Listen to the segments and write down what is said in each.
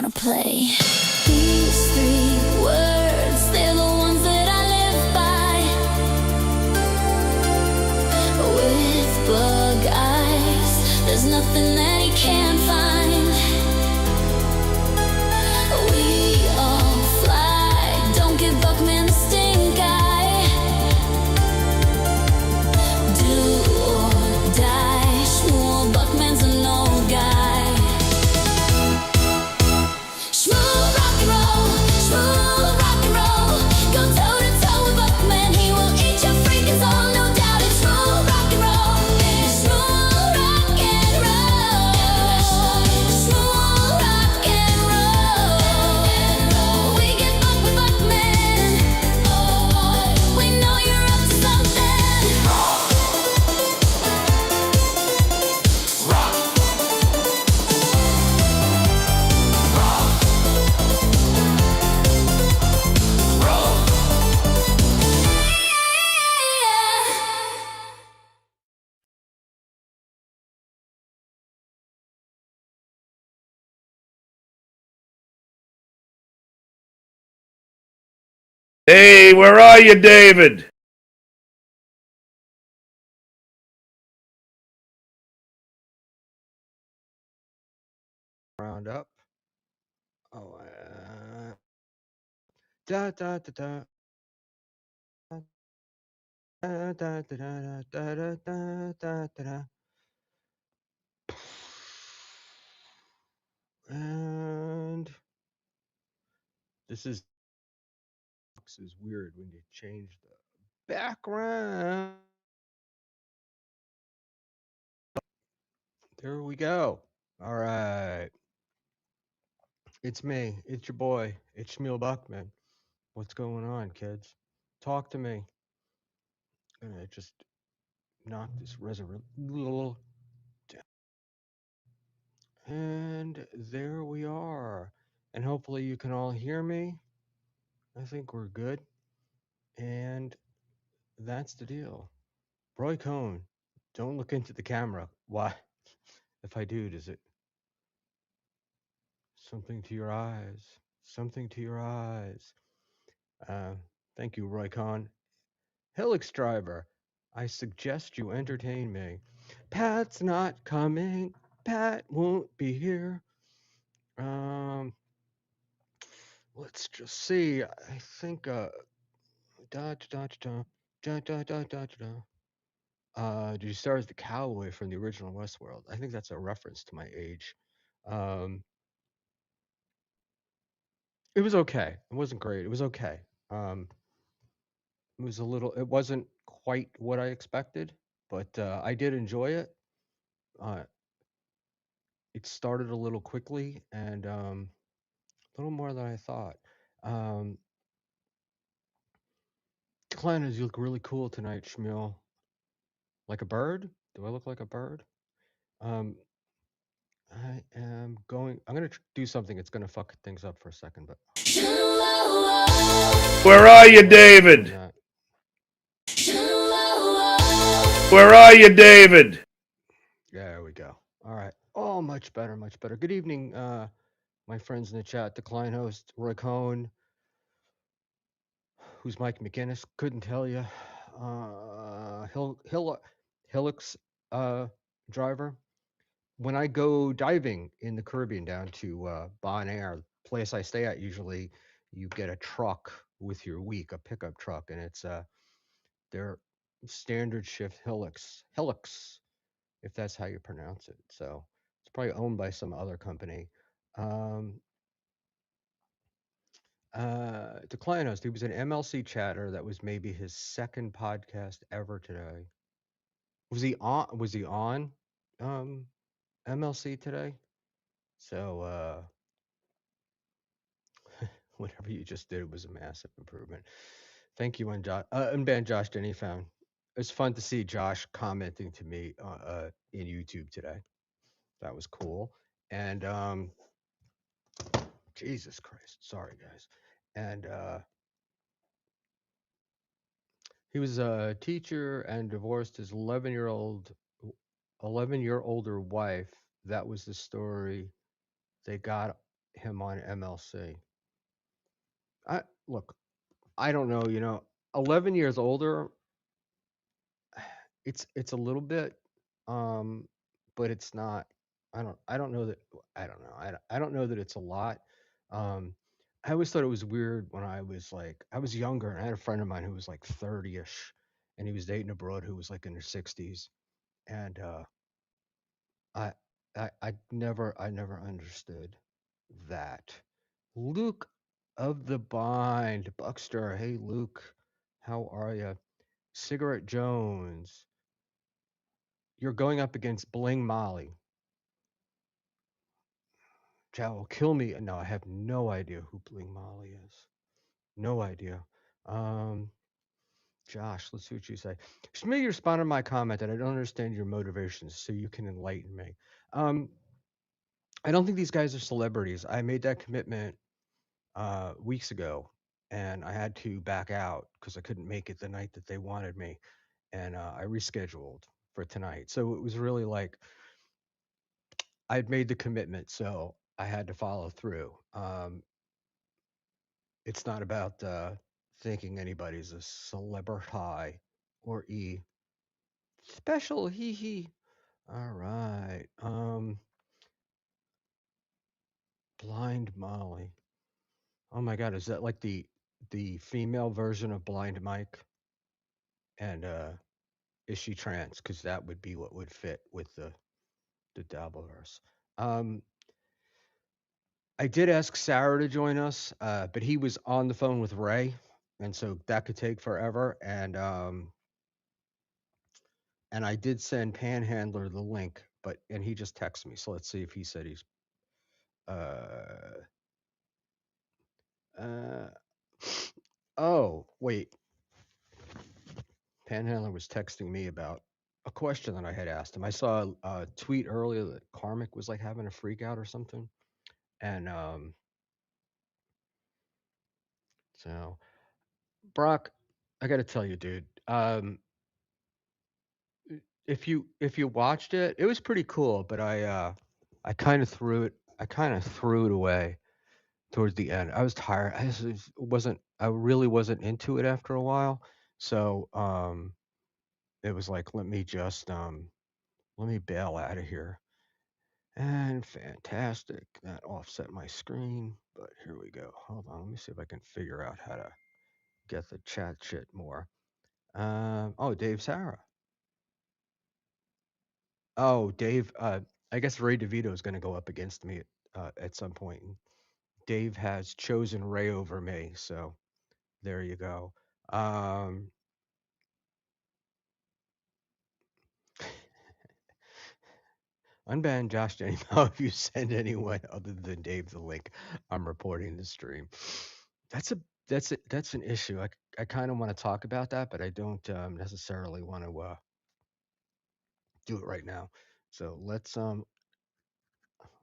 wanna play. These 3 words, they're the ones that I live by. With bug eyes, there's nothing that he can't find. We all fly, don't give Buckman the stink eye. Do or die, Schmuel Buckman's an old guy. Schmuel rock and roll, Schmuel rock and roll. Go toe to toe with Buckman, he will eat your freaking soul, no doubt. It's Schmuel rock and roll, Schmuel rock and roll, Schmuel rock and roll. We get buck with Buckman, we know you're up to something. Hey, where are you, David? Round up. Oh, da da da da. Da, da, da, da, da, da, da, da, da. And this is weird when you change the background. There we go. All right. It's me. It's your boy. It's Schmuel Buckman. What's going on, kids? Talk to me. I'm gonna just knock this reservoir down. And there we are. And hopefully you can all hear me. I think we're good. And that's the deal. Roy Cohn, don't look into the camera. Why? If I do, does it? Something to your eyes. Something to your eyes. Thank you, Roy Cohn. Helix driver, I suggest you entertain me. Pat's not coming. Pat won't be here. Let's just see. I think da da da da da da da da da. Did you start as the cowboy from the original Westworld? I think that's a reference to my age. Um, it was okay. It wasn't great. It was okay. It was a little. It wasn't quite what I expected, but I did enjoy it. Uh, it started a little quickly and a little more than I thought. Um, Clenners, you look really cool tonight, Schmuel. Like a bird? Do I look like a bird? Um, I'm gonna do something that's gonna fuck things up for a second, but Where are you, David? Where are you, David? There we go. All right. Oh, much better, much better. Good evening, my friends in the chat. The client host, Roy Cohn, who's Mike McGinnis, couldn't tell you. Hilux driver. When I go diving in the Caribbean down to Bon Air, place I stay at, usually you get a truck with your week, a pickup truck, and it's their standard shift Hilux, if that's how you pronounce it. So it's probably owned by some other company. Um, to client host, he was an MLC chatter. That was maybe his second podcast ever today. Was he on? Was he on MLC today? So whatever you just did was a massive improvement. Thank you, unbanned Josh Denny found. It's fun to see Josh commenting to me in YouTube today. That was cool. And Jesus Christ, sorry guys. And he was a teacher and divorced his 11-year older wife. That was the story. They got him on MLC. I look, I don't know, 11 years older, it's a little bit, um, but it's not. I don't know that. I don't know. I don't know that it's a lot. Um, I always thought it was weird when I was younger and I had a friend of mine who was like 30ish, and he was dating a broad who was like in her 60s, and I I never understood that. Luke of the Bind, Buckster. Hey Luke, how are you? Cigarette Jones. You're going up against Bling Molly. Chow will kill me. No, I have no idea who Bling Molly is. No idea. Um, Josh, let's see what you say. Shmi, you responded to my comment that I don't understand your motivations, so you can enlighten me. Um, I don't think these guys are celebrities. I made that commitment weeks ago, and I had to back out because I couldn't make it the night that they wanted me, and I rescheduled for tonight. So it was really like I'd made the commitment, so I had to follow through. It's not about thinking anybody's a celebrity or special. Hee hee. All right. Blind Molly. Oh my God, is that like the female version of Blind Mike? And is she trans? Because that would be what would fit with the Dabbleverse. Um, I did ask Sarah to join us, but he was on the phone with Ray, and so that could take forever. And I did send Panhandler the link, and he just texted me. So let's see if he said he's uh uh oh wait, Panhandler was texting me about a question that I had asked him. I saw a tweet earlier that Karmic was like having a freak out or something, and so Brock, I got to tell you, dude. If you watched it, it was pretty cool, but I kind of threw it away towards the end. I was tired. I really wasn't into it after a while. So it was like let me bail out of here. And fantastic. That offset my screen, but here we go. Hold on, let me see if I can figure out how to get the chat shit more. Oh, Dave Sarah. Oh, Dave. I guess Ray DeVito is going to go up against me at some point. Dave has chosen Ray over me, so there you go. Um, Unban Josh Jenny if you send anyone other than Dave the link. I'm reporting the stream. That's a that's an issue. I kind of want to talk about that, but I don't necessarily want to do it right now. So let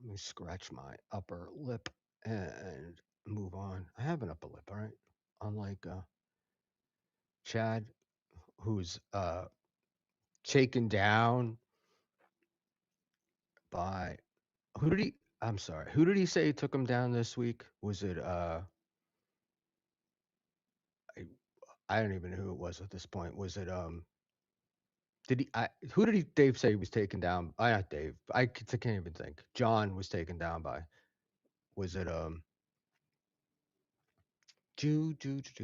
me scratch my upper lip and move on. I have an upper lip, all right. Unlike Chad, who's taken down by who did he? I'm sorry. Who did he say took him down this week? Was it I, I don't even know who it was at this point. Was it did he who did he Dave say he was taken down? Not Dave. I can't even think. John was taken down by. Was it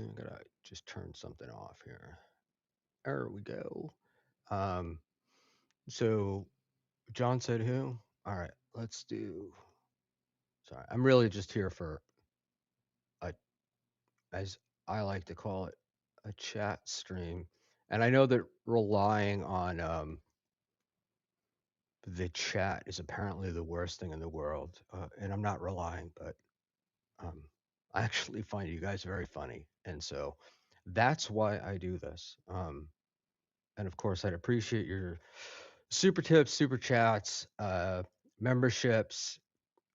I gotta just turn something off here. There we go. Um so John said who? All right, let's do sorry. I'm really just here for a as I like to call it, a chat stream. And I know that relying on the chat is apparently the worst thing in the world. And I'm not relying, but um, I actually find you guys very funny. And so that's why I do this. And of course, I'd appreciate your super tips, super chats, memberships,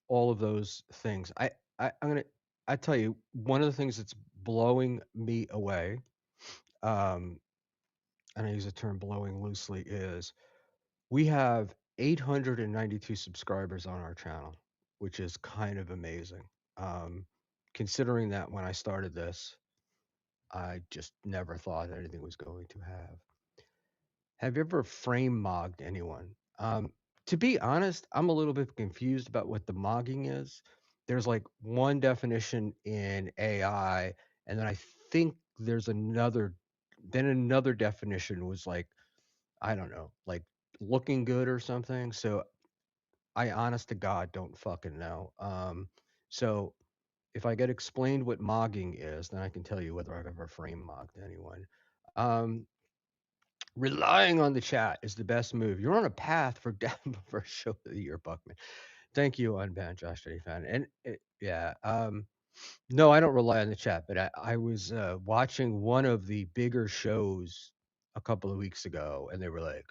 all of those things. I tell you, one of the things that's blowing me away, um, and I use the term blowing loosely, is we have 892 subscribers on our channel. which is kind of amazing. Um, Considering that when I started this, I just never thought anything was going to have. Have you ever frame mogged anyone? To be honest, I'm a little bit confused about what the mogging is. There's like one definition in AI, and then I think there's another. Then another definition was like, I don't know, like looking good or something. So I honest to God don't fucking know. So if I get explained what mogging is, then I can tell you whether I've ever frame mogged anyone. Um, Relying on the chat is the best move. You're on a path for Dabbleverse Show of the Year, Buckman. Thank you, Unbanned Josh J. Fan. And yeah, no, I don't rely on the chat, but I was watching one of the bigger shows a couple of weeks ago, and they were like,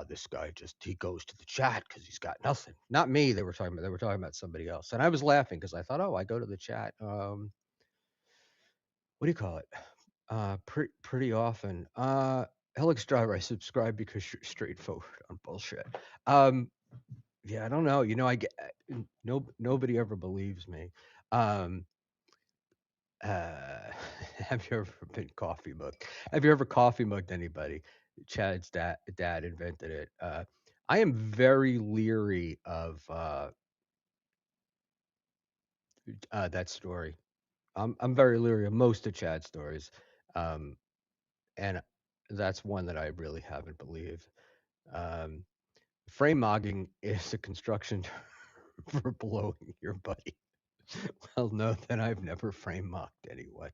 this guy just he goes to the chat because he's got nothing. Not me. They were talking about somebody else, and I was laughing because I thought, oh, I go to the chat. What do you call it? Pretty often. Helix Driver, I subscribe because you're straightforward on bullshit. Um, yeah, I don't know. You know, I get nobody ever believes me. Um, uh, have you ever been coffee mugged? Have you ever coffee mugged anybody? Chad's dad invented it. I am very leery of that story. I'm very leery of most of Chad's stories. Um, and that's one that I really haven't believed. Um, Frame mogging is a construction term for blowing your buddy. Well, no, then I've never frame mocked anyone.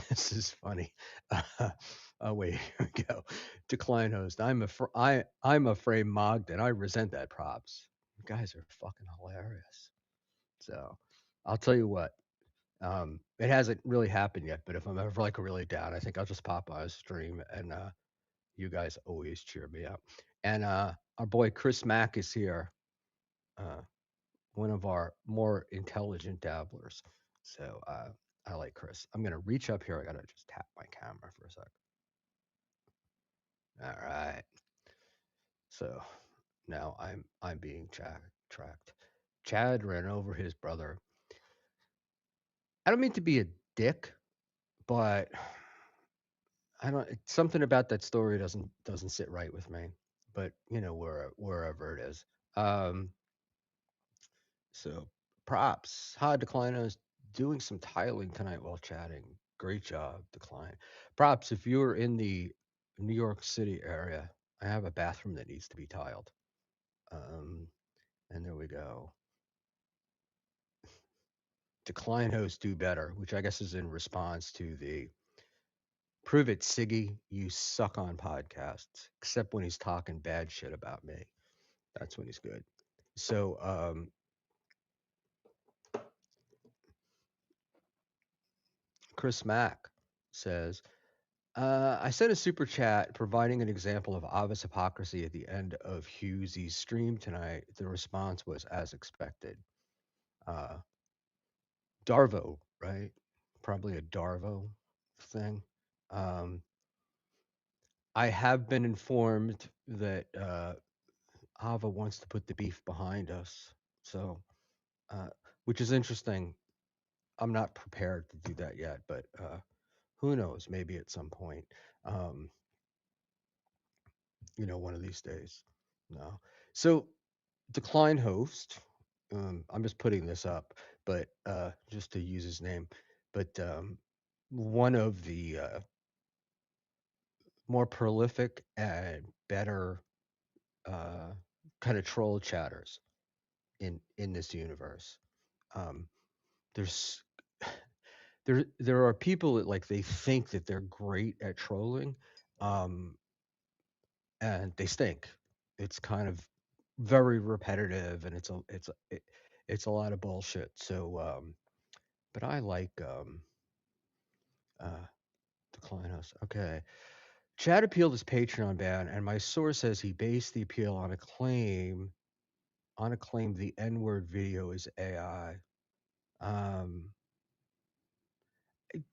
This is funny. Oh wait, here we go. Decline host. I'm a frame mogged and I resent that props. You guys are fucking hilarious. So I'll tell you what. It hasn't really happened yet, but if I'm ever like really down, I think I'll just pop on a stream and you guys always cheer me up. And our boy Chris Mack is here, uh, one of our more intelligent dabblers. So I like Chris. I'm gonna reach up here. I gotta just tap my camera for a sec. All right. So now I'm being tracked. Chad ran over his brother. I don't mean to be a dick, but I don't. Something about that story doesn't sit right with me. But you know, wherever it is. Um, So props. Hi, Decline. I was doing some tiling tonight while chatting. Great job, Decline. Props. If you're in the New York City area, I have a bathroom that needs to be tiled. Um, and there we go. Decline hosts do better, which I guess is in response to the prove it, Siggy, you suck on podcasts, except when he's talking bad shit about me. That's when he's good. So, Chris Mack says, I sent a super chat providing an example of obvious hypocrisy at the end of Hughesy's stream tonight. The response was as expected. Uh, Darvo, right? Probably a Darvo thing. Um, I have been informed that Ava wants to put the beef behind us. So, uh, which is interesting. I'm not prepared to do that yet, but who knows? Maybe at some point. Um, one of these days. No. So decline host. I'm just putting this up, but just to use his name. But one of the more prolific and better uh, kind of troll chatters in this universe. Um, there's there are people that like they think that they're great at trolling, um, and they stink. It's kind of very repetitive, and it's a lot of bullshit. So, but I like uh, decline us. Okay, Chad appealed his Patreon ban, and my source says he based the appeal on a claim the N-word video is AI. Um,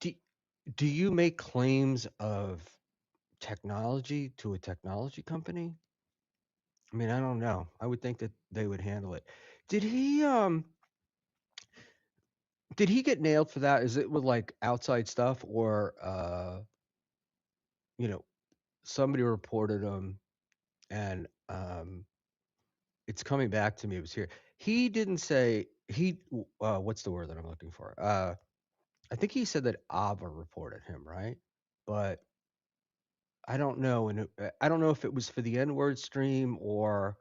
do, do you make claims of technology to a technology company? I mean, I don't know. I would think that they would handle it. Did he get nailed for that? Is it with like outside stuff or you know, somebody reported him and it's coming back to me. It was here. He didn't say what's the word that I'm looking for? I think he said that Ava reported him, right? But I don't know, and I don't know if it was for the N-word stream or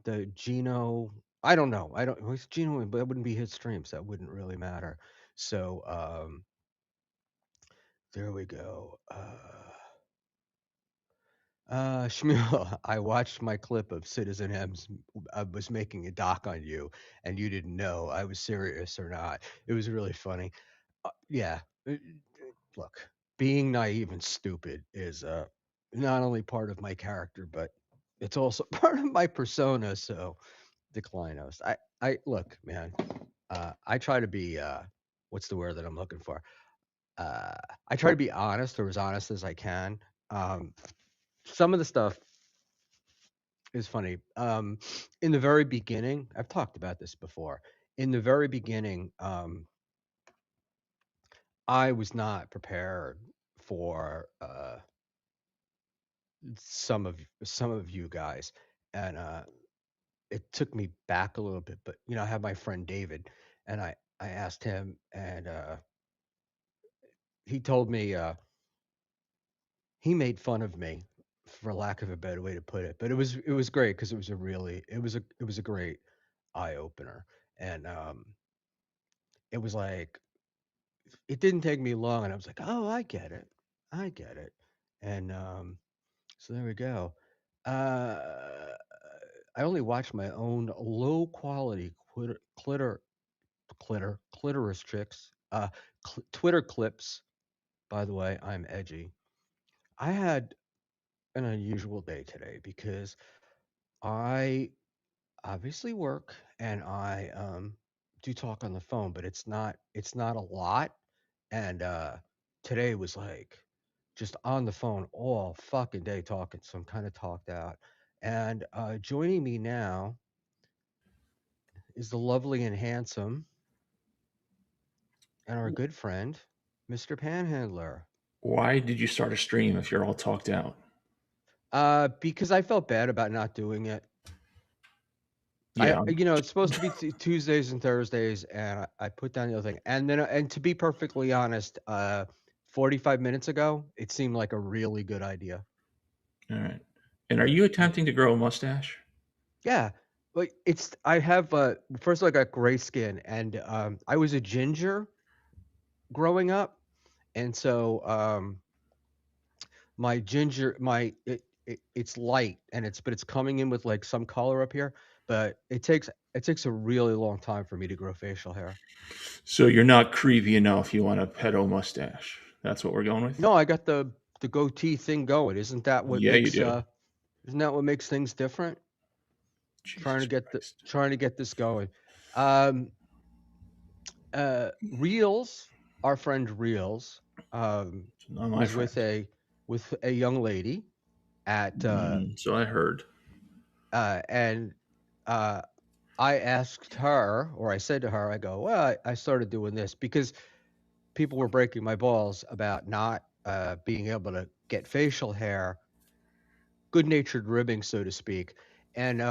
the Gino. I don't know. I don't. Well, it's Gino, but that wouldn't be his streams. That wouldn't really matter. So there we go. Schmuel, I watched my clip of Citizen M's. I was making a doc on you, and you didn't know I was serious or not. It was really funny. Yeah. Look, being naive and stupid is not only part of my character, but it's also part of my persona. So decline us. I look, man. I try to be what's the word that I'm looking for? Uh, I try to be honest or as honest as I can. Some of the stuff is funny. In the very beginning, I've talked about this before. In the very beginning, I was not prepared for some of you guys, and it took me back a little bit. But I have my friend David, and I asked him, and he told me he made fun of me, for lack of a better way to put it. But it was great because it was a great eye opener, and it was like it didn't take me long, and I was like, oh, I get it, and so there we go. Uh, I only watch my own low quality clitoris tricks, Twitter clips. By the way, I'm edgy. I had an unusual day today because I obviously work and I do talk on the phone, but it's not a lot. And today was like just on the phone all fucking day talking, so I'm kind of talked out. And joining me now is the lovely and handsome and our good friend, Mr. Panhandler. Why did you start a stream if you're all talked out? Because I felt bad about not doing it. Yeah, It's supposed to be Tuesdays and Thursdays, and I put down the other thing. And then, and to be perfectly honest, 45 minutes ago, it seemed like a really good idea. all right. And are you attempting to grow a mustache? Yeah, like I have first of all, I got gray skin, and I was a ginger growing up, and so my ginger, it's light, and it's coming in with like some color up here, but it takes a really long time for me to grow facial hair. So you're not creepy enough. You want a pedo mustache. That's what we're going with? No, I got the goatee thing going. Yeah, you do. Isn't that what makes things different? Jesus Christ. Trying to get this going. Um Reels, our friend Reels, Not my was friend. with a young lady at So I heard. and I asked her, or I said to her, I go, well, I started doing this because people were breaking my balls about not being able to get facial hair, good-natured ribbing, so to speak. And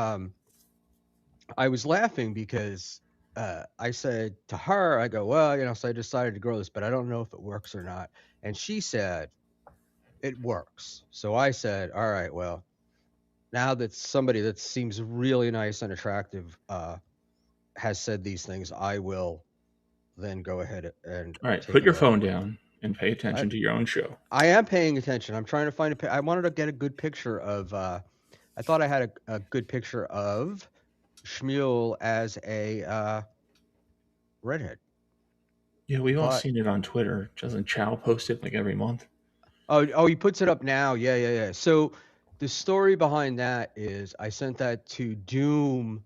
I was laughing because I said to her, I go, well, so I decided to grow this, but I don't know if it works or not. And she said, it works. So I said, all right, well, now that somebody that seems really nice and attractive has said these things, I will then go ahead and All right, take put it your all. phone down and pay attention to your own show. I am paying attention. I'm trying to find I wanted to get a good picture of. I thought I had a good picture of Schmuel as a redhead. Yeah, we've all But seen it on Twitter. Doesn't Chow post it like every month? oh, he puts it up now. Yeah. So the story behind that is I sent that to Doom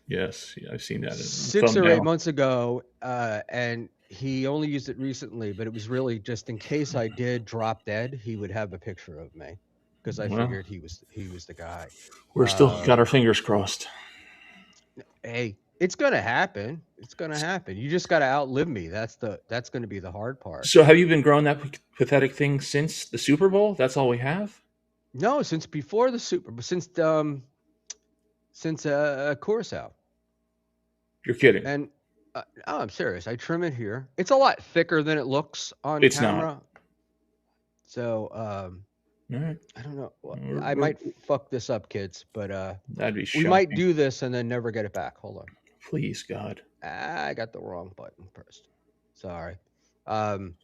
Yes, yeah, I've seen that in the 6 or 8 thumbnail. months ago, and he only used it recently. But it was really just in case I did drop dead, he would have a picture of me. because I Well, figured he was the guy. we're still got our fingers crossed. Hey, it's gonna happen. It's gonna happen. You just gotta outlive me. That's gonna be the hard part. So, have you been growing that pathetic thing since the Super Bowl? That's all we have. No, since before the Super, since Curacao. You're kidding. And oh, I'm serious. I trim it here. It's a lot thicker than it looks on It's not. camera. So All right. I don't know. I We're- might fuck this up, kids, but That'd be we shocking. might do this and then never get it back. Hold on. Please, God. I got the wrong button pressed. Sorry. I'm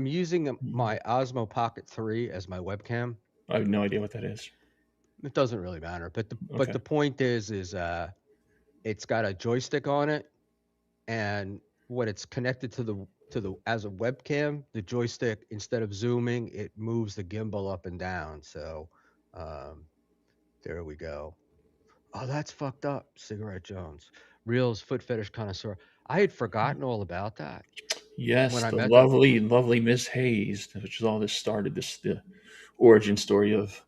using my Osmo Pocket 3 as my webcam. I have no idea what that is. It doesn't really matter, but Okay. the point is it's got a joystick on it, and when it's connected to the as a webcam, the joystick, instead of zooming, it moves the gimbal up and down. So there we go. Oh, that's fucked up. Cigarette Jones, Reels foot fetish connoisseur. I had forgotten all about that. Yes, When I the met lovely Miss Hayes, which is all this started. The origin story of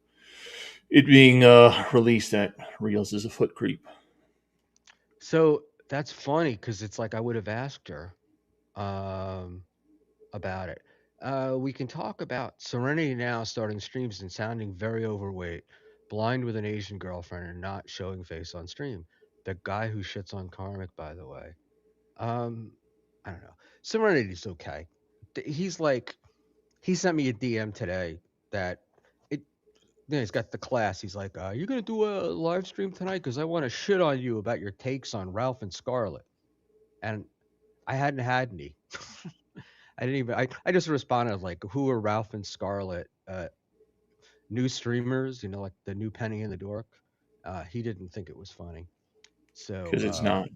it being released that Reels is a foot creep. So that's funny because it's like I would have asked her about it. We can talk about Serenity now starting streams and sounding very overweight, blind with an Asian girlfriend, and not showing face on stream. The guy who shits on Karmic, by the way. I don't know. Serenity's okay. He's like, he sent me a DM today that he's got the class. He's like, "You gonna do a live stream tonight? Because I want to shit on you about your takes on Ralph and Scarlet." And I hadn't had any. I didn't even. I just responded like, "Who are Ralph and Scarlet? New streamers? You know, like the new Penny and the Dork." He didn't think it was funny. So Because it's not.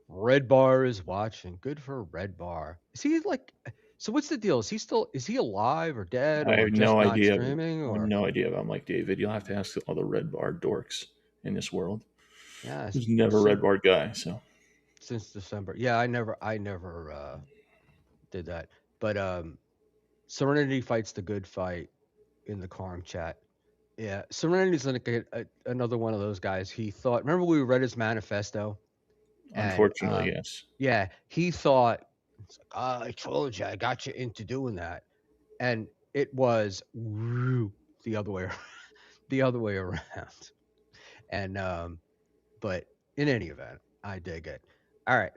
Red Bar is watching. Good for Red Bar. Is he like? So what's the deal? Is he alive or dead I or have just no not idea. streaming? I Or have no idea about Mike David. You'll have to ask all the red bar dorks in this world. yeah, He's never a red bar guy. So since December. Yeah, I never did that. But Serenity fights the good fight in the Carm chat. Yeah, Serenity's like another one of those guys. He thought. Remember we read his manifesto, and unfortunately, yes. yeah, he thought, it's like, I told you, I got you into doing that, and it was the other way, the other way around. And but in any event, I dig it. All right,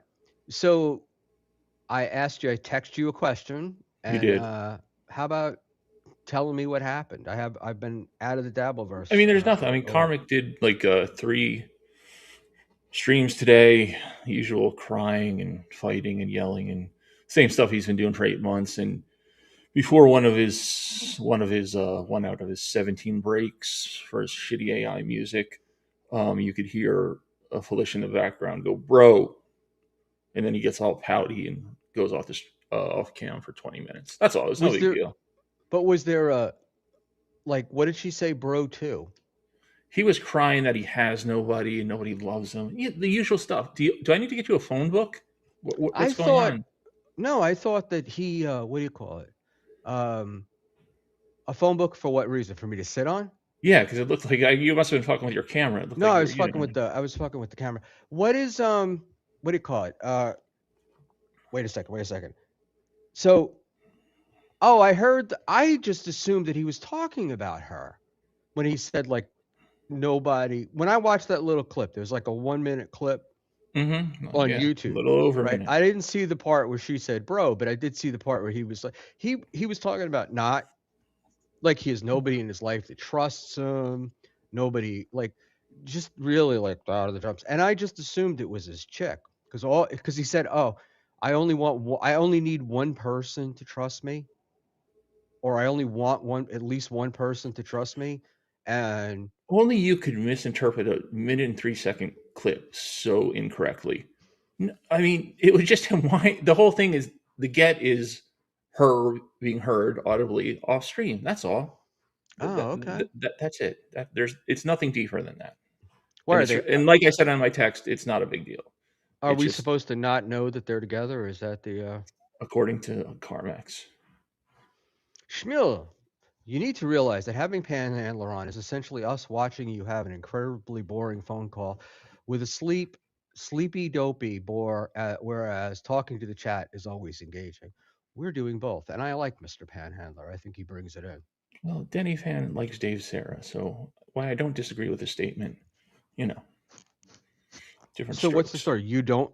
so I text you a question, You and did. how about telling me what happened? I've been out of the Dabbleverse. I mean, there's nothing. I mean, Karmic did like 3 streams today, usual crying and fighting and yelling and same stuff he's been doing for 8 months. And before one out of his 17 breaks for his shitty AI music, you could hear Felicia in the background go, "Bro," and then he gets all pouty and goes off this off cam for 20 minutes. That's all. It's no big deal. But was there a what did she say, bro? Too? He was crying that he has nobody and nobody loves him. Yeah, the usual stuff. Do I need to get you a phone book? What's going on? No, I thought that he what do you call it? A phone book for what reason? For me to sit on? Yeah, because it looked like you must have been fucking with your camera. No, I was fucking with the camera. What is what do you call it? Wait a second. So, oh, I just assumed that he was talking about her when he said like nobody. When I watched that little clip, there's like a 1-minute clip on YouTube. A little over right? a minute. I didn't see the part where she said bro, but I did see the part where he was like he was talking about not like he has nobody in his life that trusts him, nobody like just really like out of the drums. And I just assumed it was his chick because he said, "Oh, I only need one person to trust me, or I only want at least one person to trust me." And only you could misinterpret a 1-3-second clip so incorrectly. I mean, it was just him. The whole thing is the get is her being heard audibly off stream. That's all. okay. That's it. It's nothing deeper than that. Why and like I said on my text, it's not a big deal. Are we supposed to not know that they're together? Or is that the according to Carmex? Schmuel, you need to realize that having Panhandler on is essentially us watching you have an incredibly boring phone call with a sleepy, dopey bore, whereas talking to the chat is always engaging. We're doing both, and I like Mr. Panhandler. I think he brings it in. Well, Denny fan likes Dave Sarah, so why I don't disagree with the statement. You know, different So, what's the strokes. story? You don't?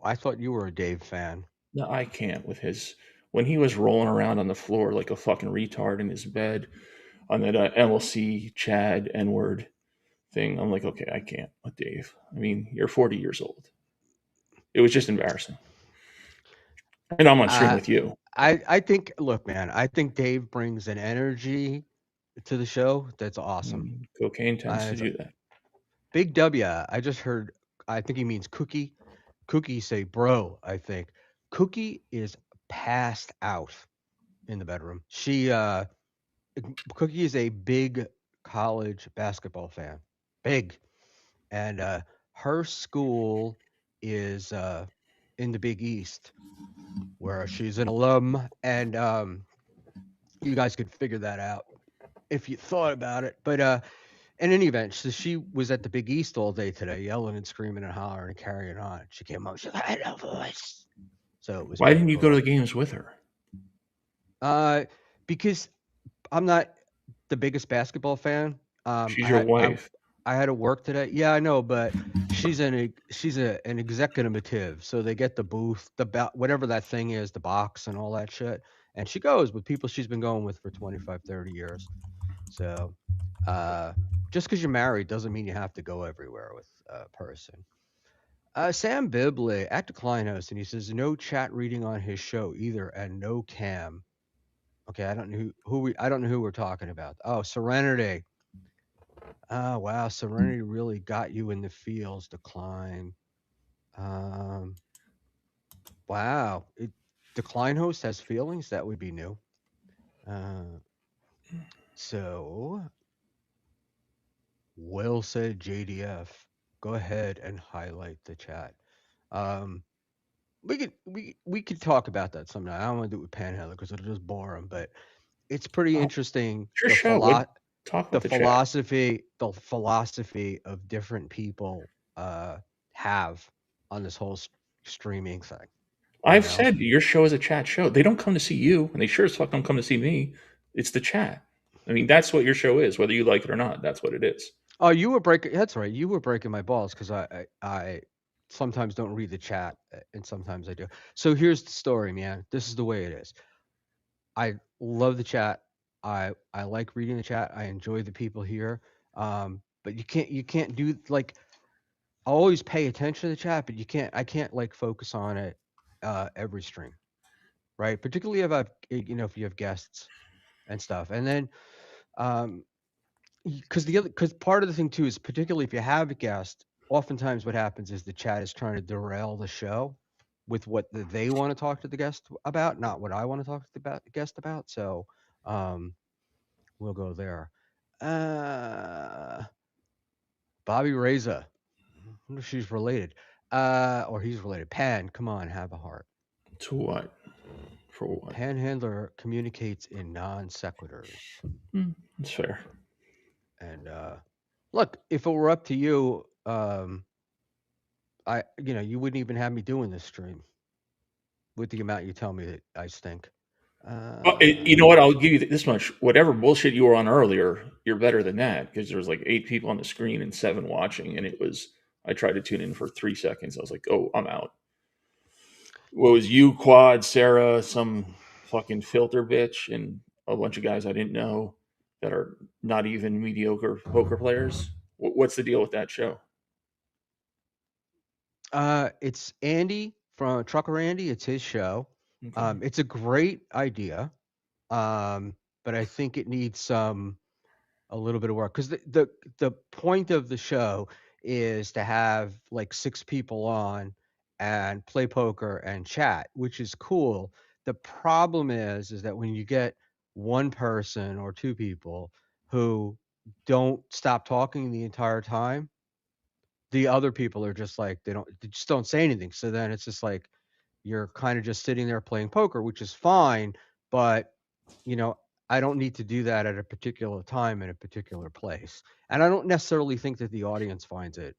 I thought you were a Dave fan. No, I can't with his when he was rolling around on the floor like a fucking retard in his bed on that MLC Chad N word thing. I'm like, okay, I can't with Dave. I mean, you're 40 years old. It was just embarrassing. And I'm on stream Uh, with you. I think. Look, man. I think Dave brings an energy to the show that's awesome. Cocaine tends to It's do that. Big W. I just heard. I think he means Cookie. Cookie say, bro. I think Cookie is passed out in the bedroom. Cookie is a big college basketball fan, big, and her school is in the Big East, where she's an alum, and you guys could figure that out if you thought about it. But in any event, so she was at the Big East all day today, yelling and screaming and hollering and carrying on. She came up, she's like, I had no voice. So it was Why pretty didn't you go cool. to the games with her? Because I'm not the biggest basketball fan. She's your wife. I had to work today. Yeah, I know, but she's an executive, so they get the booth, whatever that thing is, the box and all that shit. And she goes with people she's been going with for 25, 30 years. So just because you're married doesn't mean you have to go everywhere with a person. Sam Bibley, at Decline host, and he says no chat reading on his show either, and no cam. Okay, I don't know I don't know who we're talking about. Oh, Serenity. Oh wow, Serenity really got you in the feels. Decline. Um, wow, Decline host has feelings. That would be new. So Will said JDF. Go ahead and highlight the chat. Um, we could talk about that sometime. I don't want to do it with Panhandler because it'll just bore him. But it's pretty interesting It's your show. Talk the about the chat. philosophy of different people have on this whole streaming thing. You I've know? said your show is a chat show. They don't come to see you, and they sure as fuck don't come to see me. It's the chat. I mean, that's what your show is, whether you like it or not. That's what it is. Oh, you were breaking. That's right. You were breaking my balls because I sometimes don't read the chat and sometimes I do. So here's the story, man. This is the way it is. I love the chat. I like reading the chat. I enjoy the people here. But you can't do like I always pay attention to the chat, but I can't like focus on it every stream, right? Particularly if you have guests and stuff. And then because part of the thing too is particularly if you have a guest, oftentimes what happens is the chat is trying to derail the show with what they want to talk to the guest about, not what I want to talk to the guest about. So we'll go there. Bobby Reza. I wonder if she's related. Or he's related. Pan, come on, have a heart. To what? For what? Panhandler communicates in non sequiturs. That's fair. And look, if it were up to you, you wouldn't even have me doing this stream with the amount you tell me that I stink. Well, you know what? I'll give you this much. Whatever bullshit you were on earlier, you're better than that because there was like 8 people on the screen and 7 watching, and it was. I tried to tune in for 3 seconds. I was like, "Oh, I'm out." What was you, Quad, Sarah, some fucking filter bitch, and a bunch of guys I didn't know that are not even mediocre poker players? What's the deal with that show? It's Andy from Trucker Andy. It's his show. Okay. It's a great idea, but I think it needs a little bit of work because the point of the show is to have like 6 people on and play poker and chat, which is cool. The problem is that when you get one person or 2 people who don't stop talking the entire time, the other people are just like they just don't say anything. So then it's just like you're kind of just sitting there playing poker, which is fine, but you know I don't need to do that at a particular time in a particular place. And I don't necessarily think that the audience finds it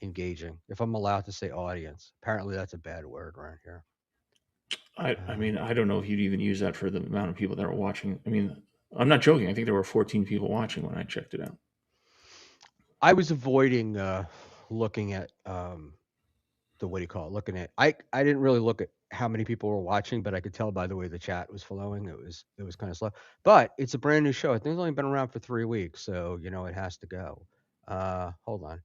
engaging. If I'm allowed to say audience, apparently that's a bad word around here. I mean, I don't know if you'd even use that for the amount of people that were watching. I mean, I'm not joking. I think there were 14 people watching when I checked it out. I was avoiding looking at the what do you call it? Looking at I didn't really look at how many people were watching, but I could tell by the way the chat was flowing. It was kind of slow. But it's a brand new show. I think it's only been around for 3 weeks, so you know it has to go. Hold on.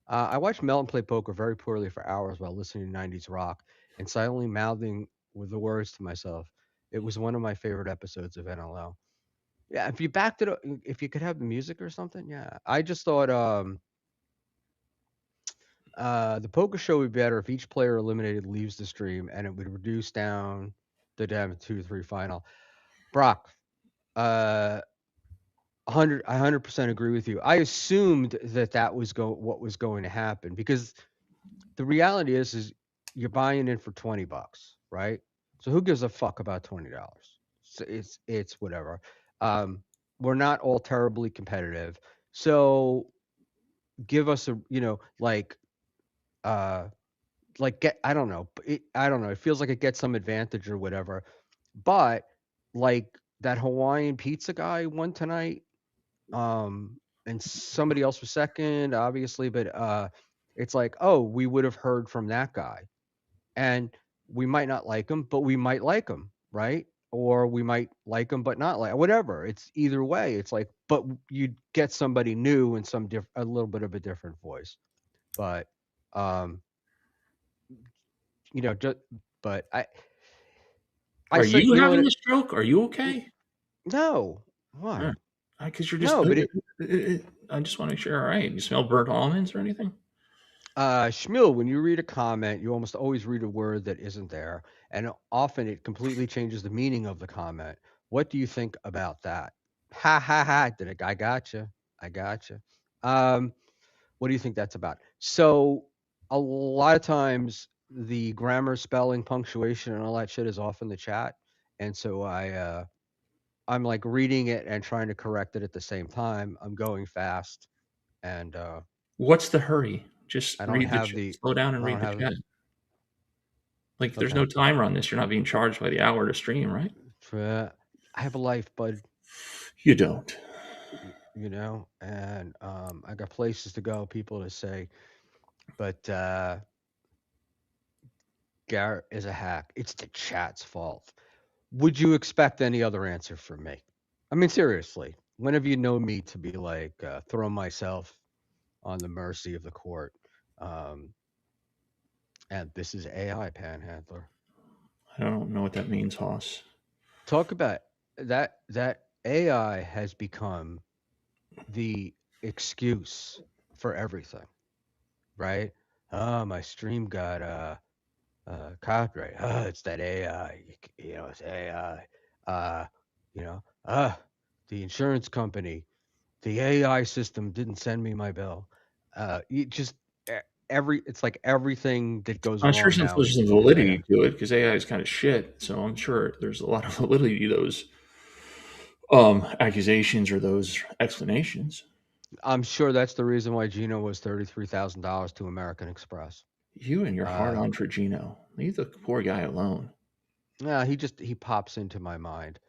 I watched Melton play poker very poorly for hours while listening to 90s rock and silently mouthing with the words to myself. It was one of my favorite episodes of NLO. Yeah, if you backed it up, if you could have the music or something, yeah. I just thought the poker show would be better if each player eliminated leaves the stream and it would reduce down the damn 2-3 final. Brock, uh, 100% agree with you. I assumed that was what was going to happen because the reality is you're buying in for $20, right? So who gives a fuck about $20? So it's whatever. We're not all terribly competitive, so give us a get I don't know. I don't know. It feels like it gets some advantage or whatever. But like that Hawaiian pizza guy won tonight, and somebody else was second, obviously, but it's like, oh, we would have heard from that guy. And we might not like him, but we might like him, right? Or we might like him but not like whatever. It's either way. It's like, but you'd get somebody new and a little bit of a different voice. But just but Are said, you having what? a stroke? Are you okay? No. Why? Because you're just. No, but I just want to make sure. All right. You smell burnt almonds or anything? Schmuel, when you read a comment, you almost always read a word that isn't there, and often it completely changes the meaning of the comment. What do you think about that? Ha ha ha! I got you. I got you. What do you think that's about? So, a lot of times the grammar, spelling, punctuation, and all that shit is off in the chat, and so I'm like reading it and trying to correct it at the same time. I'm going fast, and What's the hurry? Just I don't read the have the. slow down and I don't read the have. chat. Like, there's Okay. no timer on this. You're not being charged by the hour to stream, right? I have a life, bud. You don't. And I got places to go, people to say, but Garrett is a hack. It's the chat's fault. Would you expect any other answer from me? I mean, seriously, when have you known me to be like throw myself on the mercy of the court? And this is AI Panhandler. I don't know what that means, Hoss. Talk about that. That AI has become the excuse for everything, right? Oh, my stream got copyright. Oh, it's that AI. It's AI. Uh, you know, the insurance company, the AI system didn't send me my bill. You just it's like everything that goes I'm sure wrong since now there's some is AI. validity to it, because AI is kind of shit, so I'm sure there's a lot of validity to those accusations or those explanations. I'm sure that's the reason why Gino was $33,000 to American Express. You and your hard on for Gino. Leave the poor guy alone. Yeah, he pops into my mind.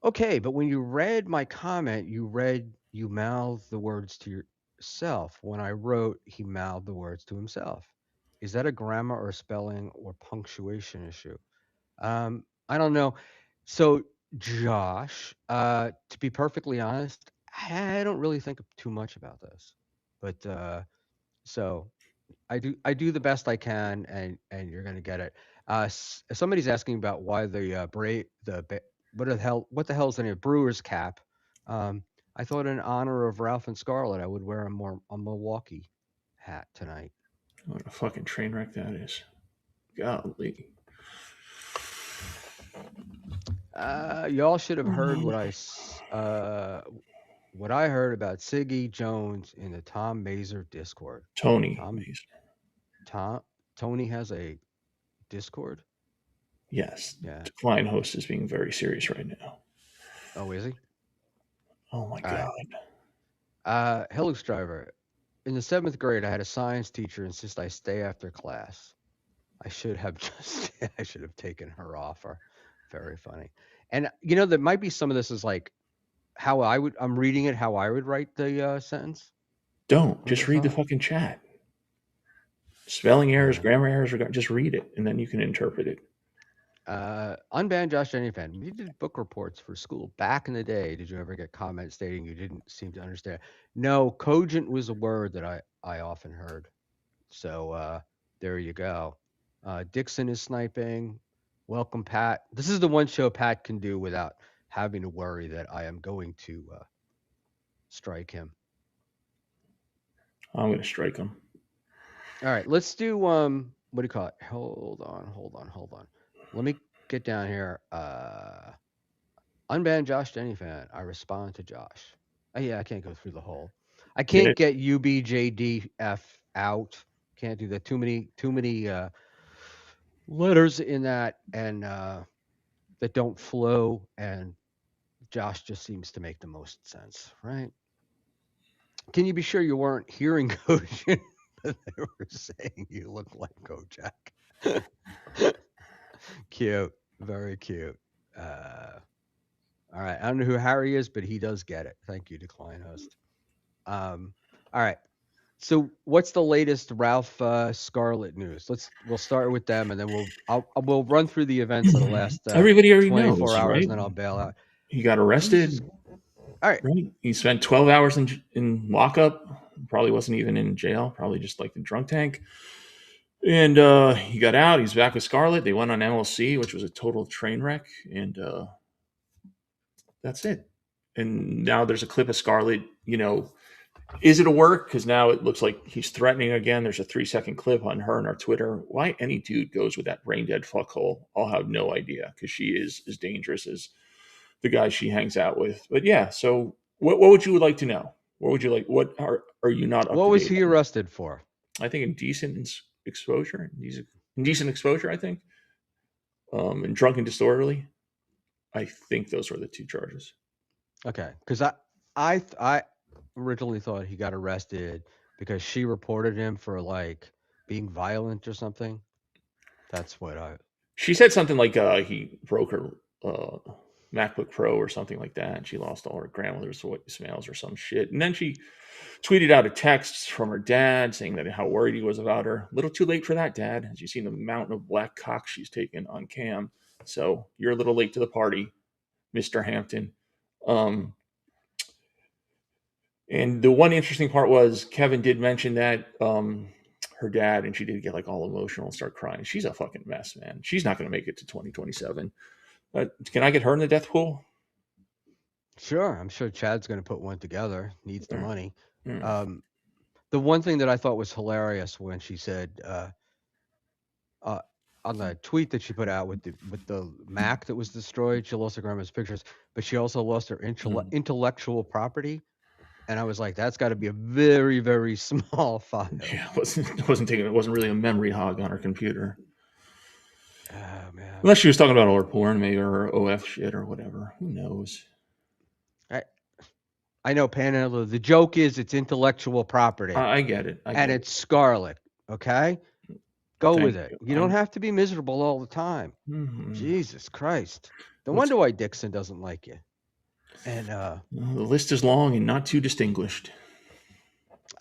Okay, but when you read my comment, you mouthed the words to yourself. When I wrote, he mouthed the words to himself. Is that a grammar or spelling or punctuation issue? I don't know. So, Josh, to be perfectly honest, I don't really think too much about this. But so I do the best I can, and you're gonna get it. Somebody's asking about why the what the hell is in a Brewers cap? I thought in honor of Ralph and Scarlet, I would wear a Milwaukee hat tonight. What a fucking train wreck that is. Golly. Y'all should have heard what I heard about Siggy Jones in the Tom Mazer Discord. Tony. Tony has a Discord. Yes. Yeah. Decline host is being very serious right now. Oh, is he? Oh my All right. God. Helix driver. In the 7th grade, I had a science teacher insist I stay after class. I should have I should have taken her offer. Very funny. And there might be some of this is like how I'm reading it, how I would write the sentence. Don't. or the Just read the thought. fucking chat. Spelling errors, Yeah. grammar errors, just read it and then you can interpret it. Unbanned Josh Jennyfan. We did book reports for school back in the day. Did you ever get comments stating you didn't seem to understand? No, cogent was a word that I often heard. So there you go. Dixon is sniping. Welcome, Pat. This is the one show Pat can do without having to worry that I am going to strike him. I'm going to strike him. All right, let's do what do you call it? Hold on. Let me get down here. Unban Josh Jennyfan. I respond to Josh. Oh, yeah, I can't go through the whole. I Get can't it? get UBJDF out. Can't do that. Too many letters in that and that don't flow. And Josh just seems to make the most sense, right? Can you be sure you weren't hearing Kojak? They were saying you look like Kojak. Cute, very cute. All right, I don't know who Harry is, but he does get it. Thank you, decline host. All right. So, what's the latest Ralph Scarlet news? We'll start with them, and then we'll run through the events of the last Everybody already 24 knows, hours, right? and then I'll bail out. He got Jesus. arrested, All right. right? He spent 12 hours in lockup. Probably wasn't even in jail. Probably just like the drunk tank. And he got out. He's back with Scarlet. They went on MLC, which was a total train wreck. And that's it. And now there's a clip of Scarlet. Is it a work? Because now it looks like he's threatening again. There's a 3-second clip on her and our Twitter. Why any dude goes with that brain dead fuckhole, I'll have no idea, because she is as dangerous as the guy she hangs out with. But yeah, so what would you like to know? What would you like? What are you not up What to was date he on? arrested for? I think exposure, indecent exposure. I think, and drunken disorderly. I think those were the 2 charges. Okay, because I originally thought he got arrested because she reported him for like being violent or something. That's what I. She said something like he broke her MacBook Pro or something like that, and she lost all her grandmother's voicemails or some shit. And then she tweeted out a text from her dad saying that how worried he was about her. A little too late for that, Dad. As you see the mountain of black cock she's taken on cam. So you're a little late to the party, Mr. Hampton. And the one interesting part was Kevin did mention that her dad, and she did get like all emotional and start crying. She's a fucking mess, man. She's not going to make it to 2027. Can I get her in the death pool? Sure, I'm sure Chad's going to put one together. Needs the Mm. money. Mm. The one thing that I thought was hilarious when she said on the tweet that she put out with the Mac that was destroyed, she lost her grandma's pictures, but she also lost her intellectual property. And I was like, that's got to be a very, very small file. Yeah, it wasn't really a memory hog on her computer. Oh man. Unless she was talking about all her porn, maybe, or her OF shit or whatever. Who knows? I know, Panhandler. The joke is it's intellectual property. I get it. And it's Scarlet. Okay? Go Thank with it. you. You don't have to be miserable all the time. Mhm. Jesus Christ. No What's- wonder why Dixon doesn't like you. And The list is long and not too distinguished.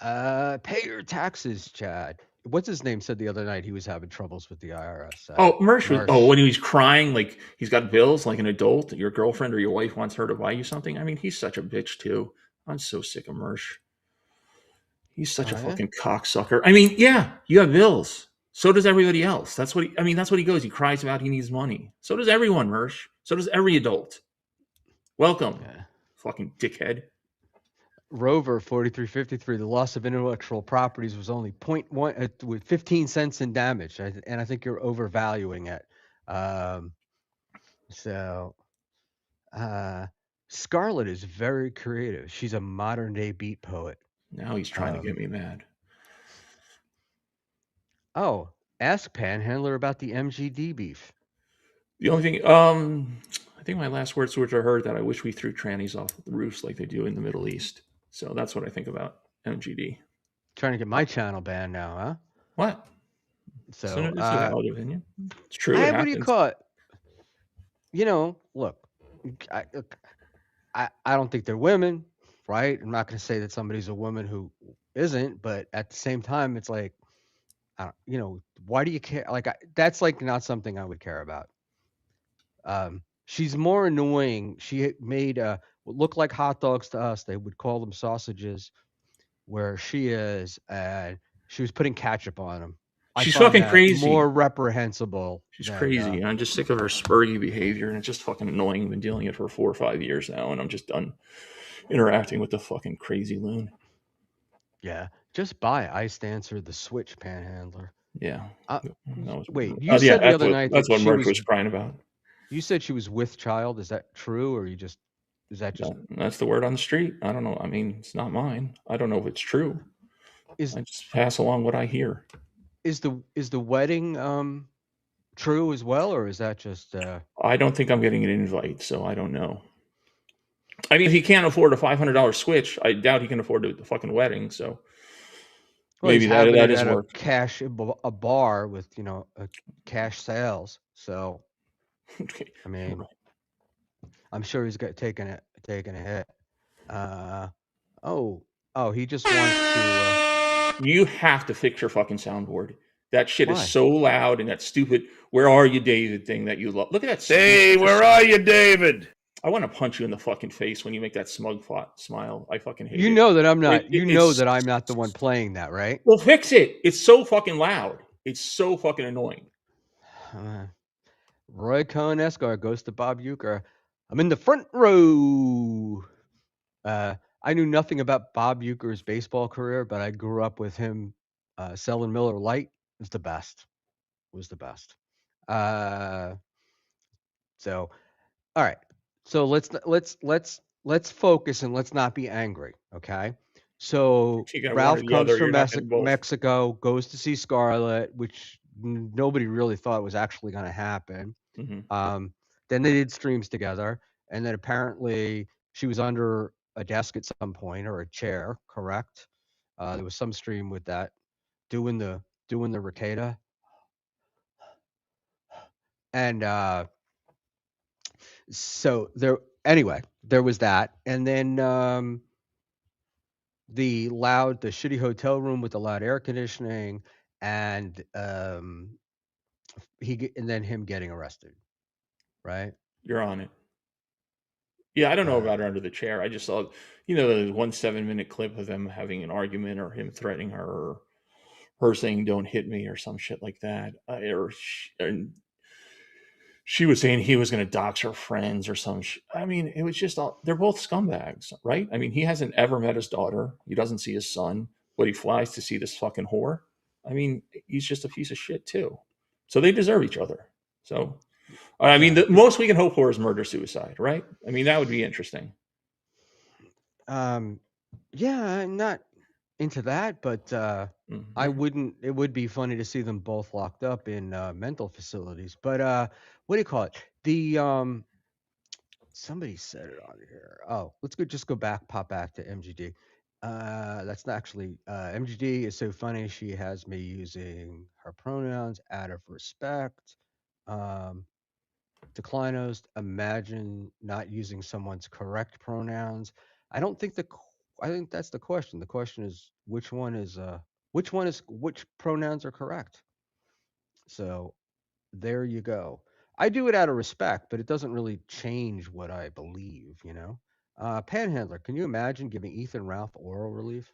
pay your taxes, Chad. What's his name said the other night he was having troubles with the IRS. Mersh was. Oh, when he was crying, like he's got bills, like an adult. Your girlfriend or your wife wants her to buy you something. I mean, he's such a bitch too. I'm so sick of Mersh. He's such a fucking cocksucker. I mean, yeah, you have bills. So does everybody else. That's what he goes. He cries about he needs money. So does everyone, Mersh. So does every adult. Welcome, fucking dickhead. Rover 4353. The loss of intellectual properties was only 0.1 with 15 cents in damage, and I think you're overvaluing it. Scarlet is very creative. She's a modern day beat poet. Now he's trying to get me mad. Oh, ask Panhandler about the MGD beef. The only thing, I think my last words were to her that I wish we threw trannies off the roofs like they do in the Middle East. So that's what I think about MGD. Trying to get my channel banned now, huh? What? So, It's a valid opinion. It's true. It what do you happens. call it? You know, look, I don't think they're women, right? I'm not going to say that somebody's a woman who isn't, but at the same time, it's like, you know, why do you care? Like, that's like not something I would care about. She's more annoying. She made what look like hot dogs to us. They would call them sausages. Where she is, and she was putting ketchup on them. I She's find fucking that crazy. more reprehensible. She's than, crazy. I'm just sick of her spurgy behavior, and it's just fucking annoying. I've been dealing with it for 4 or 5 years now, and I'm just done interacting with the fucking crazy loon. Yeah, just buy Ice Dancer, the Switch Panhandler. Yeah. Wait, you said the other night that's that what she Merch was crying about. You said she was with child. Is that true, or is that just? That's the word on the street. I don't know. I mean, it's not mine. I don't know if it's true. I just pass along what I hear. Is the wedding true as well, or is that just? I don't think I'm getting an invite, so I don't know. I mean, if he can't afford a $500 Switch, I doubt he can afford the fucking wedding. So Well, maybe that is work. A bar with cash sales. So Okay. I mean, I'm sure he's taking a hit. He just wants to. You have to fix your fucking soundboard. That shit Why? is so loud, and that stupid "Where are you, David" thing that you love. Look at that. Hey, where are you, David? I want to punch you in the fucking face when you make that smug smile. I fucking hate it. You know that I'm not. know that I'm not the one playing that, right? Well, fix it. It's so fucking loud. It's so fucking annoying. Roy Cohn Escar goes to Bob Euchre. I'm in the front row. I knew nothing about Bob Euchre's baseball career, but I grew up with him selling Miller Lite. It was the best. So, all right. So let's focus and let's not be angry, okay? So Ralph comes from Mexico, goes to see Scarlet, which nobody really thought was actually going to happen. Mm-hmm. Then they did streams together, and then apparently she was under a desk at some point or a chair, correct? There was some stream with that, doing the Ricada. And so there was that. And then the shitty hotel room with the loud air conditioning, and then him getting arrested, right? You're on it. Yeah, I don't know about her under the chair. I just saw, the 1 7-minute clip of them having an argument, or him threatening her, or her saying "Don't hit me" or some shit like that, and she was saying he was going to dox her friends or some shit. I mean, it was just they're both scumbags, right? I mean, he hasn't ever met his daughter. He doesn't see his son, but he flies to see this fucking whore. I mean, he's just a piece of shit too. So they deserve each other. So, I mean, the most we can hope for is murder-suicide, right? I mean, that would be interesting. Yeah, I'm not into that, but I wouldn't. It would be funny to see them both locked up in mental facilities. But what do you call it? The somebody said it on here. Oh, let's pop back to MGD. That's not actually MGD is so funny. She has me using her pronouns out of respect. Declinos, imagine not using someone's correct pronouns. I think that's the question. The question is which pronouns are correct. So there you go. I do it out of respect, but it doesn't really change what I believe, Panhandler, can you imagine giving Ethan Ralph oral relief?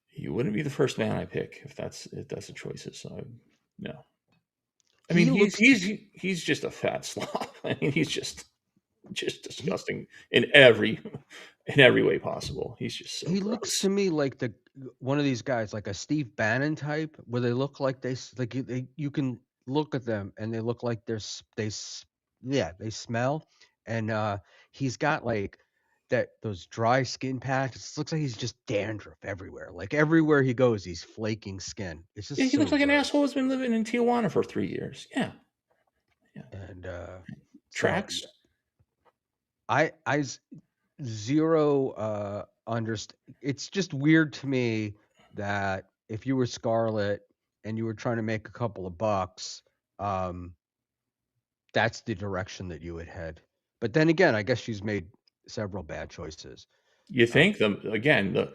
He wouldn't be the first man I pick if that's the choices. So no. I mean, he's just a fat slob. I mean, he's just disgusting in every way possible. He's just so. He gross. looks to me like one of these guys, like a Steve Bannon type, where they look like you can look at them and they look like they smell, and he's got like those dry skin patches. It looks like he's just dandruff everywhere. Like everywhere he goes, he's flaking skin. It's just he looks like an asshole who's been living in Tijuana for 3 years. Yeah. Yeah. And Tracks. Zero understand. It's just weird to me that if you were Scarlet and you were trying to make a couple of bucks, that's the direction that you would head. But then again, I guess she's made several bad choices. You think the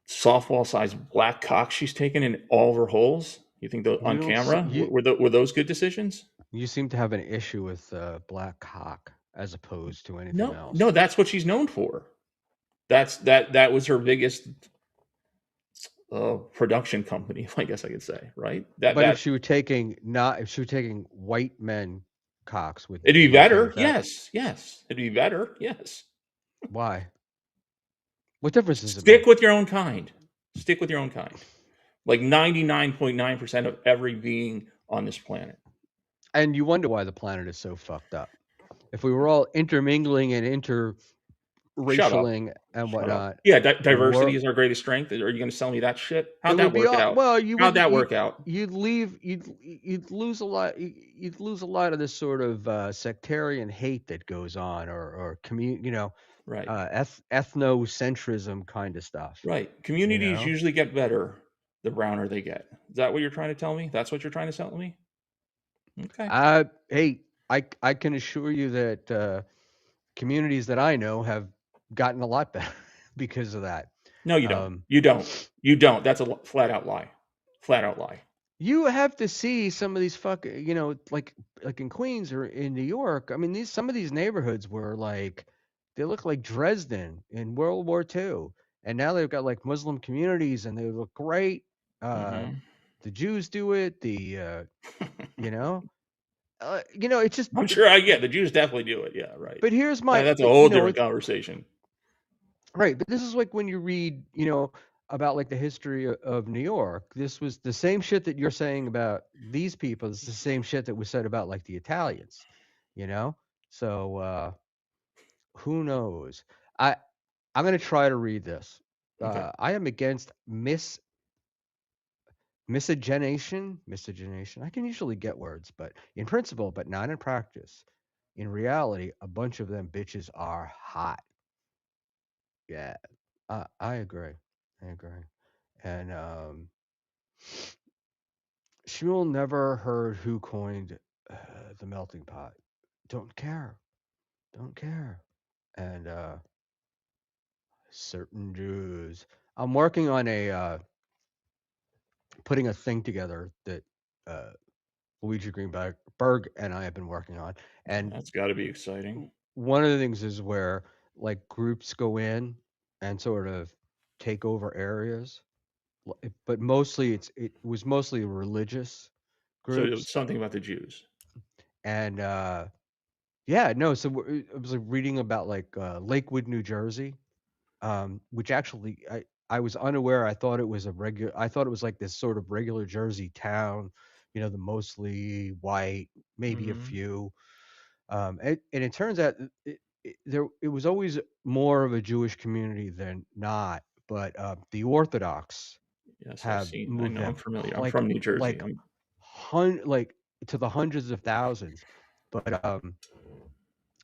softball sized black cock she's taken in all of her holes? You think You on don't see, camera were those good decisions? you seem to have an issue with black cock as opposed to anything No, else. no, that's what she's known for. That was her biggest production company, I guess I could say, right? But if she were taking white men cocks, would it'd be you be okay better. with that? Yes, it'd be better. Yes. Why? What difference does it Stick make? with your own kind. Stick with your own kind. Like 99.9% of every being on this planet. And you wonder why the planet is so fucked up. If we were all intermingling and Shut up. interracialing and Shut up. whatnot, Yeah, the diversity world, is our greatest strength. Are you going to sell me that shit? it How'd that would be work all out? well. You How'd wouldn't. that work out? You'd lose a lot. You'd lose a lot of this sort of sectarian hate that goes on, or Right. ethnocentrism kind of stuff. Right. You Communities know. usually get better the browner they get. Is that what you're trying to tell me? That's what you're trying to sell me? Okay. Hey, I can assure you that communities that I know have gotten a lot better because of that. No, you don't. You don't. You don't. That's a flat out lie. Flat out lie. You have to see some of these like in Queens or in New York. I mean, some of these neighborhoods were like, they look like Dresden in World War II, and now they've got like Muslim communities, and they look great. Mm-hmm. The Jews do it. It's just. I'm sure the Jews definitely do it. Yeah, right. But here's That's a whole different conversation. right. But this is like when you read, about like the history of New York. This was the same shit that you're saying about these people. It's the same shit that was said about like the Italians, So who knows? I'm gonna try to read this. Okay. I am against miscegenation. Miscegenation. I can usually get words, but in principle, but not in practice. In reality, a bunch of them bitches are hot. Yeah, I agree. I agree. And Schmuel never heard who coined the melting pot. Don't care. Don't care. And certain Jews. I'm working on putting a thing together that uh, Luigi Greenberg and I have been working on. And That's got to be exciting. one of the things is where like groups go in and sort of take over areas, but mostly it was mostly religious So it groups. was something about the Jews. And yeah, no. So I was like reading about like Lakewood, New Jersey, which actually I was unaware. I thought it was I thought it was like this sort of regular Jersey town, the mostly white, maybe a Mm-hmm. few. And it turns out it was always more of a Jewish community than not. But the Orthodox Yes, I've have seen. I moved know. I'm them familiar. I'm like from New Jersey. like like to the hundreds of thousands. But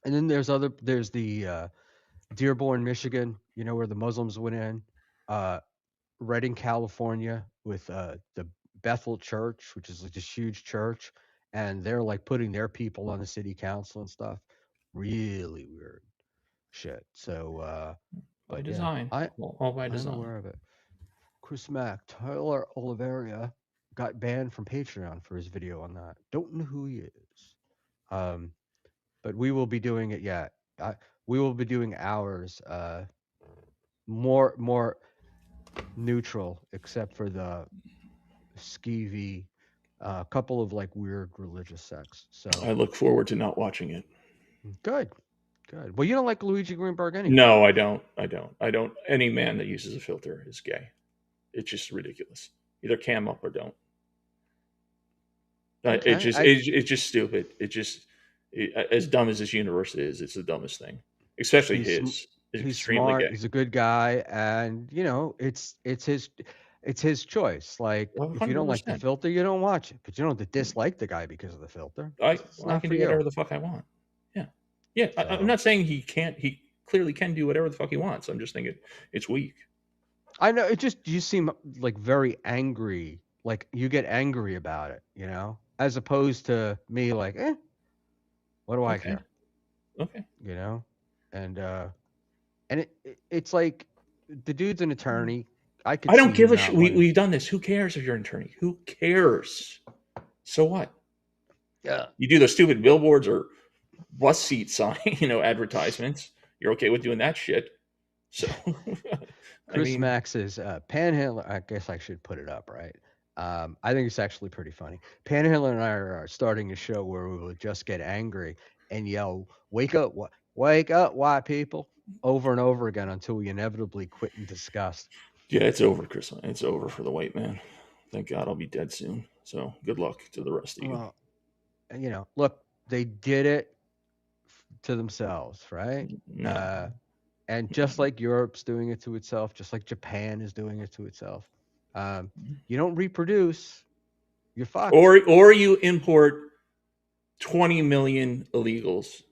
and then there's the Dearborn, Michigan, where the Muslims went in. Redding, California, with the Bethel Church, which is like this huge church, and they're like putting their people on the city council and stuff. Really weird shit. So, by but yeah, design. All by I'm design. aware of it. Chris Mack, Tyler Oliveria got banned from Patreon for his video on that. Don't know who he is. But we will be doing it yet. We will be doing ours more neutral, except for the skeevy couple of like weird religious sects. So I look forward to not watching it. good. Well, you don't like Luigi Greenberg anyway. No, I don't. Any man that uses a filter is gay. It's just ridiculous. Either cam up or don't. Okay, it's just stupid. As dumb as this universe is, it's the dumbest thing. Especially his. It's He's extremely smart. gay. He's a good guy, and it's his. it's his choice. Like, if you don't like the 100%. filter, you don't watch it. But you don't have to dislike the guy because of the filter. I It's not can for do whatever you. the fuck I want. Yeah, yeah. I'm So not saying he can't. He clearly can do whatever the fuck he wants. I'm just thinking it's weak. I know it just you seem like very angry. Like you get angry about it, you know, as opposed to me like, what do I Okay. care? Okay. You know, and it's like the dude's an attorney. I could I don't see give him a shit. not wanting. We've done this. Who cares if you're an attorney? Who cares? So what? Yeah. You do those stupid billboards or bus seat sign, advertisements. You're okay with doing that shit. So, Chris Max's Panhandler. I guess I should put it up, right? I think it's actually pretty funny. Panhandler and I are starting a show where we will just get angry and yell, "Wake up, wake up, white people!" over and over again until we inevitably quit in disgust. yeah, it's over, Chris. It's over for the white man. Thank God I'll be dead soon. So good luck to the rest of you. Well, look, they did it to themselves, right? No. And just like Europe's doing it to itself, just like Japan is doing it to itself, you don't reproduce, you're fucked. Or you import 20 million illegals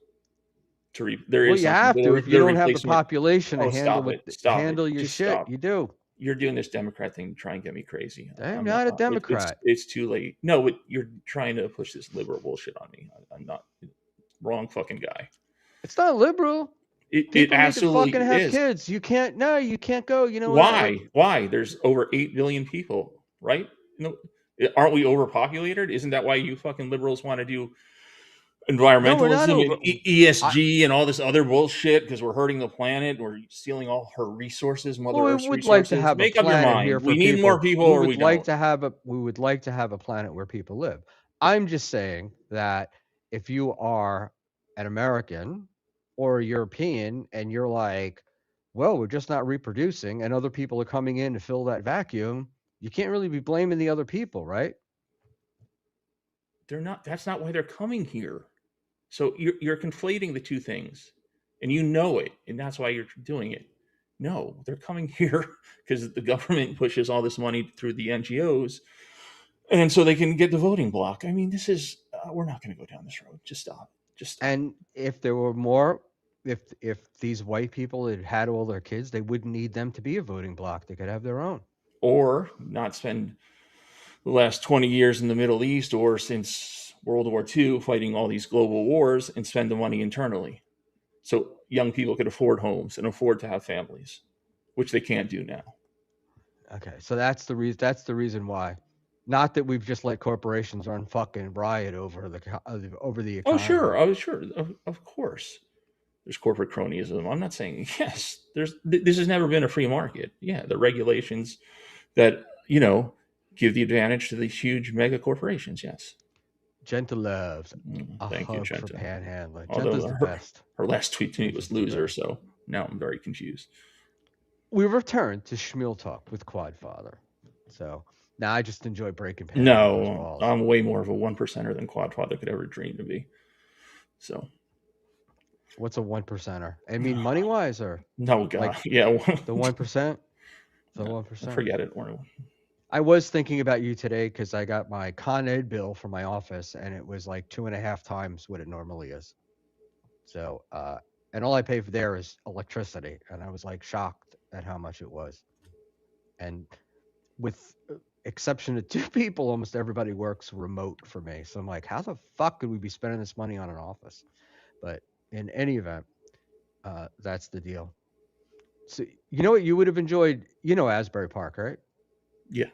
to there Well, is you something. have to if you don't have the replacement. population to handle Stop it. your Just shit. stop. You do. You're doing this Democrat thing to try and get me crazy. I'm not a Democrat. It's too late. No, but you're trying to push this liberal bullshit on me. I'm not. Wrong fucking guy. It's not liberal. It People absolutely need to fucking have is. kids. You can't. No, you can't go. You know Why? what? Why? There's over 8 billion people, right? No, aren't we overpopulated? Isn't that why you fucking liberals want to do environmentalism and ESG and all this other bullshit because we're hurting the planet, we're stealing all her resources, Mother Earth's we would resources. like to have Make a up your planet mind. here for We need more people, we or would we like don't. we would like to have a planet where people live. I'm just saying that if you are an American or a European and you're like, well, we're just not reproducing, and other people are coming in to fill that vacuum, you can't really be blaming the other people, right? They're not. That's not why they're coming here. So you're conflating the two things, and you know it, and that's why you're doing it. No, they're coming here because the government pushes all this money through the NGOs, and so they can get the voting block. I mean, this is we're not going to go down this road. Just stop. Just stop. And if there were more, if these white people had all their kids, they wouldn't need them to be a voting bloc. They could have their own. Or not spend the last 20 years in the Middle East or since World War II fighting all these global wars and spend the money internally. So young people could afford homes and afford to have families, which they can't do now. Okay, so that's the reason. That's the reason why. Not that we've just let corporations run fucking riot over the economy. Oh, sure. I was sure. Of course. There's corporate cronyism. I'm not saying, yes, this has never been a free market. Yeah, the regulations that, give the advantage to these huge mega corporations. Yes. Gentle loves Thank you, hug for Genta. Panhandler. Although Genta's the best. her last tweet to me was loser, so now I'm very confused. We returned to Schmuel talk with Quadfather. So now I just enjoy breaking Panhandler's No, balls. I'm way more of a 1%er than Quadfather could ever dream to be. So what's a 1%er? I mean, money wise, or no, God, like yeah, the 1%. The 1%. Forget it. I was thinking about you today because I got my Con Ed bill for my office, and it was like 2.5 times what it normally is. So, and all I pay for there is electricity, and I was like shocked at how much it was. And with exception of 2 people, almost everybody works remote for me. So I'm like, how the fuck could we be spending this money on an office? But in any event, that's the deal. So you know what you would have enjoyed? Asbury Park, right? Yeah.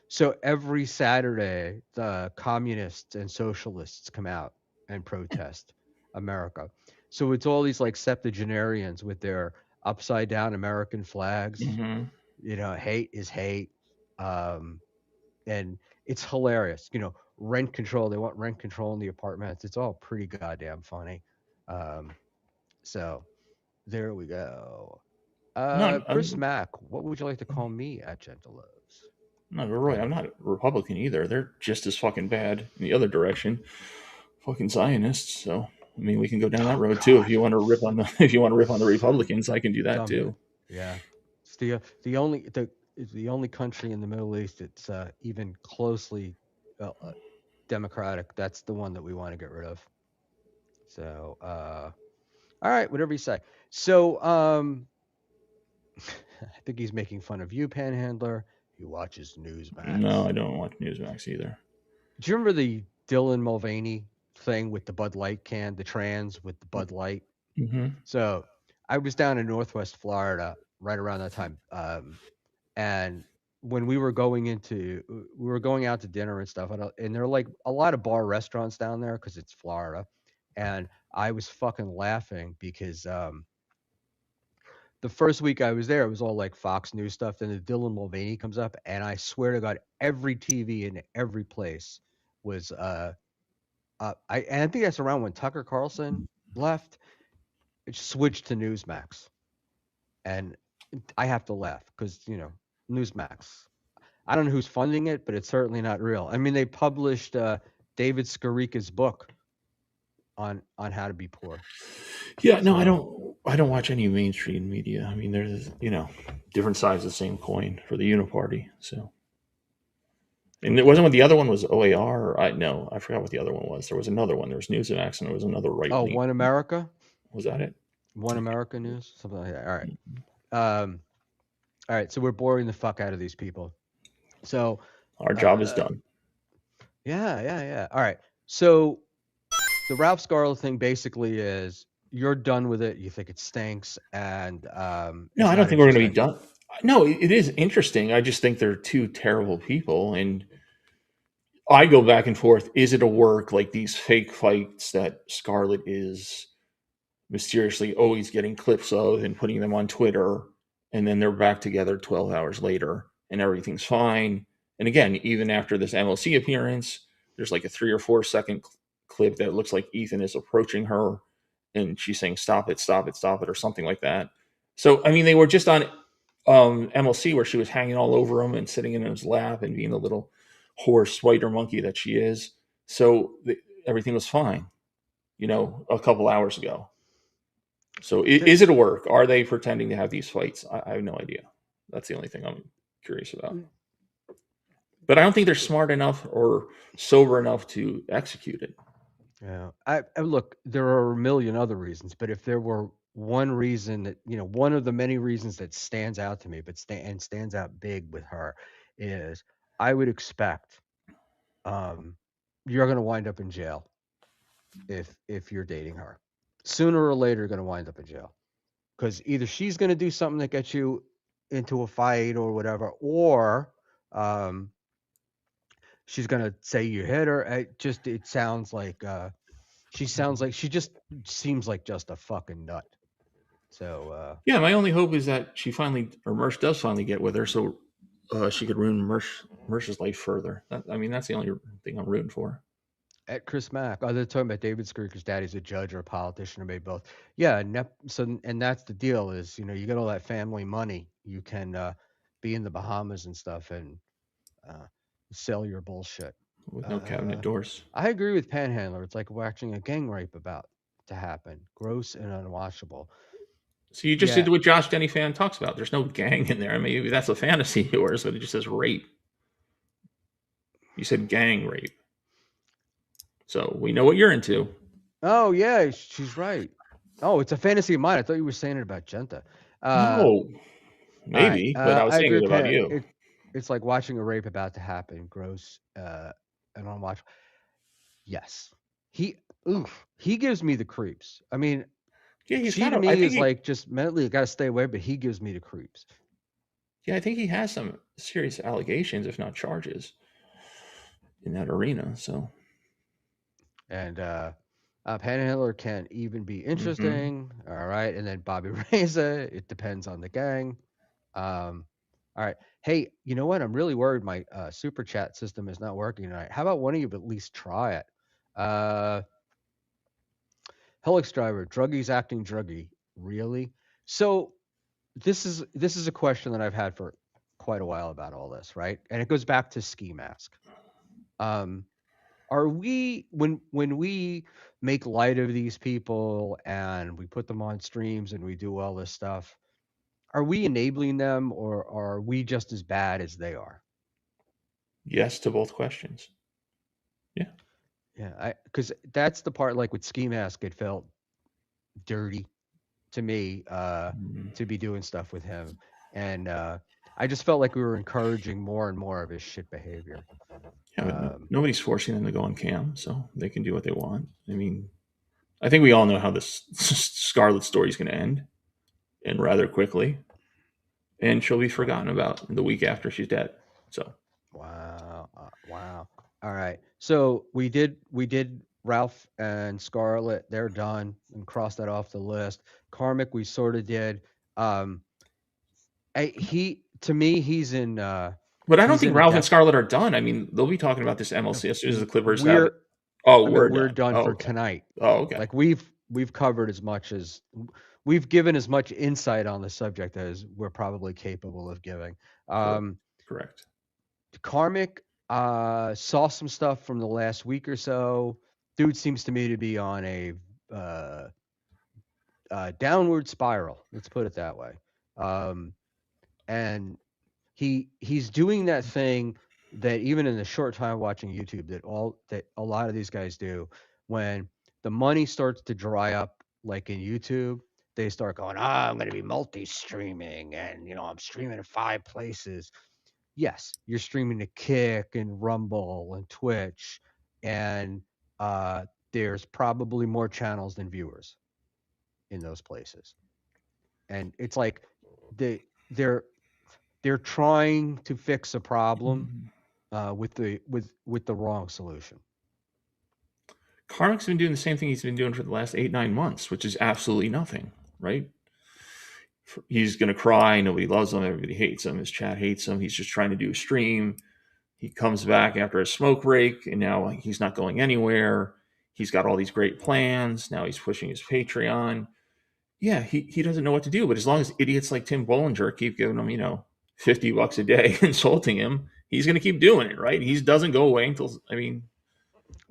So every Saturday, the communists and socialists come out and protest America. So it's all these like septuagenarians with their upside down American flags. Mm-hmm. Hate is hate. And it's hilarious. Rent control. They want rent control in the apartments. It's all pretty goddamn funny. So there we go. Chris Mack, what would you like to call me at Gentle Loves? No, Roy, I'm not a Republican either. They're just as fucking bad in the other direction. Fucking Zionists. So I mean, we can go down that road too. If you want to rip on the Republicans, I can do that too. Yeah, it's the is the only country in the Middle East that's even closely democratic. That's the one that we want to get rid of. So, all right, whatever you say. So, I think he's making fun of you, Panhandler. He watches No, Newsmax. I don't watch Newsmax either. Do you remember the Dylan Mulvaney thing with the Bud Light can, the trans with the Bud Light? Mm-hmm. So I was down in Northwest Florida right around that time, and when we were going out to dinner and stuff, and there are like a lot of bar restaurants down there because it's Florida, and I was fucking laughing because the first week I was there, it was all like Fox News stuff. Then the Dylan Mulvaney comes up, and I swear to God, every TV in every place was I think that's around when Tucker Carlson left. It switched to Newsmax, and I have to laugh because Newsmax. I don't know who's funding it, but it's certainly not real. I mean, they published David Skarika's book on how to be poor. Yeah, no, So I don't watch any mainstream media. I mean, there's different sides of the same coin for the Uniparty. So, and it wasn't what the other one was OAR. No, I forgot what the other one was. There was another one. There was Newsmax, and there was another right oh, wing. One America, Was that it? One America News, something like that. All right, all right. So we're boring the fuck out of these people. So Our job is done. yeah. All right. So the Ralph Scarlet thing basically is you're done with it. You think it stinks, and No, it's I don't not think we're going to be interesting. done. No, it is interesting. I just think they're two terrible people, and I go back and forth. Is it a work like these fake fights that Scarlet is mysteriously always getting clips of and putting them on Twitter, and then they're back together 12 hours later and everything's fine. And again, even after this MLC appearance, there's like a 3 or 4 second clip that looks like Ethan is approaching her and she's saying, "Stop it, stop it, stop it," or something like that. So, I mean, they were just on MLC where she was hanging all over him and sitting in his lap and being the little horse spider monkey that she is. So, everything was fine, a couple hours ago. So is it a work? Are they pretending to have these fights? I have no idea. That's the only thing I'm curious about. But I don't think they're smart enough or sober enough to execute it. Yeah. I look, there are a million other reasons, but if there were one reason that, one of the many reasons that stands out to me, but stands out big with her is I would expect you're going to wind up in jail if you're dating her. Sooner or later, you're going to wind up in jail because either she's going to do something that gets you into a fight or whatever, or she's going to say you hit her. It sounds like she just seems like just a fucking nut. So Yeah, my only hope is that she finally, or Mersh does finally get with her, so she could ruin Mersh's life further. I mean, that's the only thing I'm rooting for. at Chris Mack, they're talking about David Skriker's daddy's a judge or a politician or maybe both. Yeah, and that's the deal is you get all that family money, you can be in the Bahamas and stuff and sell your bullshit. With no cabinet doors. I agree with Panhandler. It's like watching a gang rape about to happen. Gross and unwatchable. So you just Yeah, did what Josh Denny fan talks about. There's no gang in there. I mean, maybe that's a fantasy of yours, but it just says rape. You said gang rape. So we know what you're into. oh yeah, she's right. Oh, it's a fantasy of mine. I thought you were saying it about Genta. Uh, No, all right. maybe, but I was I saying agree it with about Pan. you. It's like watching a rape about to happen. Gross and unwatchable. Yes. He he gives me the creeps. I mean, Yeah, he's she got to a. I me think is like just mentally got to stay away, but he gives me the creeps. yeah, I think he has some serious allegations, if not charges, in that arena. So, And Panhandler can even be hmm interesting. All right. And then Bobby Reza, it depends on the gang. All right. Hey, you know what? I'm really worried my super chat system is not working tonight. How about one of you at least try it? Uh, Helix driver, druggies acting druggy. Really? So this is a question that I've had for quite a while about all this, right? And it goes back to ski mask. Um, are we when we make light of these people and we put them on streams and we do all this stuff? are we enabling them, or are we just as bad as they are? Yes to both questions. Yeah. Yeah, because that's the part, like with Ski Mask, it felt dirty to me Mhm. to be doing stuff with him, and I just felt like we were encouraging more and more of his shit behavior. Yeah, but Um, nobody's forcing them to go on cam, so they can do what they want. I mean, I think we all know how this Scarlet story is going to end, and rather quickly, and she'll be forgotten about the week after she's dead. So wow, wow. All right, so we did Ralph and Scarlet. They're done, and cross that off the list. Karmic, we sort of did. Um, he to me, but I don't he's think in a Ralph and depth. Scarlet are done. I mean, they'll be talking about this MLC as soon as the Clippers have it. We're Oh, I mean, we're we're done. done Oh, for okay. tonight. Oh, okay. Like we've covered as much as we've given as much insight on the subject as we're probably capable of giving. Correct. Um, Correct. Karmic saw some stuff from the last week or so. Dude seems to me to be on a uh, downward spiral. Let's put it that way. Um, and he's doing that thing that even in the short time watching YouTube that a lot of these guys do when the money starts to dry up, like in YouTube, they start going, I'm going to be multi-streaming, and I'm streaming in 5 places. Yes, you're streaming to Kick and Rumble and Twitch, and there's probably more channels than viewers in those places, and it's like they they're they're trying to fix a problem with the wrong solution. Karmic's been doing the same thing he's been doing for the last 8-9 months, which is absolutely nothing, right? He's going to cry. Nobody loves him. Everybody hates him. His chat hates him. He's just trying to do a stream. He comes back after a smoke break, and now he's not going anywhere. He's got all these great plans. Now he's pushing his Patreon. Yeah, he doesn't know what to do. But as long as idiots like Tim Bollinger keep giving him, $50 a day, insulting him, he's going to keep doing it, right? He doesn't go away until, I mean,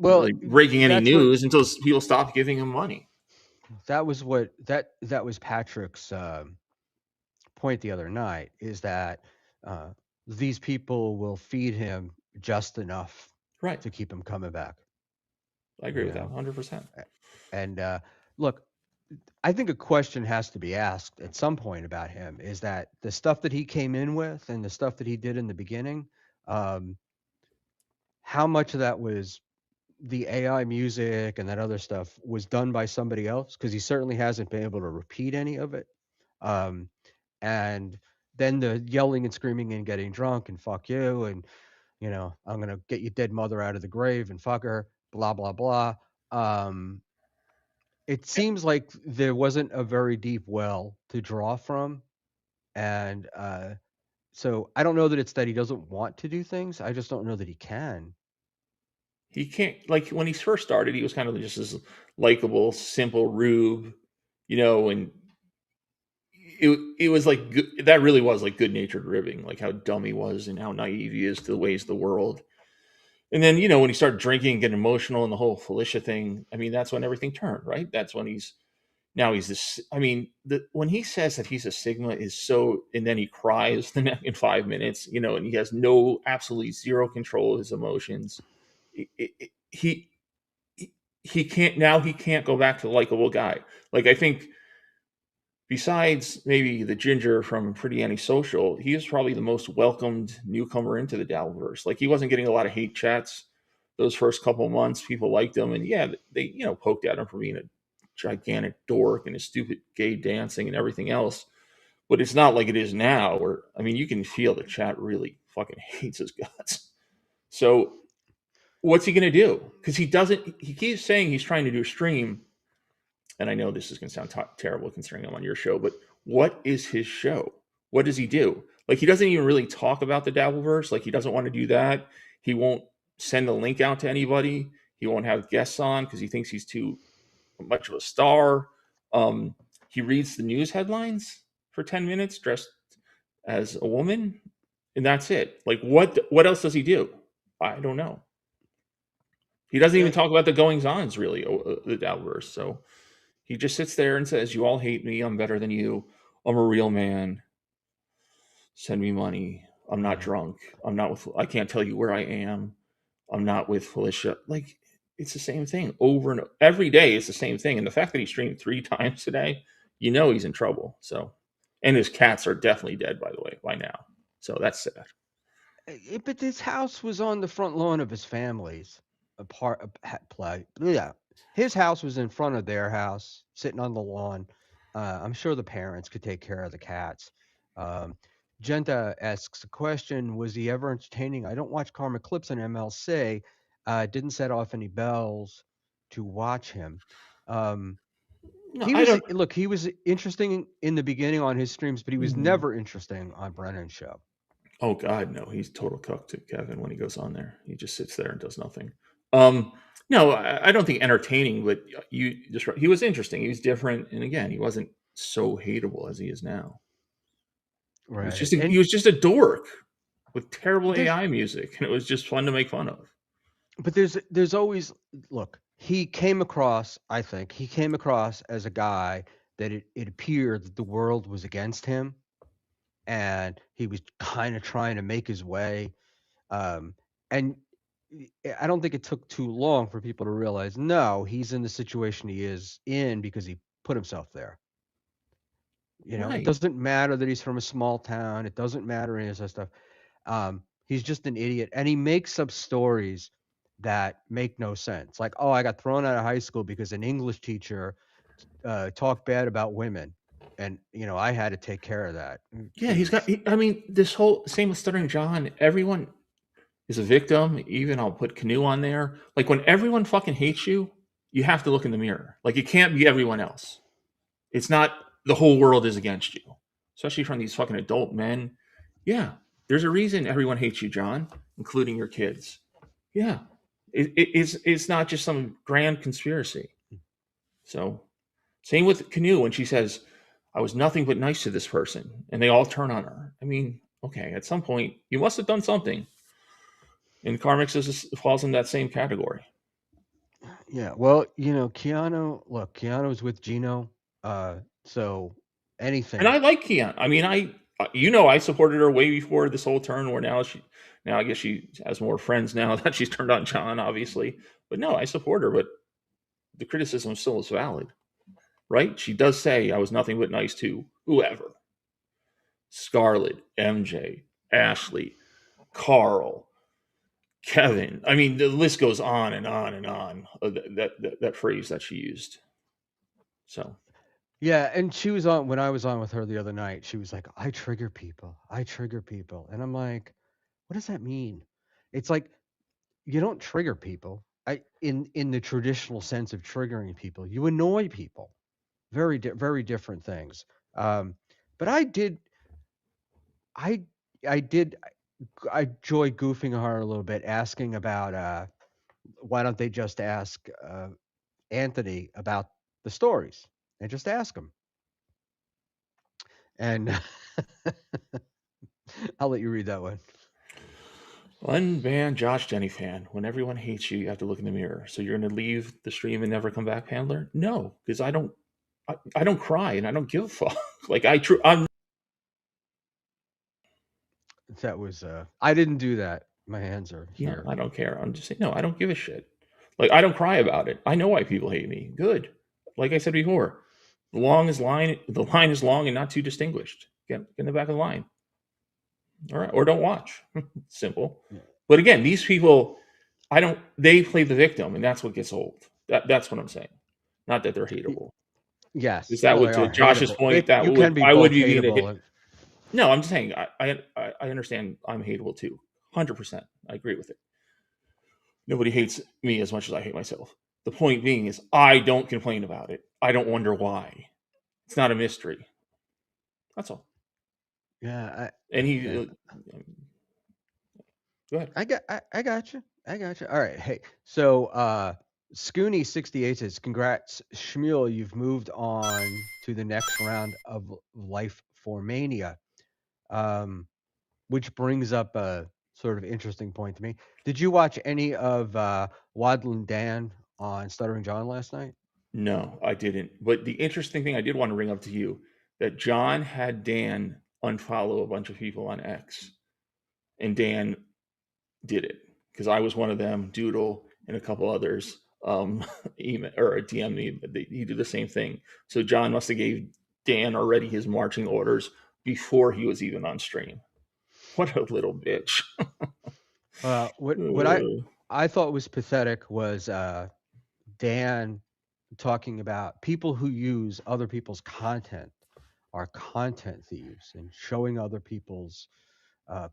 not Well, really breaking any that's what news until people stop giving him money. that was Patrick's point the other night, is that uh, these people will feed him just enough Right. to keep him coming back. I agree You with that know, 100%. and look, I think a question has to be asked at some point about him, is that the stuff that he came in with and the stuff that he did in the beginning, um, how much of that was the AI music and that other stuff was done by somebody else? Because he certainly hasn't been able to repeat any of it. Um, and then the yelling and screaming and getting drunk and fuck you, and I'm gonna get your dead mother out of the grave and fuck her, blah blah blah. Um, it seems like there wasn't a very deep well to draw from, and so I don't know that it's that he doesn't want to do things. I just don't know that he can. He can't, like, when he first started, he was kind of just this likable, simple rube, and it was like that really was like good natured ribbing, like how dumb he was and how naive he is to the ways of the world. And then when he started drinking and getting emotional and the whole Felicia thing, I mean, that's when everything turned, right? That's when he's this. I mean, when he says that he's a Sigma is so, and then he cries in 5 minutes, and he has absolutely zero control of his emotions. He he can't now. He can't go back to the likable guy. Like, I think besides maybe the ginger from Pretty Antisocial, he is probably the most welcomed newcomer into the Dabbleverse. Like, he wasn't getting a lot of hate chats those first couple of months. People liked him, and yeah, they poked at him for being a gigantic dork and his stupid gay dancing and everything else. But it's not like it is now, where, I mean, you can feel the chat really fucking hates his guts. So what's he going to do? Because he keeps saying he's trying to do a stream, and I know this is going to sound terrible considering I'm on your show, but what is his show? What does he do? Like, he doesn't even really talk about the Dabbleverse. Like, he doesn't want to do that. He won't send the link out to anybody. He won't have guests on because he thinks he's too much of a star. He reads the news headlines for 10 minutes dressed as a woman, and that's it. Like, what else does he do? I don't know. He doesn't even Yeah, talk about the goings-ons, really, the Dabbleverse. So he just sits there and says, "You all hate me. I'm better than you. I'm a real man." Send me money. I'm not drunk. I can't tell you where I am. I'm not with Felicia. Like, it's the same thing over and every day. It's the same thing. And the fact that he streamed 3 times today, he's in trouble. So, and his cats are definitely dead, by the way, by now. So that's sad. But his house was on the front lawn of his family's play. Yeah, his house was in front of their house, sitting on the lawn. I'm sure the parents could take care of the cats. Um, Genta asks a question: was he ever entertaining? I don't watch Karmic clips on MLC. Didn't set off any bells to watch him. No, He I was don't. look. He was interesting in the beginning on his streams, but he was Mhm. never interesting on Brennan's show. Oh God, no, he's total cook to Kevin when he goes on there. He just sits there and does nothing. No, I don't think entertaining, but you just he was interesting. He was different, and again, he wasn't so hateable as he is now. Right. He was just a dork with terrible There's AI music, and it was just fun to make fun of. but there's always look, I think he came across as a guy that it appeared that the world was against him and he was kind of trying to make his way. And I don't think it took too long for people to realize no, he's in the situation he is in because he put himself there. It Right? doesn't matter that he's from a small town. It doesn't matter any of that stuff. He's just an idiot, and he makes up stories that make no sense. Like, oh, I got thrown out of high school because an English teacher talked bad about women, and I had to take care of that. Yeah, he's got. Please, I mean, this whole same with Stuttering John. Everyone is a victim. Even I'll put Canoe on there. Like when everyone fucking hates you, you have to look in the mirror. Like it can't be everyone else. It's not the whole world is against you, especially from these fucking adult men. Yeah, there's a reason everyone hates you, John, including your kids. Yeah, it's not just some grand conspiracy. So, same with Canoe when she says, "I was nothing but nice to this person," and they all turn on her. I mean, okay, at some point you must have done something, and Karmic falls in that same category. yeah. Well, Keanu. Look, Keanu's with Gino, so And I anything. like Keon. I mean, I supported her way before this whole turn. Where now I guess she has more friends now that she's turned on John, obviously. But no, I support her. But the criticism still is valid, right? She does say I was nothing but nice to whoever: Scarlet, MJ, Ashley, Carl, Kevin. I mean, the list goes on and on and on. That phrase that she used. So Yeah, and she was on when I was on with her the other night. She was like, "I trigger people. I trigger people," and I'm like, "What does that mean?" It's like you don't trigger people. In the traditional sense of triggering people, you annoy people. Very different things. But I I did I enjoy goofing on her a little bit, asking about why don't they just ask Anthony about the stories and just ask him. And I'll let you read that one. unban Josh Jenny fan. When everyone hates you, you have to look in the mirror. So you're going to leave the stream and never come back, Panhandler? No, because I don't. I don't cry and I don't give a fuck. Like I'm. That was I didn't do that. My hands are Yeah, here. I don't care. I'm just saying. No, I don't give a shit. Like I don't cry about it. I know why people hate me. Good. Like I said before, the line is long and not too distinguished. Get in the back of the line. All right, or don't watch. Simple. Yeah. But again, these people, I don't. They play the victim, and that's what gets old. That's what I'm saying. Not that they're hateable. Is Yes. that Well, what they to are Josh's hateable. point? That You can would be I would both be being a hit. hateable and No, I'm just saying. I understand. I'm hateable too. 100%. I agree with it. Nobody hates me as much as I hate myself. The point being is, I don't complain about it. I don't wonder why. It's not a mystery. That's all. yeah. And he, Yeah. go ahead. I got you. I got you. All right. Hey, so Scooney 68 says, "Congrats, Schmuel. You've moved on to the next round of Life for Mania." Which brings up a sort of interesting point to me. Did you watch any of Wadlin Dan on Stuttering John last night? No, I didn't. But the interesting thing I did want to bring up to you that John had Dan unfollow a bunch of people on X, and Dan did it because I was one of them. Doodle and a couple others email or DM me. He did the same thing. So John must have gave Dan already his marching orders before he was even on stream. What a little bitch. What I thought was pathetic was Dan talking about people who use other people's content are content thieves and showing other people's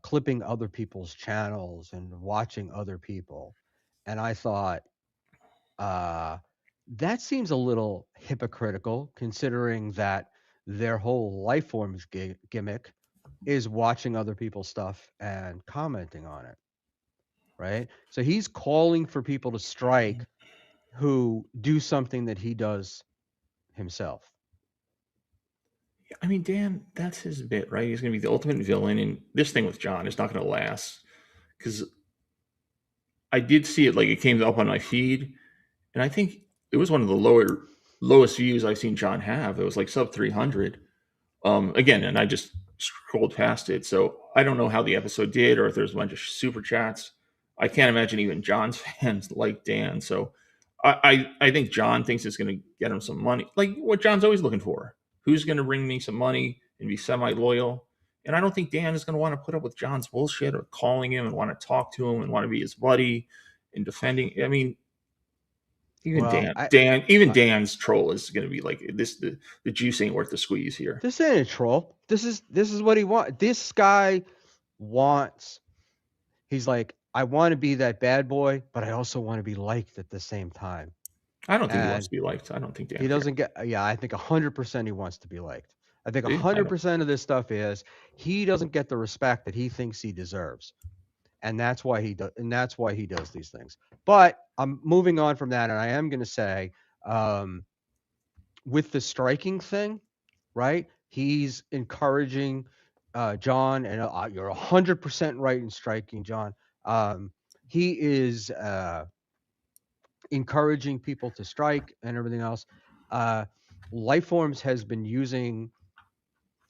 clipping other people's channels and watching other people. And I thought that seems a little hypocritical considering that their whole life forms gimmick is watching other people's stuff and commenting on it. Right? So he's calling for people to strike who do something that he does himself. I mean, Dan, that's his bit, right? He's going to be the ultimate villain, and this thing with John is not going to last because I did see it, like it came up on my feed, and I think it was one of the lowest views I've seen John have. It was like sub 300. Again, and I just scrolled past it, so I don't know how the episode did or if there's a bunch of super chats. I can't imagine even John's fans like Dan. So I think John thinks it's going to get him some money, like what John's always looking for. Who's going to bring me some money and be semi-loyal? And I don't think Dan is going to want to put up with John's bullshit or calling him and want to talk to him and want to be his buddy and defending. I mean, even Dan's troll is going to be like this. The juice ain't worth the squeeze here. This ain't a troll. This is what he wants. This guy wants. He's like, I want to be that bad boy, but I also want to be liked at the same time. I don't think he wants to be liked. I don't think Dan. He doesn't get. Yeah, I think 100% he wants to be liked. I think 100% of this stuff is he doesn't get the respect that he thinks he deserves, and that's why he does. And that's why he does these things. But I'm moving on from that, and I am going to say, with the striking thing, right? He's encouraging John, and you're 100% right in striking John. He is encouraging people to strike and everything else. Lifeforms has been using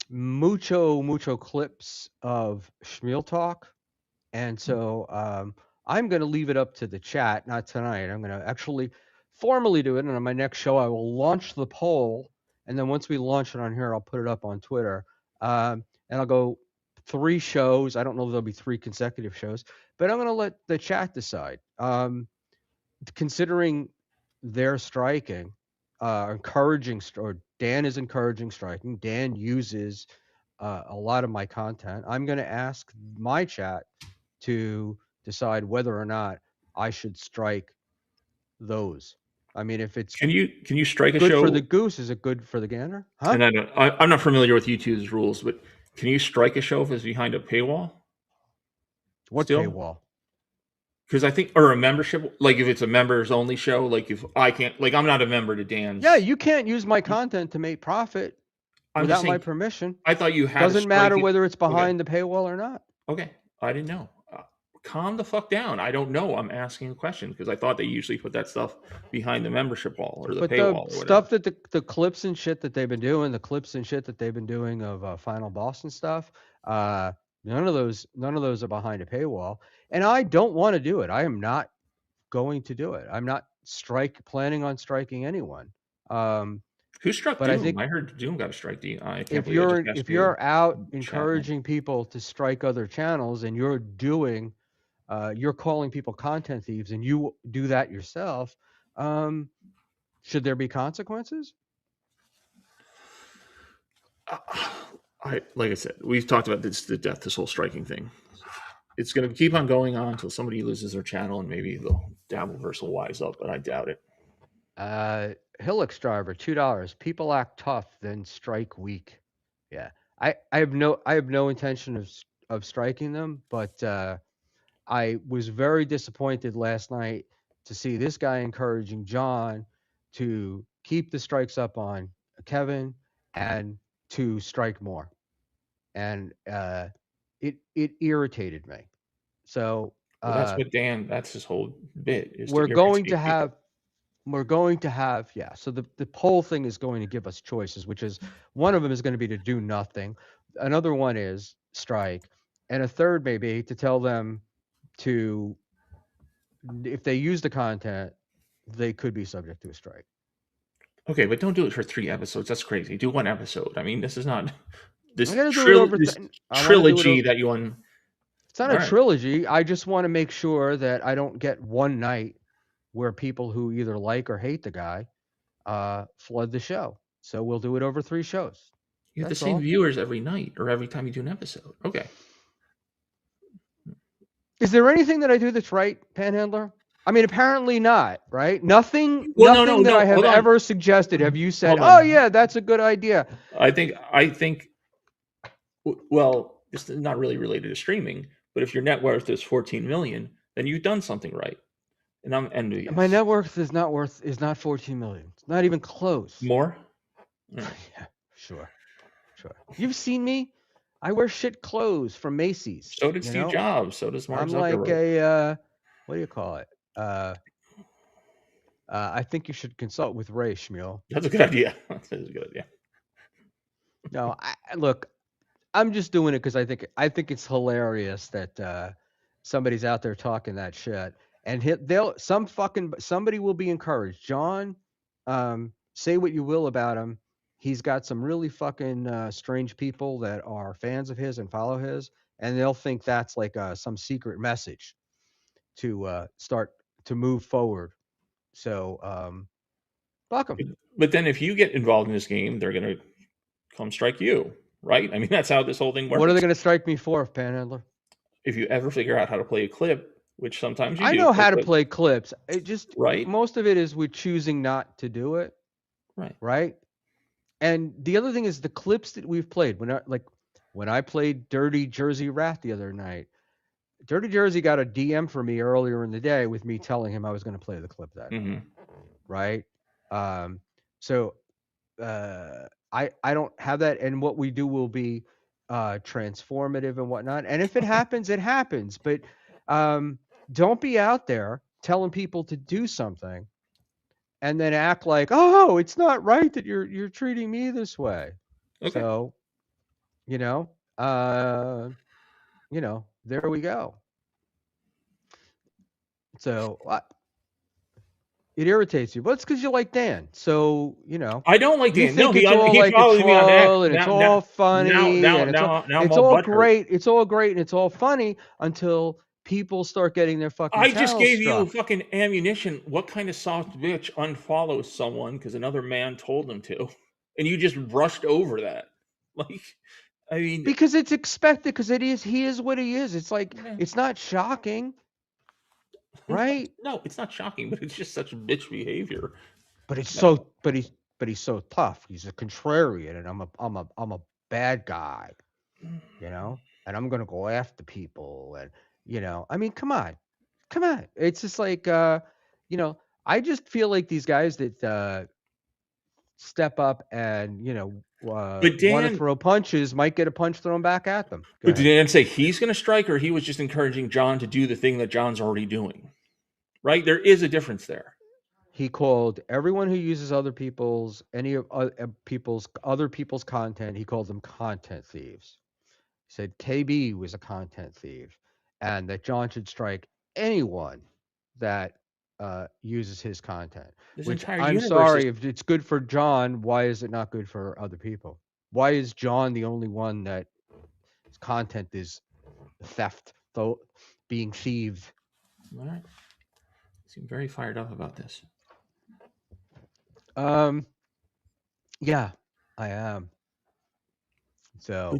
mucho clips of Schmuel talk, and so I'm going to leave it up to the chat. Not tonight. I'm going to actually formally do it, and on my next show I will launch the poll, and then once we launch it on here, I'll put it up on Twitter, and I'll go 3 shows. I don't know if there'll be 3 consecutive shows, but I'm going to let the chat decide. Considering their striking, encouraging, or Dan is encouraging striking. Dan uses a lot of my content. I'm going to ask my chat to decide whether or not I should strike those. I mean, if it's can you strike a good show for the goose, is it good for the gander? Huh? And I'm not familiar with YouTube's rules, but can you strike a show if it's behind a paywall? What Still? paywall? Because I think, or a membership, like if it's a members only show, like if I can't, like I'm not a member to Dan's. Yeah, you can't use my content to make profit without my permission. I thought you had. Doesn't matter whether it's behind the paywall or not. Okay, I didn't know. Calm the fuck down. I don't know. I'm asking a question because I thought they usually put that stuff behind the membership wall or the paywall. But the stuff that the clips and shit that they've been doing, of Final Boss and stuff, none of those are behind a paywall. And I don't want to do it. I am not going to do it. I'm not planning on striking anyone. Who struck Doom? I heard Doom got a strike. If you're out encouraging people to strike other channels and you're doing, you're calling people content thieves and you do that yourself, should there be consequences? Like I said, we've talked about this whole striking thing. It's going to keep on going on until somebody loses their channel and maybe the Dabbleverse will wise up, but I doubt it. Hilux driver, $2. People act tough, then strike weak. Yeah, I have no intention of striking them, but I was very disappointed last night to see this guy encouraging John to keep the strikes up on Kevin and to strike more, and it irritated me. So that's what Dan. That's his whole bit. We're going to have. Yeah. So the poll thing is going to give us choices, which is one of them is going to be to do nothing. Another one is strike, and a third may be to tell them to, if they use the content, they could be subject to a strike. Okay, but don't do it for 3 episodes. That's crazy. Do 1 episode. I mean, this is not this I'm gonna do it over. this I want to do it. trilogy that you on. It's not All a right. trilogy. I just want to make sure that I don't get one night where people who either like or hate the guy flood the show. So we'll do it over 3 shows. You have the That's same all. viewers every night or every time you do an episode. Okay. Is there anything that I do that's right, Panhandler? I mean, apparently not, right? Nothing, Well, nothing that I have hold on. ever suggested. Have you said, Hold "Oh on. yeah, that's a good idea"? I think well, this is not really related to streaming, but if your net worth is 14 million, then you've done something right. And I'm envious. My net worth is not 14 million. It's not even close. More? Yeah, sure. You've seen me. I wear shit clothes from Macy's. So did Steve Jobs. So does Mark I'm Zuckerberg. like a what do you call it? I think you should consult with Ray Schmuel. That's a good idea. That's a good idea. No, look, I'm just doing it because I think it's hilarious that somebody's out there talking that shit, and somebody will be encouraged. John, say what you will about him, he's got some really fucking strange people that are fans of his and follow his, and they'll think that's like some secret message to start to move forward. So fuck them. But then if you get involved in this game, they're going to come strike you, right? I mean, that's how this whole thing works. What are they going to strike me for, Panhandler? If you ever figure out how to play a clip, which sometimes you do. I know how to play clips. It just right. Most of it is we're choosing not to do it. Right. Right. And the other thing is the clips that we've played. When I played Dirty Jersey Rat the other night, Dirty Jersey got a DM from me earlier in the day with me telling him I was going to play the clip that night. Right. So I don't have that, and what we do will be transformative and whatnot. And if it happens, it happens. But don't be out there telling people to do something and then act like, oh, it's not right that you're treating me this way. Okay. So, there we go. So it irritates you, but it's because you like Dan. So I don't like Dan. No, he follows me on X, and it's all funny. It's all great. It's all great and it's all funny until people start getting their fucking. I just gave you fucking ammunition. What kind of soft bitch unfollows someone because another man told them to, and you just brushed over that? Like, I mean, because it's expected. Because he is what he is. It's like it's not shocking. Right? No, it's not shocking, but it's just such bitch behavior. But it's but he's so tough. He's a contrarian, and I'm a bad guy, and I'm gonna go after people, and I mean, come on. It's just like I just feel like these guys that step up and want to throw punches might get a punch thrown back at them. But did Dan say he's gonna strike, or he was just encouraging John to do the thing that John's already doing? Right, there is a difference there. He called everyone who uses other people's content. He called them content thieves. He said KB was a content thief, and that John should strike anyone that uses his content. I'm sorry, if it's good for John, why is it not good for other people? Why is John the only one that his content is theft, though being thieved? All right. Seem very fired up about this. Yeah, I am. So,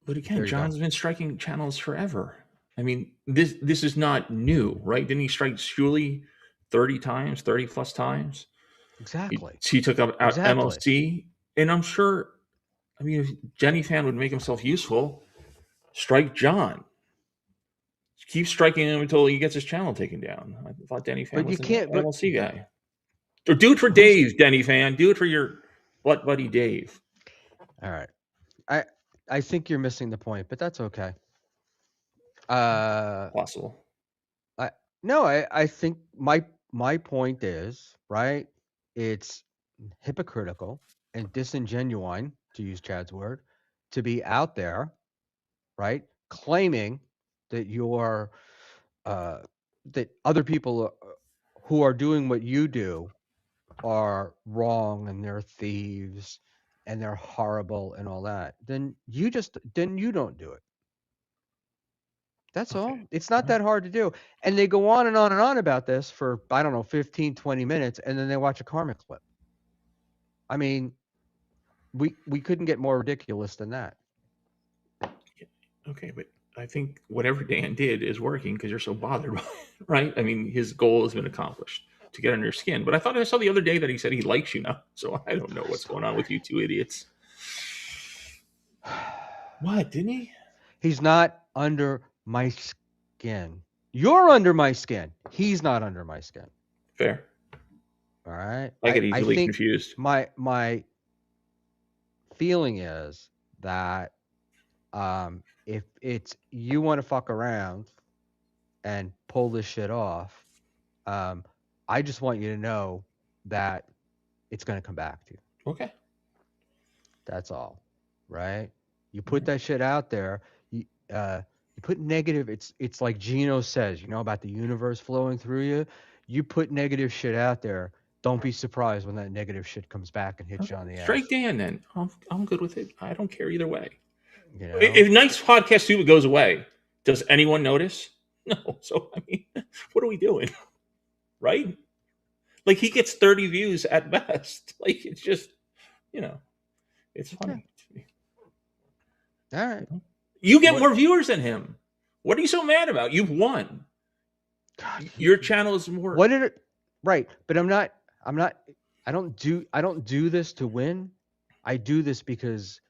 but again, John's been striking channels forever. I mean, this is not new, right? Didn't he strike Schmuel 30 times, 30 plus times? Exactly. He took up MLC, and I'm sure. I mean, if Jenny Fan would make himself useful, strike John. Keep striking him until he gets his channel taken down. I thought Denny Fan was an MLC guy. Or do it for Dave, Denny Fan. Do it for your butt buddy Dave. All right. I think you're missing the point, but that's okay. Possible. I think my point is, right, it's hypocritical and disingenuine, to use Chad's word, to be out there, right, claiming that you're that other people who are doing what you do are wrong and they're thieves and they're horrible and all that, then you don't do it. That's all. Okay. It's not that hard to do. And they go on and on and on about this for, I don't know, 15, 20 minutes, and then they watch a Karmic clip. I mean, we couldn't get more ridiculous than that. Okay, but I think whatever Dan did is working because you're so bothered by it, right? I mean, his goal has been accomplished to get under your skin. But I thought I saw the other day that he said he likes you now. So I don't know what's going on with you two idiots. What, didn't he? He's not under my skin. You're under my skin. He's not under my skin. Fair. All right. I get easily think confused. My feeling is that if it's you want to fuck around and pull this shit off, I just want you to know that it's going to come back to you. Okay. That's all, right? You put that shit out there. You put negative. It's like Gino says, about the universe flowing through you. You put negative shit out there. Don't be surprised when that negative shit comes back and hits you on the ass. Strike Dan then. I'm good with it. I don't care either way. You know? If Nice Podcast Stupid goes away, does anyone notice? No. So, I mean, what are we doing? Right? Like, he gets 30 views at best. Like, it's just, it's funny. Okay. All right. You get more viewers than him. What are you so mad about? You've won. God, your channel is more. What did it? Right, but I'm not. I don't do this to win. I do this because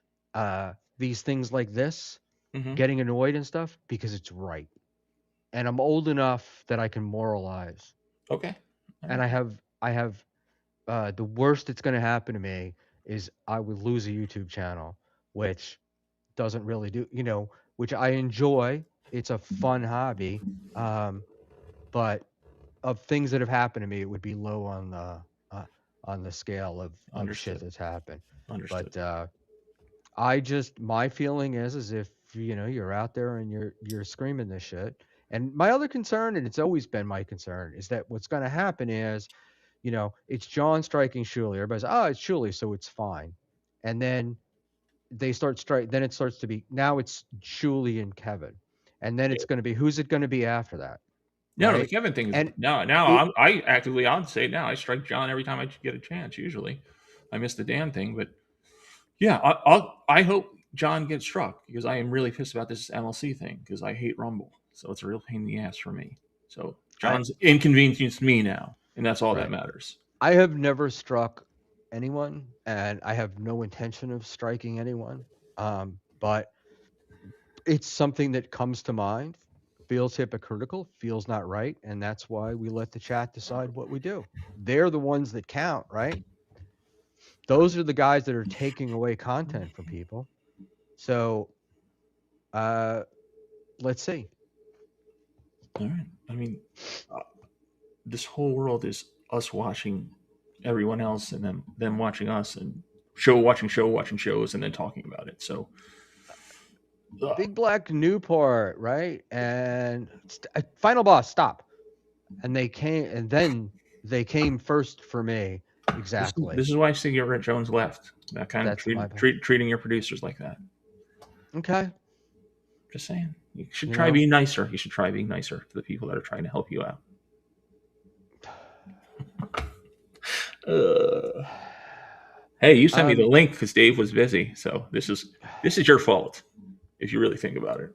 these things like this, getting annoyed and stuff, because it's right. And I'm old enough that I can moralize. Okay. And I have the worst that's going to happen to me is I would lose a YouTube channel, which doesn't really do, which I enjoy. It's a fun hobby. But of things that have happened to me, it would be low on the scale of shit that's happened. Understood. But my feeling is if you're out there and you're screaming this shit. And my other concern, and it's always been my concern, is that what's going to happen is, it's John striking Schmuel. Everybody's, it's Schmuel, so it's fine. And then they start then it starts to be, now it's Schmuel and Kevin. And then it's going to be, who's it going to be after that? No, right? The Kevin thing is and I actively on say now I strike John every time I get a chance. Usually, I miss the Dan thing, but yeah, I hope John gets struck because I am really pissed about this MLC thing because I hate Rumble, so it's a real pain in the ass for me. So John's inconvenienced me now, and that's all that matters. I have never struck anyone, and I have no intention of striking anyone. But it's something that comes to mind. Feels hypocritical, feels not right, and that's why we let the chat decide what we do. They're the ones that count, right? Those are the guys that are taking away content from people. So, let's see. All right. I mean, this whole world is us watching everyone else and them watching us and watching shows and then talking about it. So, Big Black Newport, right? And Final Boss, stop. And they came first for me. Exactly. This is why Cigarette Jones left. That kind of treating your producers like that. Okay. Just saying. You should try being nicer. You should try being nicer to the people that are trying to help you out. Hey, you sent me the link because Dave was busy. So this is your fault if you really think about it.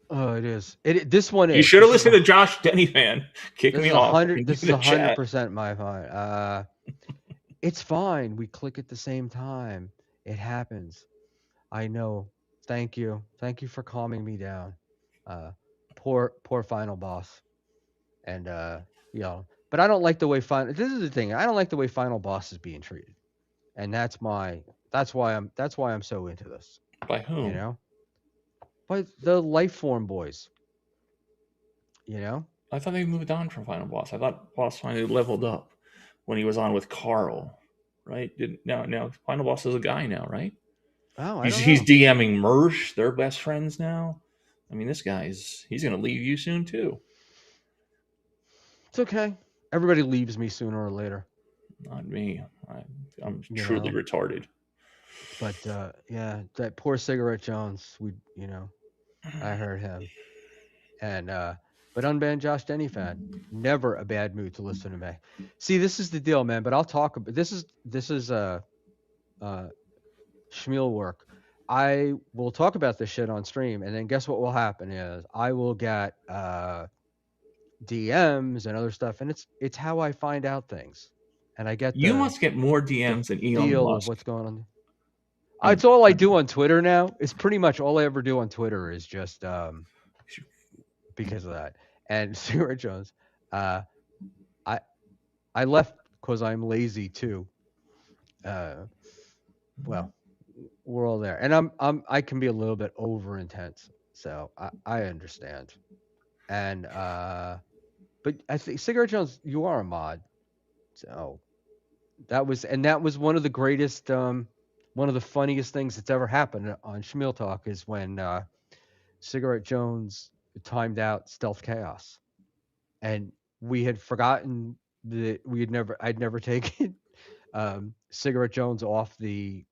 Oh, it is. This one is. You should have listened to Josh Denny, fan. Kick me off. This is 100% my fault. It's fine. We click at the same time. It happens. I know. Thank you. Thank you for calming me down. Poor Final Boss. And but I don't like the way this is the thing. I don't like the way Final Boss is being treated. And that's why I'm so into this. By whom? By the Lifeform boys. I thought they moved on from Final Boss. I thought Boss finally leveled up when he was on with Carl, right? Now Final Boss is a guy now, right? Oh, I He's don't he's know. DMing Mersh. They're best friends now. I mean, this he's going to leave you soon too. It's okay. Everybody leaves me sooner or later. Not me. I'm You truly know. retarded. But yeah, that poor Cigarette Jones. I heard him. And but unbanned Josh Denny fan, never a bad mood to listen to me. See, this is the deal, man. But I'll talk about this is Schmuel work. I will talk about this shit on stream, and then guess what will happen is I will get DMs and other stuff, and it's how I find out things, and I get You the must get more the DMs than Elon feel of Musk. what's going on. I'm, It's all I I'm do on Twitter now. It's pretty much all I ever do on Twitter is just because of that. And Cigarette Jones, uh, I I left because I'm lazy too. Uh, well, we're all there, and I can be a little bit over intense, so I understand. And but I think Cigarette Jones, you are a mod, so that was one of the greatest, one of the funniest things that's ever happened on Schmiel Talk is when Cigarette Jones timed out Stealth Chaos, and we had forgotten that I'd never taken Cigarette Jones off the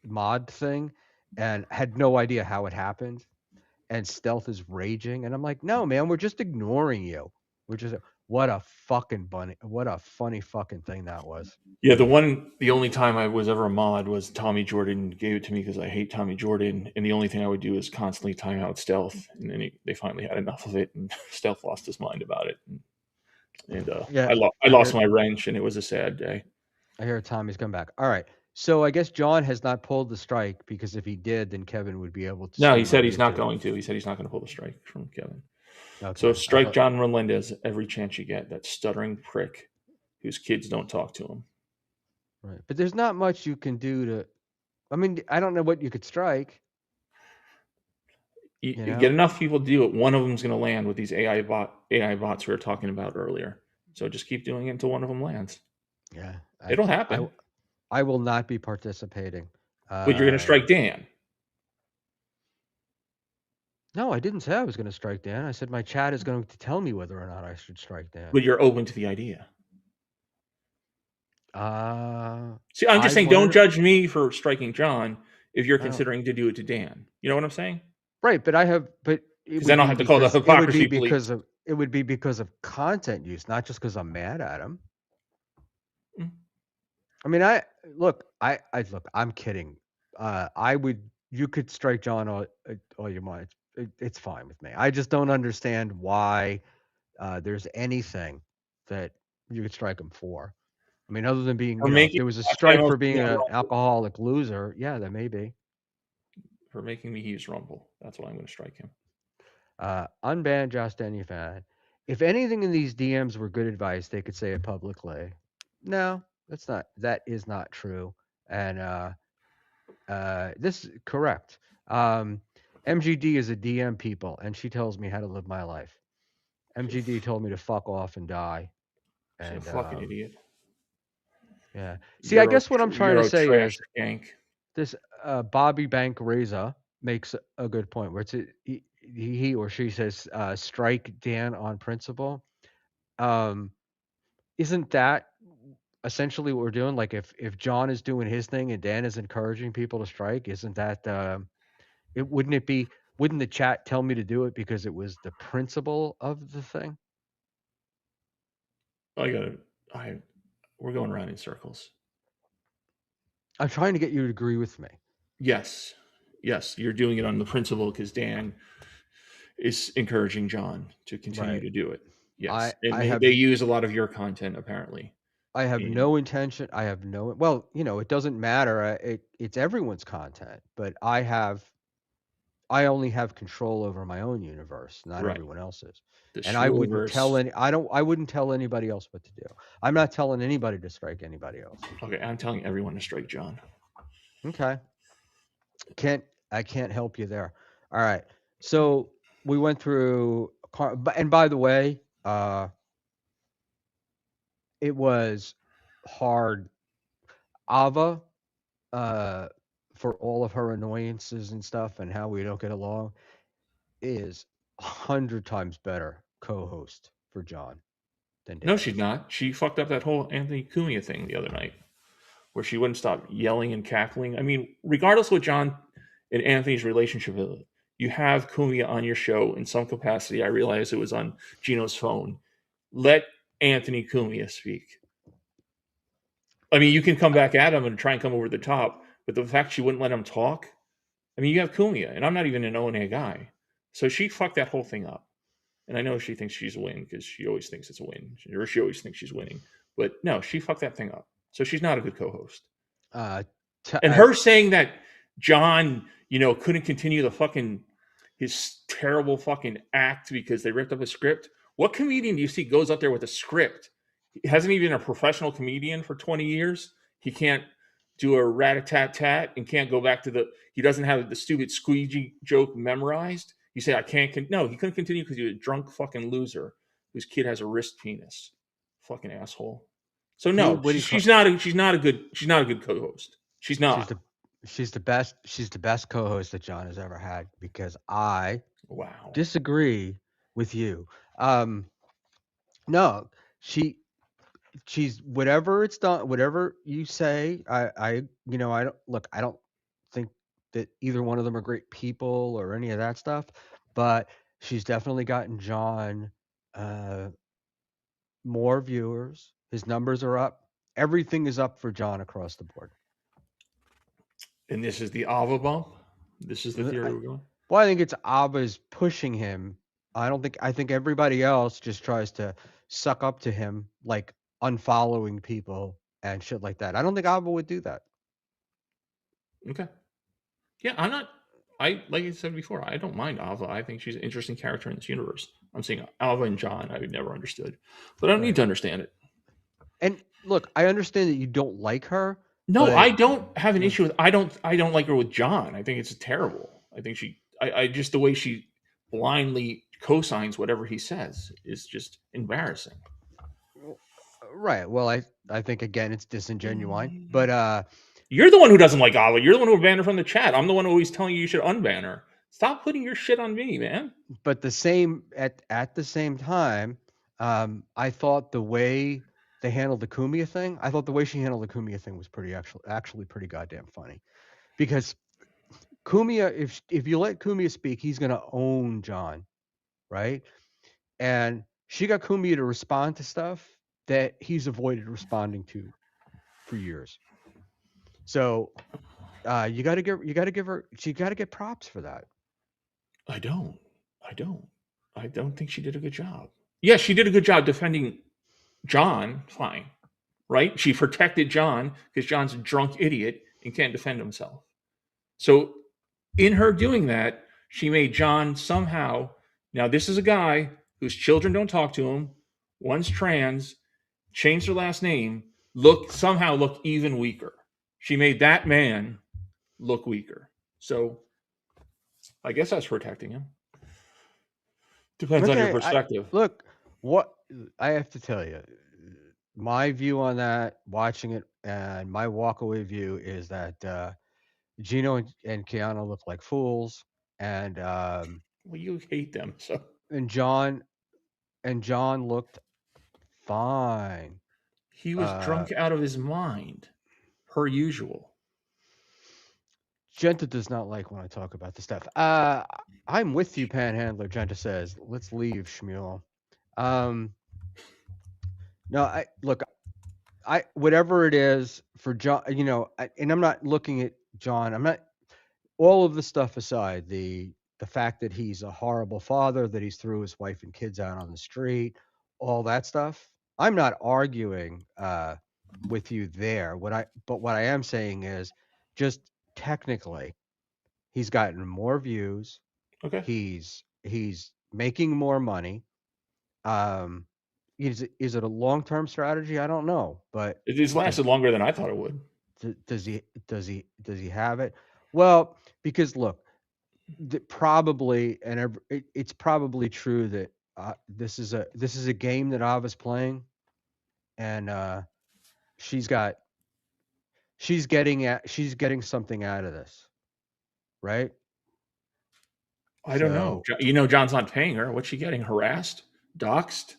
mod thing and had no idea how it happened. And Stealth is raging, and I'm like, no, man, we're just ignoring you. We're just what a fucking bunny, what a funny fucking thing that was. Yeah, the only time I was ever a mod was Tommy Jordan gave it to me because I hate Tommy Jordan, and the only thing I would do is constantly time out Stealth, and then they finally had enough of it, and Stealth lost his mind about it, and Yeah, I I lost hear my wrench, and it was a sad day. Tommy's come back. All right, so I guess John has not pulled the strike because if he did, then Kevin would be able to No, he stream on said he's not YouTube. going to. He said he's not going to pull the strike from Kevin. So Okay, I strike thought John Melendez every chance you get. That stuttering prick whose kids don't talk to him. right, but there's not much you can do to. I mean, I don't know what you could strike. You get enough people to do it, one of them's going to land with these AI bots we were talking about earlier. So just keep doing it until one of them lands. Yeah, It'll happen. I will not be participating. But you're going to strike Dan. No, I didn't say I was going to strike Dan. I said my chat is going to tell me whether or not I should strike Dan. But you're open to the idea. See, I'm just saying, don't judge me for striking John if you're considering to do it to Dan. You know what I'm saying? Right, but it then would I'll be have to call the because it would be hypocrisy police. because of content use, not just because I'm mad at him. Mm. I mean, I'm kidding. You could strike John all you want. It's fine with me. I just don't understand why there's anything that you could strike him for. I mean, other than being, if there was a strike for being an alcoholic loser, yeah, that may be. For making me use Rumble. That's why I'm going to strike him. Unban Josh Denny fan. If anything in these DMs were good advice, they could say it publicly. No, that is not true. And this is correct. MGD is a DM people, and she tells me how to live my life. MGD told me to fuck off and die. She's And a fucking idiot. Yeah. See, I guess what I'm trying to say is skank. This Bobby Bank Reza makes a good point where he or she says strike Dan on principle. Isn't that essentially what we're doing? Like if John is doing his thing and Dan is encouraging people to strike, isn't that wouldn't the chat tell me to do it because it was the principle of the thing? We're going around in circles. I'm trying to get you to agree with me. Yes, you're doing it on the principle because Dan is encouraging John to continue to do it. Yes, they use a lot of your content apparently. I have no intention. Well, it doesn't matter. It's everyone's content, but I only have control over my own universe, not everyone else's. And I wouldn't tell anybody else what to do. I'm not telling anybody to strike anybody else. Okay, I'm telling everyone to strike John. Okay. I can't help you there. All right. So we went through, and by the way, it was hard. Ava for all of her annoyances and stuff and how we don't get along, is 100 times better co-host for John than No, Dave she's is. not. She fucked up that whole Anthony Cumia thing the other night, where she wouldn't stop yelling and cackling. I mean, regardless of what John and Anthony's relationship is, you have Cumia on your show in some capacity. I realize it was on Gino's phone. Let Anthony Cumia speak. I mean, you can come back at him and try and come over the top, but the fact she wouldn't let him talk. I mean, you have Cumia, and I'm not even an O&A guy, so she fucked that whole thing up. And I know she thinks she's a win because she always thinks it's a win, or she always thinks she's winning. But no, she fucked that thing up. So she's not a good co-host. Uh, And her saying that John, couldn't continue his terrible fucking act because they ripped up his script. What comedian do you see goes up there with a script? He hasn't even been a professional comedian for 20 years. He can't do a rat-a-tat-tat and can't go back to he doesn't have the stupid squeegee joke memorized. You say, I can't, no, he couldn't continue because he was a drunk fucking loser whose kid has a wrist penis. Fucking asshole. So no, she's not a good co-host. She's not. She's the best co-host that John has ever had, because I Wow. disagree with you. No, she's whatever it's done, whatever you say. I don't think that either one of them are great people or any of that stuff, but she's definitely gotten John more viewers. His numbers are up. Everything is up for John across the board. And this is the Ava bump. This is the theory we're going. Well, I think it's Ava's pushing him. I think everybody else just tries to suck up to him, like unfollowing people and shit like that. I don't think Ava would do that. Okay. Yeah, I'm not. Like I said before, I don't mind Ava. I think she's an interesting character in this universe. I'm saying Ava and John, I never understood, but I don't need to understand it. And look, I understand that you don't like her. No, I don't have an issue with. I don't like her with John. I think it's terrible. I think I just the way she blindly co-signs whatever he says is just embarrassing. Right. Well, I think again it's disingenuous, but you're the one who doesn't like Ava. You're the one who banned her from the chat. I'm the one who always telling you should unban her. Stop putting your shit on me, man. But at the same time, I thought the way they handled the Cumia thing, I thought the way she handled the Cumia thing was actually pretty goddamn funny, because Cumia, if you let Cumia speak, he's gonna own John, right? And she got Cumia to respond to stuff that he's avoided responding to for years. So you got to give her. She got to get props for that. I don't think she did a good job. Yes, she did a good job defending John. Fine, right? She protected John because John's a drunk idiot and can't defend himself. So in her doing that, she made John somehow. Now this is a guy whose children don't talk to him. One's trans, changed her last name, look even weaker. She made that man look weaker. So I guess that's protecting him. Depends on your perspective. Look, what I have to tell you, my view on that, watching it, and my walkaway view is that Gino and Keanu look like fools, and well, you hate them, so. And John looked fine. He was drunk out of his mind, per usual. Genta does not like when I talk about this stuff. I'm with you, Panhandler. Genta says, "Let's leave, Schmuel." No, whatever it is for John, and I'm not looking at John. I'm not. All of the stuff aside, the fact that he's a horrible father, that he's threw his wife and kids out on the street, all that stuff. I'm not arguing with you there. But what I am saying is, just technically, he's gotten more views. Okay. He's making more money. Is it a long-term strategy? I don't know, but it has lasted longer than I thought it would. Does he have it? Well, because look, probably, and it's probably true that this is a game that Ava's playing, and she's got she's getting something out of this, right? I don't know. So John's not paying her. What's she getting? Harassed? Doxxed?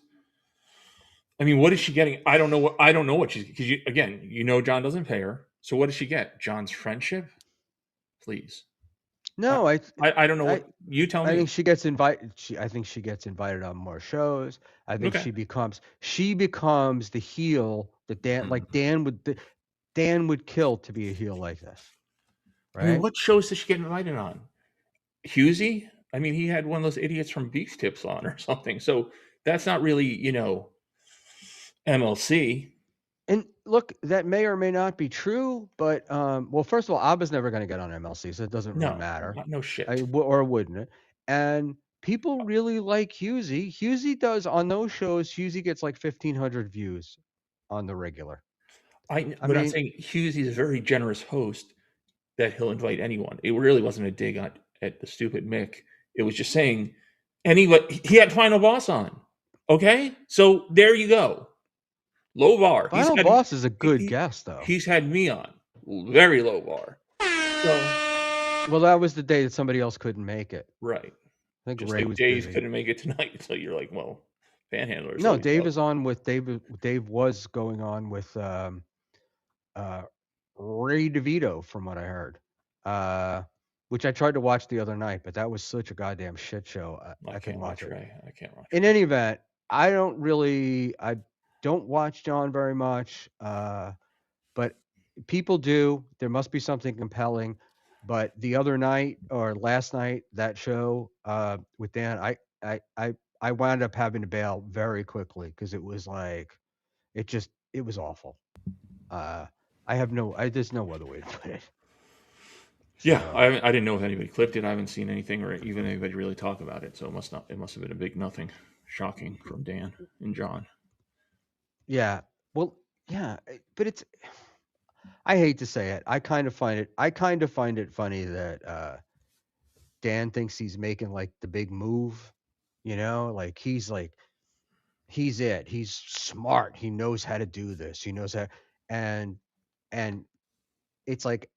I mean, what is she getting? I don't know what she's because again, John doesn't pay her. So what does she get? John's friendship? Please. I no, I don't know I what you tell I think me. she gets invited. I think she gets invited on more shows. I think Okay. she becomes the heel that Dan would kill to be a heel like this, I mean, right? what shows does she get invited on? Husey? I mean, he had one of those idiots from Beef Tips on or something. So that's not really, MLC. And look, that may or may not be true, but well, first of all, Abba's never going to get on MLC, so it doesn't really No, matter, no shit. or wouldn't it? And people really like Husey. Husey does on those shows. Husey gets like 1,500 views on the regular. I But I'm mean, saying Husey's a very generous host that he'll invite anyone. It really wasn't a dig at the stupid Mick. It was just saying anybody. He had Final Boss on. Okay, so there you go. Low bar. Final Boss is a good He, guest, though. he's had me on. Very low bar. So Well, that was the day that somebody else couldn't make it. right. I think Just Ray like was Dave busy. couldn't make it tonight. So you're like, well, Panhandler. No, Dave is on with Dave. Dave was going on with Ray DeVito, from what I heard, which I tried to watch the other night, but that was such a goddamn shit show. I couldn't watch it. Ray. I can't watch In Ray. any event, I don't watch John very much, but people do. There must be something compelling. But the other night or last night, that show with Dan, I wound up having to bail very quickly because it was like it was awful. There's no other way to put it. Yeah, So I didn't know if anybody clipped it. I haven't seen anything or even anybody really talk about it. So it must have been a big nothing. Shocking from Dan and John. yeah, well, yeah, but I hate to say it. I kind of find it funny that Dan thinks he's making like the big move, like he's it. He's smart. He knows how to do this. He knows how, and and it's like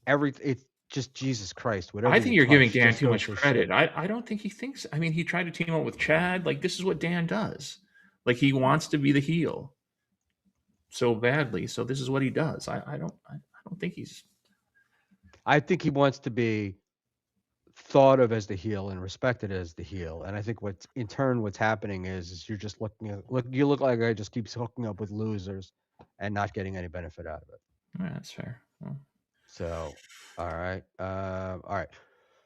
it's just Jesus Christ. I Whatever think you you're giving touch Dan just too goes much to credit. shit. I don't think he thinks. I mean, he tried to team up with Chad. Like this is what Dan does. Like he wants to be the heel so badly. So this is what he does. I don't think he's. I think he wants to be thought of as the heel and respected as the heel. And I think what's happening is you're just you look like a guy just keeps hooking up with losers and not getting any benefit out of it. Yeah, that's fair. Well, So, all right. All right.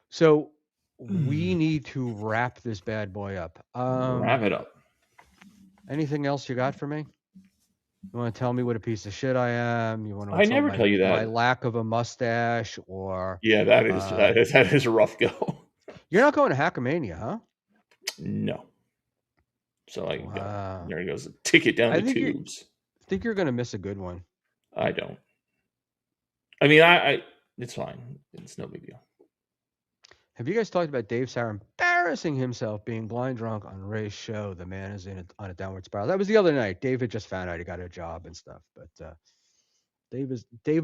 So we need to wrap this bad boy up. wrap it up. Anything else you got for me? You want to tell me what a piece of shit I am? You want to I insult never tell you my that. lack of a mustache, or Yeah, that is a rough go. you're not going to Hackamania, huh? No. So Wow. there he goes. Ticket down I the think tubes. I think you're going to miss a good one. I don't. I mean, it's fine. It's no big deal. Have you guys talked about Dave Sauer embarrassing himself being blind drunk on Ray's show? The man is on a downward spiral. That was the other night. Dave had just found out he got a job and stuff. But Dave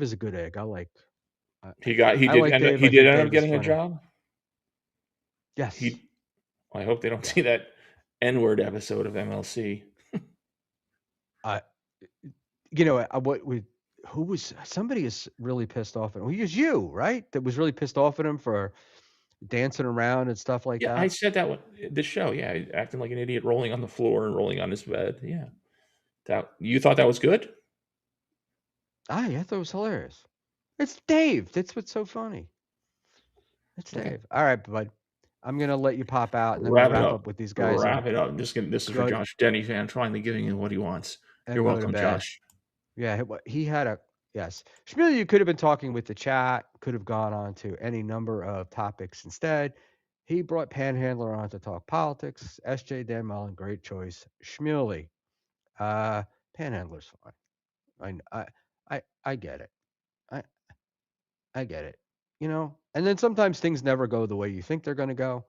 is a good egg. I like He Dave. end I think up Dave is getting a funny. job. Yes. I hope they don't see that N-word episode of MLC. Somebody is really pissed off at him. It was you, right? That was really pissed off at him for dancing around and stuff like Yeah, that. I said that the show. Yeah, acting like an idiot, rolling on the floor and rolling on his bed. Yeah, you thought that was good? I thought it was hilarious. It's Dave. That's what's so funny. It's Okay. Dave. All right, bud. I'm gonna let you pop out and then Wrap we'll it wrap up. up with these guys. Wrap it up. This is for Josh Denny fan finally giving him what he wants. You're welcome, Josh. Yeah, he had a yes. Schmuel, you could have been talking with the chat. Could have gone on to any number of topics instead. He brought Panhandler on to talk politics. SJ Dan Mullen, great choice. Schmuely, Panhandler's fine. I get it. I get it. And then sometimes things never go the way you think they're going to go.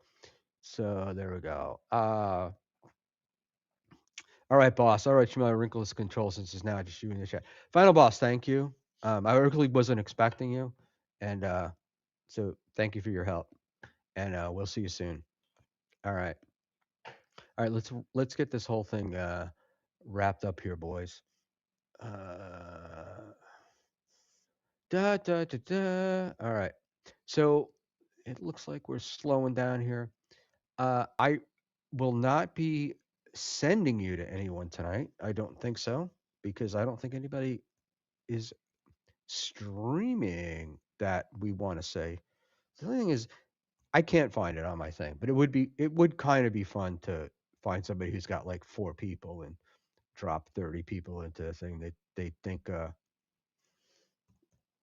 So there we go. All right, boss. All right, Schmuel, wrinkleless control since it's now just you in the chat. Final boss, thank you. I really wasn't expecting you, and so thank you for your help. And we'll see you soon. All right, all right. Let's get this whole thing wrapped up here, boys. Uh, da da da da. All right. So it looks like we're slowing down here. I will not be sending you to anyone tonight. I don't think so because I don't think anybody is streaming that we want to say. The only thing is, I can't find it on my thing, but it would kind of be fun to find somebody who's got like 4 people and drop 30 people into a thing that they think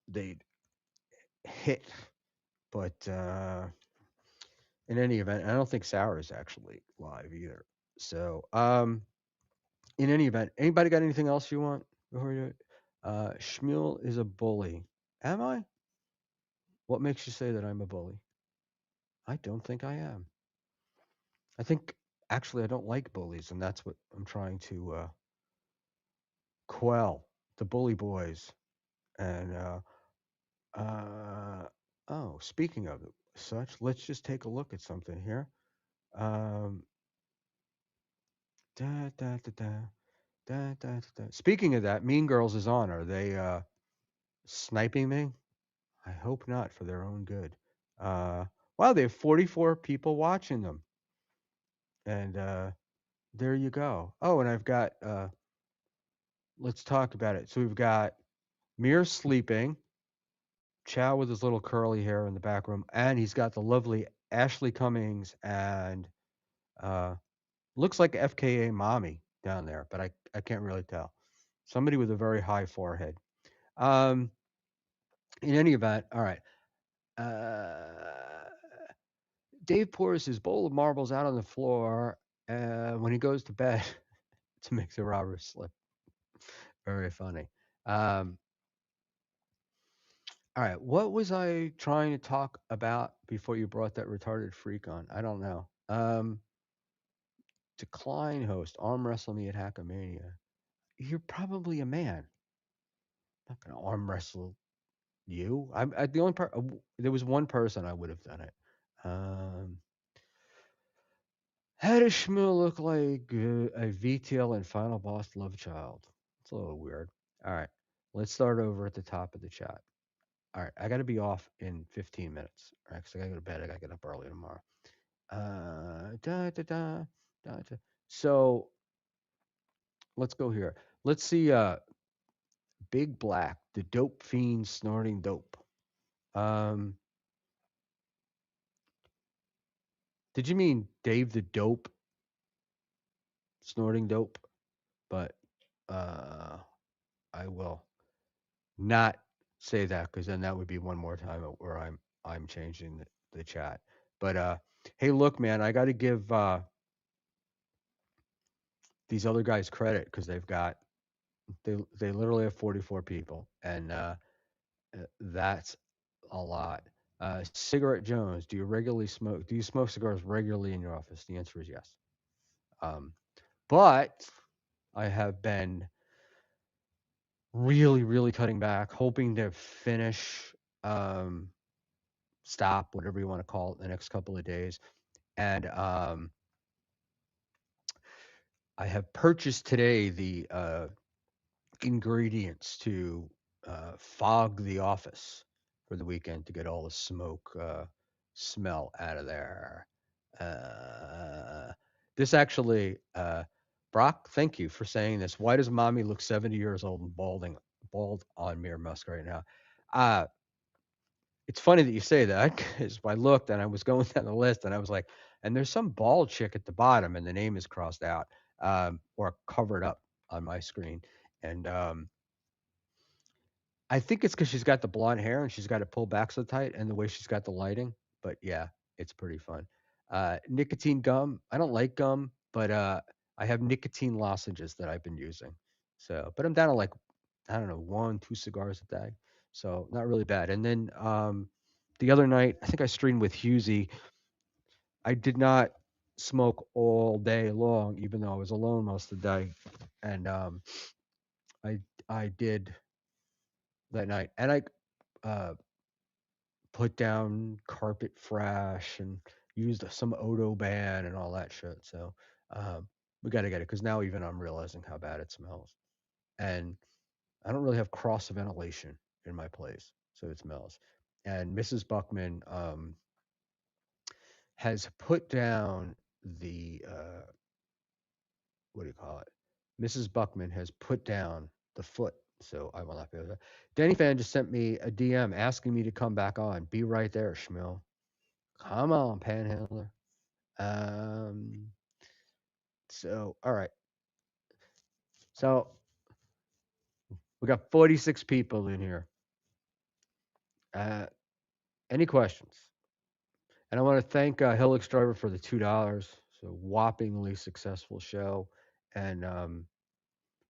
they'd hit. But in any event, I don't think Sarah's actually live either. So in any event, anybody got anything else you want before you? Schmuel is a bully. Am I? What makes you say that I'm a bully? I don't think I am. I think actually I don't like bullies, and that's what I'm trying to quell the bully boys. And oh, speaking of such, let's just take a look at something here. Um, da, da, da, da, da, da, da, da. Speaking of that, Mean Girls is on. Are they sniping me? I hope not, for their own good. Wow, they have 44 people watching them, and there you go. Oh, and I've got. Let's talk about it. So we've got Mir sleeping, Chow with his little curly hair in the back room, and he's got the lovely Ashley Cummings and uh, looks like FKA mommy down there, but I can't really tell. Somebody with a very high forehead. Um, in any event, all right. Dave pours his bowl of marbles out on the floor when he goes to bed to make the robber slip. Very funny. Um, all right, what was I trying to talk about before you brought that retarded freak on? I don't know. Decline host, arm wrestle me at Hackamania. You're probably a man. I'm not gonna arm wrestle you. The only part. There was one person I would have done it. Um, how does Schmuel look like a VTL and Final Boss love child? It's a little weird. All right, let's start over at the top of the chat. All right, I got to be off in 15 minutes. All right, because I got to go to bed. I got to get up early tomorrow. Da, da, da, da, da. So let's go here. Let's see. Big Black, the dope fiend snorting dope. Um, did you mean Dave the Dope snorting dope? But I will not say that because then that would be one more time where I'm changing the chat. But hey, look, man, I got to give these other guys credit because they literally have 44 people, and that's a lot. Cigarette Jones, do you regularly smoke? Do you smoke cigars regularly in your office? The answer is yes. But I have been really, really cutting back, hoping to finish, stop, whatever you want to call it, the next couple of days. And I have purchased today the ingredients to fog the office for the weekend to get all the smoke smell out of there. This actually, Brock, thank you for saying this. Why does mommy look 70 years old and bald on Mir Musk right now? Uh, it's funny that you say that because I looked and I was going down the list and I was like, and there's some bald chick at the bottom and the name is crossed out or covered up on my screen. And I think it's because she's got the blonde hair and she's got it pulled back so tight and the way she's got the lighting. But yeah, it's pretty fun. Nicotine gum. I don't like gum, but I have nicotine lozenges that I've been using. So, but I'm down to like, I don't know, 1, 2 cigars a day. So not really bad. And then the other night, I think I streamed with Husey. I did not smoke all day long, even though I was alone most of the day. And I did that night, and I uh, put down carpet fresh and used some Odo ban and all that shit. So we got to get it because now even I'm realizing how bad it smells, and I don't really have cross ventilation in my place, so it smells. And Mrs. Buckman has put down the what do you call it? Mrs. Buckman has put down the foot, so I will not be able to. Danny Fan just sent me a DM asking me to come back on. Be right there, Schmuel. Come on, Panhandler. Um. So all right. So we got 46 people in here. Uh, any questions? And I want to thank Helix Driver for the $2. So whoppingly successful show. And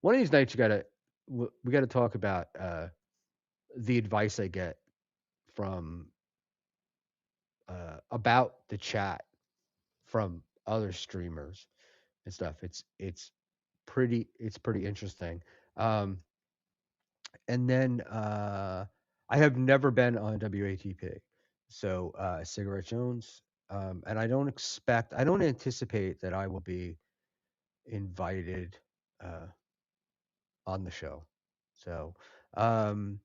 one of these nights we got to talk about the advice I get from about the chat from other streamers and stuff. It's pretty interesting. Um, and then I have never been on WATP, so Cigarette Jones, and I don't anticipate that I will be invited uh, on the show. So um,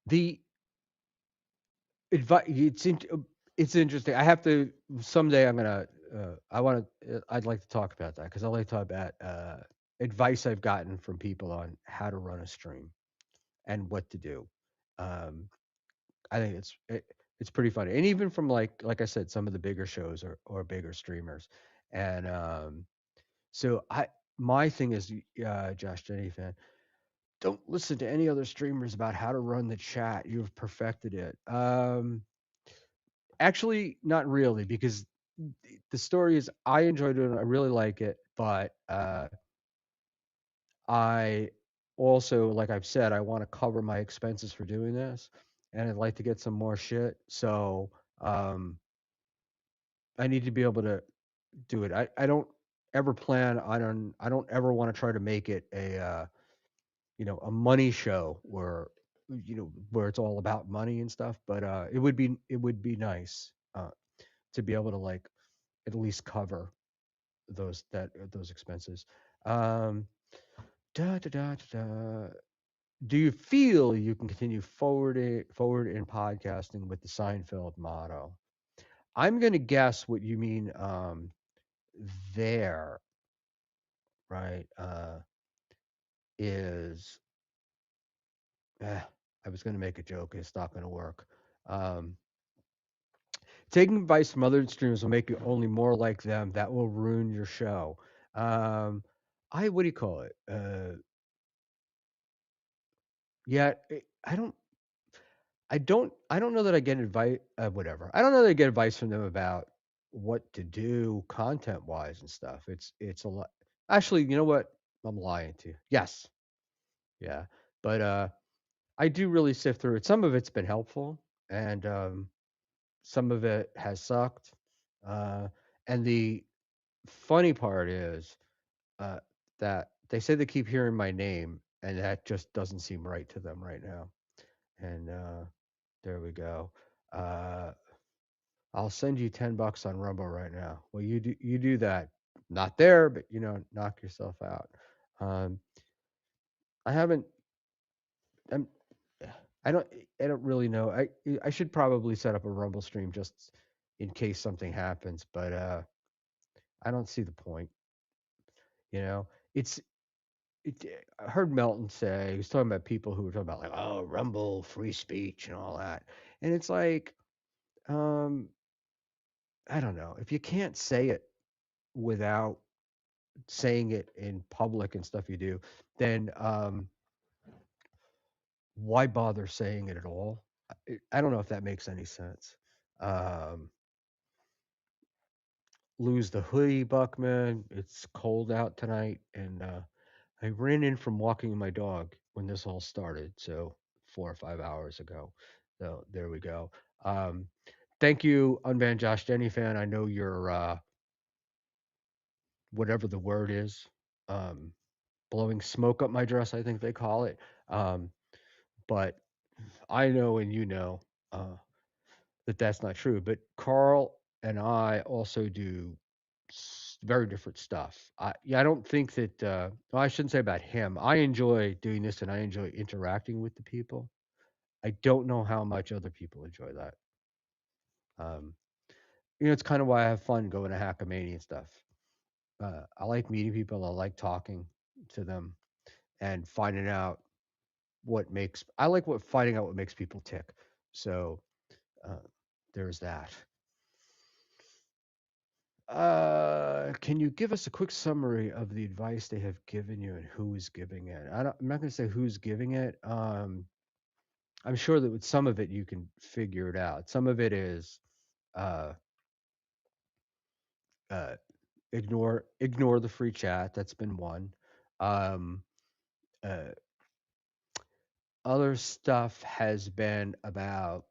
the advice it's interesting. I have to someday. I'm gonna. I'd like to talk about that because I like to talk about advice I've gotten from people on how to run a stream and what to do. Um, I think it's pretty funny, and even from like I said, some of the bigger shows or bigger streamers, and so my thing is, Josh Jenny fan, don't listen to any other streamers about how to run the chat. You've perfected it. Actually, not really, because the story is I enjoyed it. I really like it, but I also, like I've said, I want to cover my expenses for doing this, and I'd like to get some more shit. So um, I need to be able to do it. I don't ever plan. I don't ever want to try to make it a money show where it's all about money and stuff. But it would be nice to be able to like at least cover those expenses. Um, da, da, da, da, da. Do you feel you can continue forward in podcasting with the Seinfeld motto? I'm going to guess what you mean there, right? Is I was going to make a joke. It's not going to work. Um, Taking advice from other streamers will make you only more like them. That will ruin your show. Um, what do you call it? Yeah, I don't know that I get advice. Whatever. I don't know that I get advice from them about what to do content wise and stuff. It's a lot. Actually, you know what? I'm lying to you. Yes, yeah, but I do really sift through it. Some of it's been helpful, and some of it has sucked. Uh, and the funny part is uh, that they say they keep hearing my name, and that just doesn't seem right to them right now. And there we go. Uh, I'll send you $10 on Rumble right now. Well, you do that. Not there, but knock yourself out. Um, I haven't. I'm. I don't. I don't really know. I should probably set up a Rumble stream just in case something happens, but I don't see the point. You know, it's. It, I heard Melton say he was talking about people who were talking about like, oh, Rumble, free speech, and all that, and it's like, um, I don't know. If you can't say it without saying it in public and stuff you do, then why bother saying it at all? I don't know if that makes any sense. Um, Lose the hoodie, Buckman. It's cold out tonight, and I ran in from walking my dog when this all started, so 4 or 5 hours ago. So there we go. Um, Thank you, Unbanned Josh Denny fan. I know you're whatever the word is. Um, Blowing smoke up my dress, I think they call it. Um, but I know and you know that that's not true. But Carl and I also do very different stuff. I don't think that. Well, I shouldn't say about him. I enjoy doing this, and I enjoy interacting with the people. I don't know how much other people enjoy that. Um, it's kind of why I have fun going to Hackamania and stuff. I like meeting people. I like talking to them and finding out what makes. I like what finding out what makes people tick. So uh, there's that. Can you give us a quick summary of the advice they have given you and who is giving it? I'm not going to say who's giving it. I'm sure that with some of it you can figure it out. Some of it is uh, uh, ignore the free chat. That's been one. Um, uh, Other stuff has been about.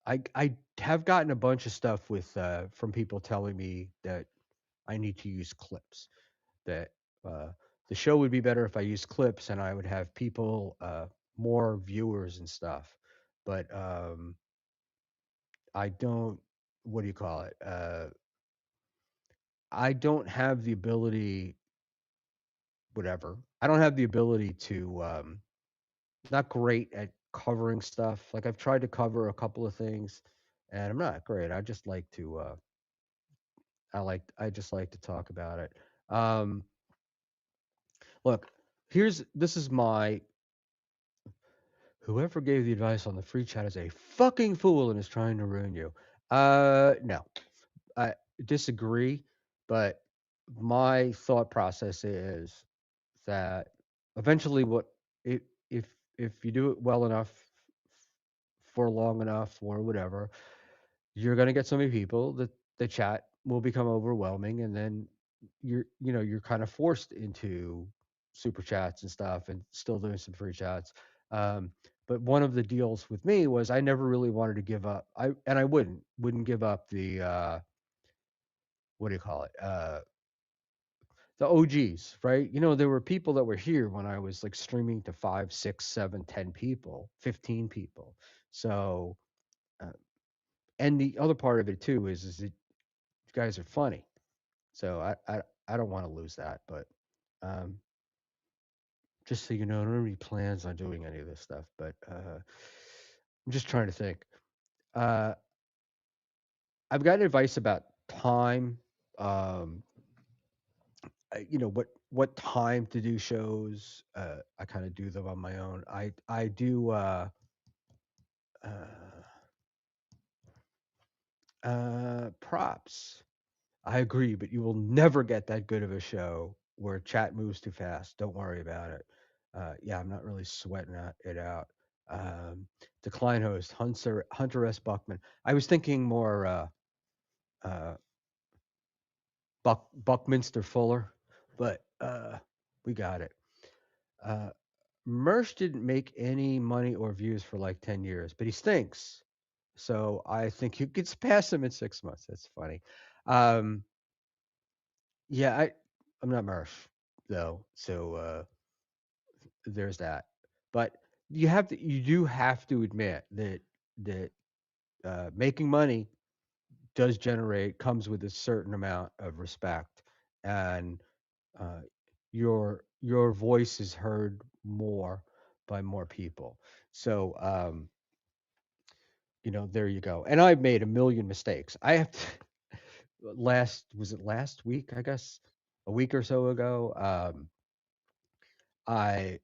I have gotten a bunch of stuff with from people telling me that I need to use clips. That uh, the show would be better if I used clips and I would have people, more viewers and stuff. But I don't. What do you call it? I don't have the ability. Whatever. I don't have the ability to. Not great at covering stuff. Like I've tried to cover a couple of things, and I'm not great. I just like to. I just like to talk about it. Um, Look, this is my whoever gave the advice on the free chat is a fucking fool and is trying to ruin you. No, I disagree, but my thought process is that eventually, if if you do it well enough for long enough or whatever, you're going to get so many people that the chat will become overwhelming, and then you're kind of forced into super chats and stuff and still doing some free chats. um, but one of the deals with me was I never really wanted to give up. I wouldn't give up the what do you call it, the OGs, right? There were people that were here when I was like streaming to 5, 6, 7, 10 people, 15 people. So uh, and the other part of it too is that you guys are funny. So I don't want to lose that, but um, just so you know, I don't have any plans on doing any of this stuff. But I'm just trying to think. Uh, I've got advice about time. Um, what time to do shows. I kind of do them on my own. I do uh, props. I agree, but you will never get that good of a show where chat moves too fast. Don't worry about it. Yeah, I'm not really sweating it out. Decline host Hunter S. Buckman. I was thinking more uh, Buckminster Fuller, but we got it. Uh, Mersh didn't make any money or views for like 10 years, but he stinks. So I think you could pass him in 6 months. That's funny. Um, Yeah, I'm not Murph though, so there's that. But you do have to admit that making money comes with a certain amount of respect, and uh, your voice is heard more by more people. So there you go. And I've made a million mistakes. I have to, was it last week? I guess a week or so ago. I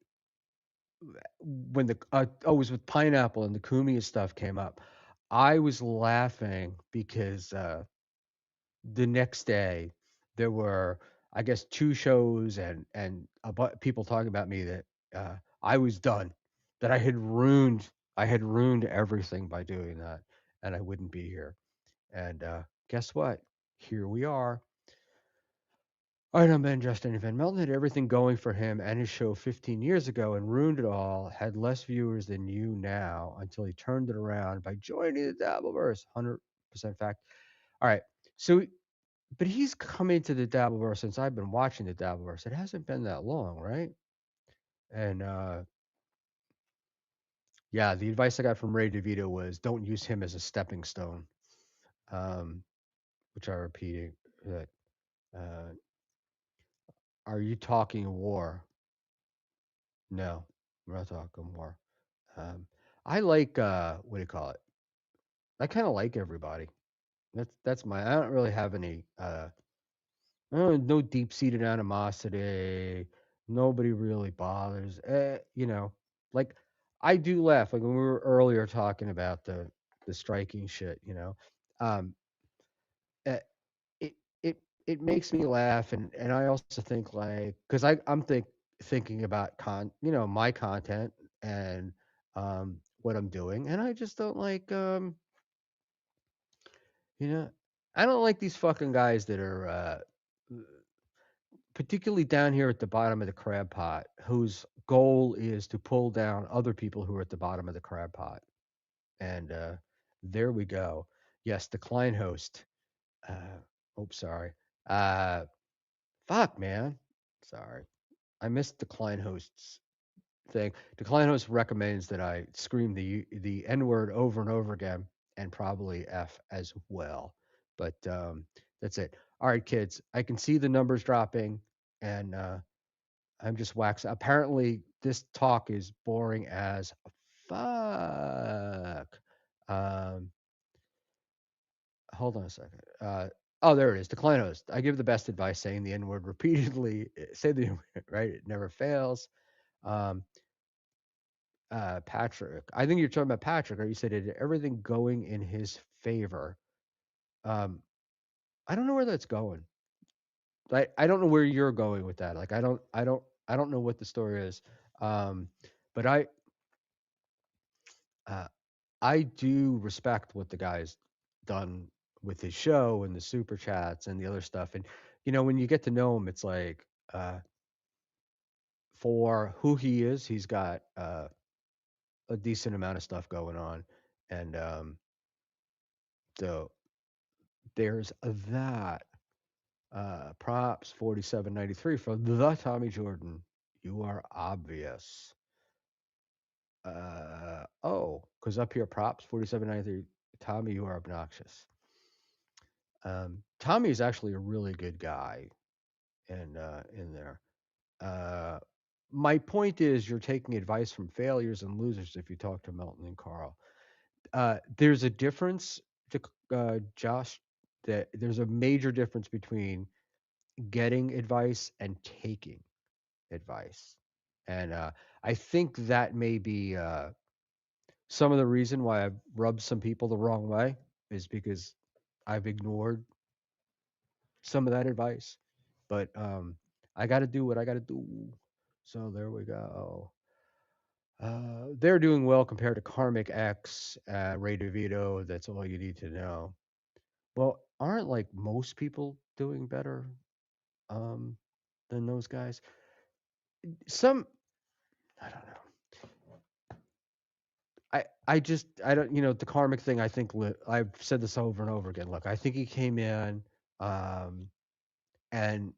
when the I was with pineapple and the Kumi stuff came up. I was laughing because the next day there were, I guess, two shows and people talking about me that I was done, that I had ruined everything by doing that, and I wouldn't be here. And guess what? Here we are. All right, I'm Ben Justin. Van Melton had everything going for him and his show 15 years ago and ruined it all, had less viewers than you now until he turned it around by joining the Dabbleverse. 100% fact. All right. So, but he's come into the Dabbleverse since I've been watching the Dabbleverse. It hasn't been that long, right? And Yeah, the advice I got from Ray DeVito was don't use him as a stepping stone. Which I repeated that. Uh, are you talking war? No, we're not talking war. Um, I like what do you call it? I kind of like everybody. That's my. I don't really have any. No deep seated animosity. Nobody really bothers. Like I do laugh. Like when we were earlier talking about the striking shit. Um, uh, it it makes me laugh, and I also think like because I'm thinking about my content and what I'm doing, and I just don't like you know I don't like these fucking guys that are particularly down here at the bottom of the crab pot, whose goal is to pull down other people who are at the bottom of the crab pot. And there we go. Yes, decline host. Oops, sorry. Uh, fuck, man. Sorry. I missed decline hosts thing. Decline host recommends that I scream the N word over and over again and probably F as well. But that's it. All right, kids. I can see the numbers dropping, and I'm just waxing. Apparently, this talk is boring as fuck. Um, hold on a second. Oh, there it is. Decline host. I give the best advice saying the N word repeatedly. Say the N word, right? It never fails. Um, Patrick. I think you're talking about Patrick, or you said it, everything going in his favor. Um, I don't know where that's going. I don't know where you're going with that. Like I don't know what the story is. Um, but uh, I do respect what the guy's done with his show and the super chats and the other stuff. And when you get to know him, it's like for who he is, he's got a decent amount of stuff going on, and so there's that. Props 4793 from the Tommy Jordan. You are obvious. Because up here, props 4793. Tommy, you are obnoxious. Tommy is actually a really good guy in there. Uh, my point is, you're taking advice from failures and losers if you talk to Milton and Carl. There's a difference, to Josh. That there's a major difference between getting advice and taking advice. And I think that may be some of the reason why I've rubbed some people the wrong way is because I've ignored some of that advice. But I got to do what I got to do. So there we go. They're doing well compared to Karmic X, Ray DeVito. That's all you need to know. Well, aren't like most people doing better um, than those guys? Some, I don't know. I don't the karmic thing. I think I've said this over and over again. Look, I think he came in, um, and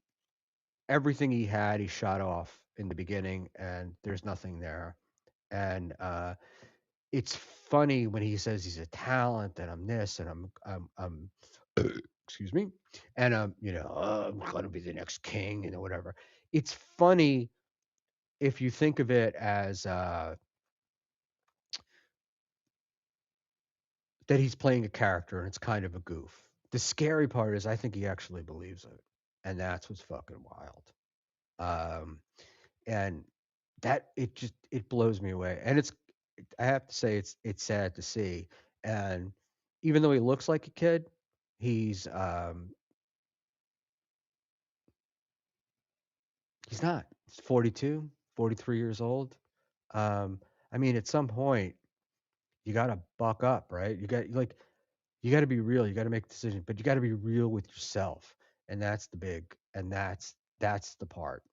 everything he had, he shot off in the beginning, and there's nothing there. And it's funny when he says he's a talent, and I'm this, and I'm excuse me, and I'm gonna be the next king, whatever. It's funny if you think of it as that he's playing a character and it's kind of a goof. The scary part is I think he actually believes it, and that's what's fucking wild. Um, and that it blows me away. And I have to say it's sad to see. And even though he looks like a kid, he's not. He's 42, 43 years old. Um, I mean, at some point you gotta buck up, right? You got to be real. You got to make a decision, but you got to be real with yourself, and that's the part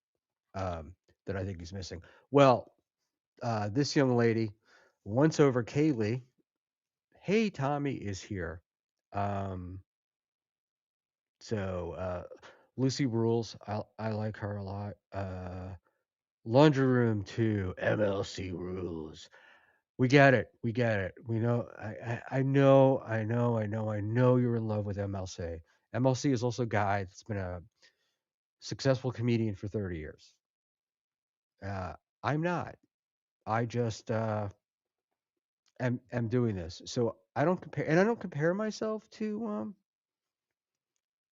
that I think he's missing. Well, this young lady, once over Kaylee, hey Tommy is here. Um, Lucy rules. I like her a lot. Laundry room 2, MLC rules. We get it. We get it. We know. I know you're in love with MLC. MLC is also a guy that's been a successful comedian for 30 years. I'm not. I just am doing this. So I don't compare, and I don't compare myself to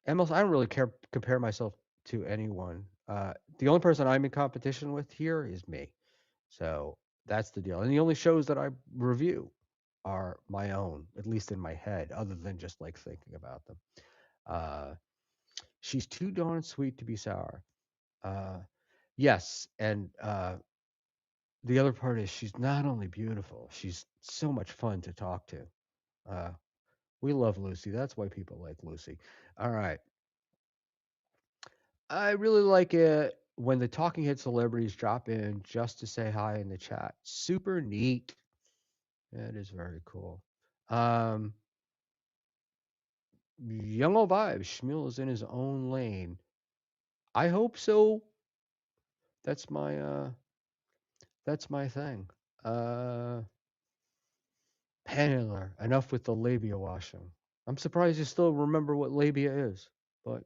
MLC. I don't really compare myself to anyone. The only person I'm in competition with here is me. So that's the deal. And the only shows that I review are my own, at least in my head, other than just like thinking about them. Uh, she's too darn sweet to be sour. Uh, yes, and the other part is she's not only beautiful, she's so much fun to talk to. Uh, we love Lucy. That's why people like Lucy. All right. I really like it when the talking head celebrities drop in just to say hi in the chat. Super neat. That is very cool. Um, Young old vibes. Schmuel is in his own lane. I hope so. That's my thing. Uh Panhandler. Enough with the labia washing. I'm surprised you still remember what labia is, but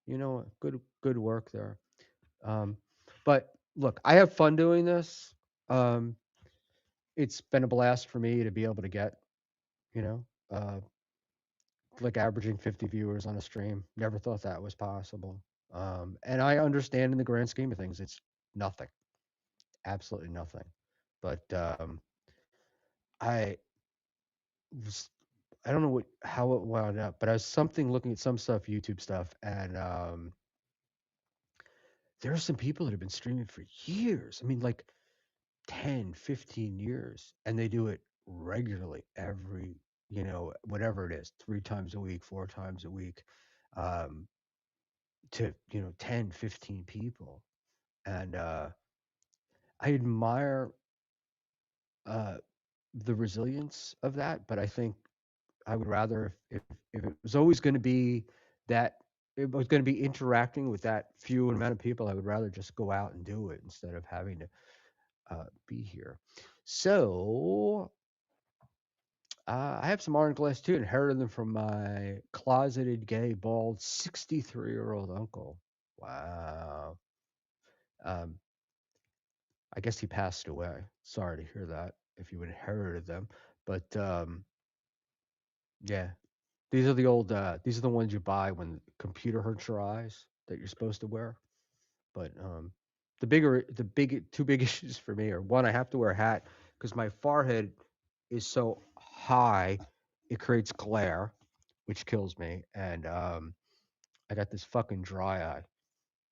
you know what? Good work there. Um, but look, I have fun doing this. Um, it's been a blast for me to be able to get, you know, uh, like averaging 50 viewers on a stream. Never thought that was possible. And I understand in the grand scheme of things, it's nothing, absolutely nothing. But I was, I don't know how it wound up, but I was something looking at some stuff, YouTube stuff, and there are some people that have been streaming for years. I mean, like 10, 15 years, and they do it regularly every, whatever it is, 3 times a week, 4 times a week, um, to, 10, 15 people. And I admire uh, the resilience of that, but I think I would rather if it was always going to be that it was going to be interacting with that few amount of people, I would rather just go out and do it instead of having to be here. So I have some orange glass too, inherited them from my closeted, gay, bald, 63-year-old uncle. Wow. Um, I guess he passed away. Sorry to hear that if you inherited them. But yeah, these are the ones you buy when the computer hurts your eyes that you're supposed to wear. But two big issues for me are one, I have to wear a hat because my forehead is so high, it creates glare, which kills me, and I got this fucking dry eye.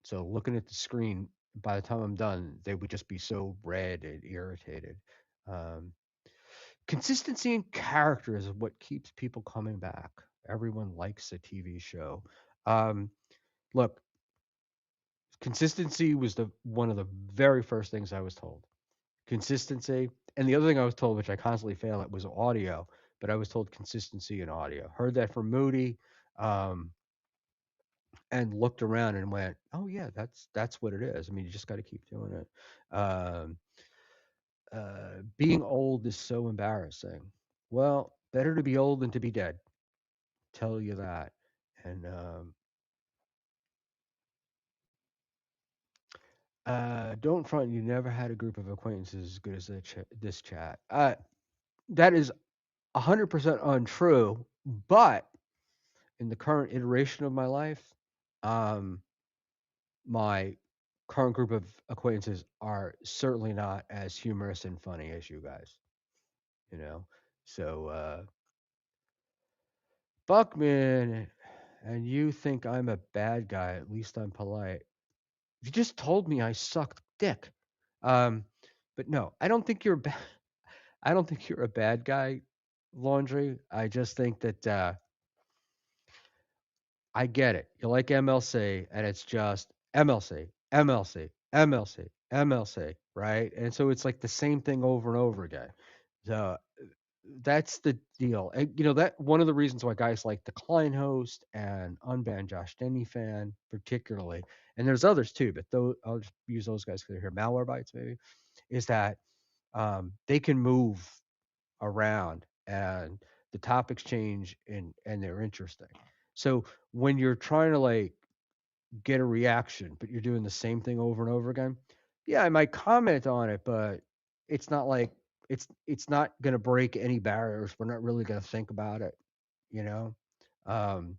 So looking at the screen, by the time I'm done, they would just be so red and irritated. Um, Consistency and character is what keeps people coming back. Everyone likes a TV show. Um, Look, consistency was the one of the very first things I was told. Consistency, and the other thing I was told, which I constantly fail at, was audio. But I was told consistency in audio. Heard that from Moody, um, and looked around and went, "Oh yeah, that's what it is." I mean, you just got to keep doing it. Being old is so embarrassing. Well, better to be old than to be dead. Tell you that. And don't front. You never had a group of acquaintances as good as this chat. That is 100% untrue. But in the current iteration of my life, um, my current group of acquaintances are certainly not as humorous and funny as you guys. You know, so Buckman, and you think I'm a bad guy? At least I'm polite. You just told me I sucked dick. Um, but no, I don't think you're I don't think you're a bad guy, Laundry. I just think that I get it. You like MLC, and it's just MLC, MLC, MLC, MLC, right? And so it's like the same thing over and over again. So that's the deal. And, that one of the reasons why guys like the Klein host and Unbanned Josh Denny fan, particularly, and there's others too, but I'll just use those guys because they're here. Malwarebytes, maybe, is that they can move around and the topics change and they're interesting. So when you're trying to like get a reaction, but you're doing the same thing over and over again, yeah, I might comment on it, but it's not like it's not going to break any barriers. We're not really going to think about it, you know. Um,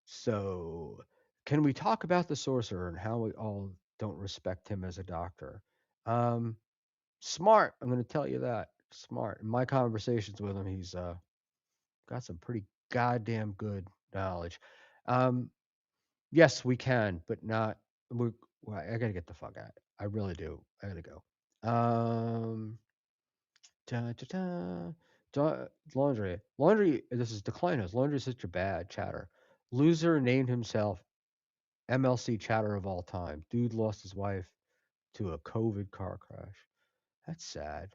so, can we talk about the sorcerer and how we all don't respect him as a doctor? Um, Smart. I'm going to tell you that. Smart. In my conversations with him, he's got some pretty goddamn good knowledge. Um, yes, we can, but not. We, well, I got to get the fuck out. I really do. I got to go. Da, da, da, laundry. Laundry. This is Declinos. Laundry is such a bad chatter. Loser named himself MLC chatter of all time. Dude lost his wife to a COVID car crash. That's sad.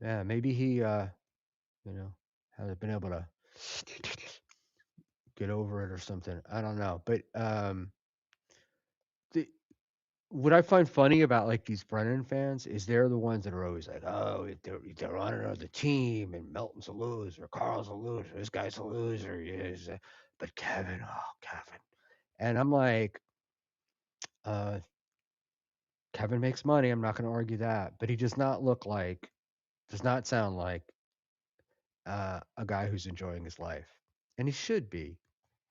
Yeah, maybe he you know, hasn't been able to get over it or something. I don't know. But the what I find funny about like these Brennan fans is they're the ones that are always like, oh, they're on another team and Melton's a loser, Carl's a loser, this guy's a loser. Yes, but Kevin, oh Kevin, and I'm like, uh, Kevin makes money. I'm not going to argue that, but he does not look like, does not sound like a guy who's enjoying his life, and he should be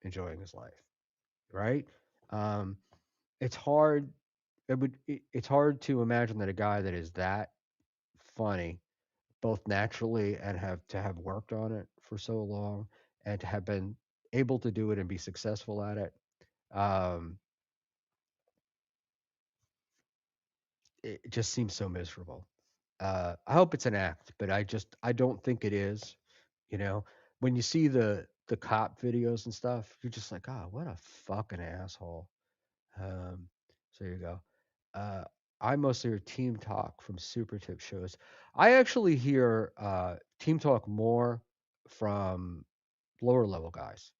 enjoying his life, right? Um, it's hard. It's hard to imagine that a guy that is that funny, both naturally and have worked on it for so long, and to have been able to do it and be successful at it. Um, it just seems so miserable. I hope it's an act, but I don't think it is. You know, when you see the cop videos and stuff, you're just like, oh, what a fucking asshole. Um, so there you go. Uh, I mostly hear team talk from super tip shows. I actually hear team talk more from lower level guys,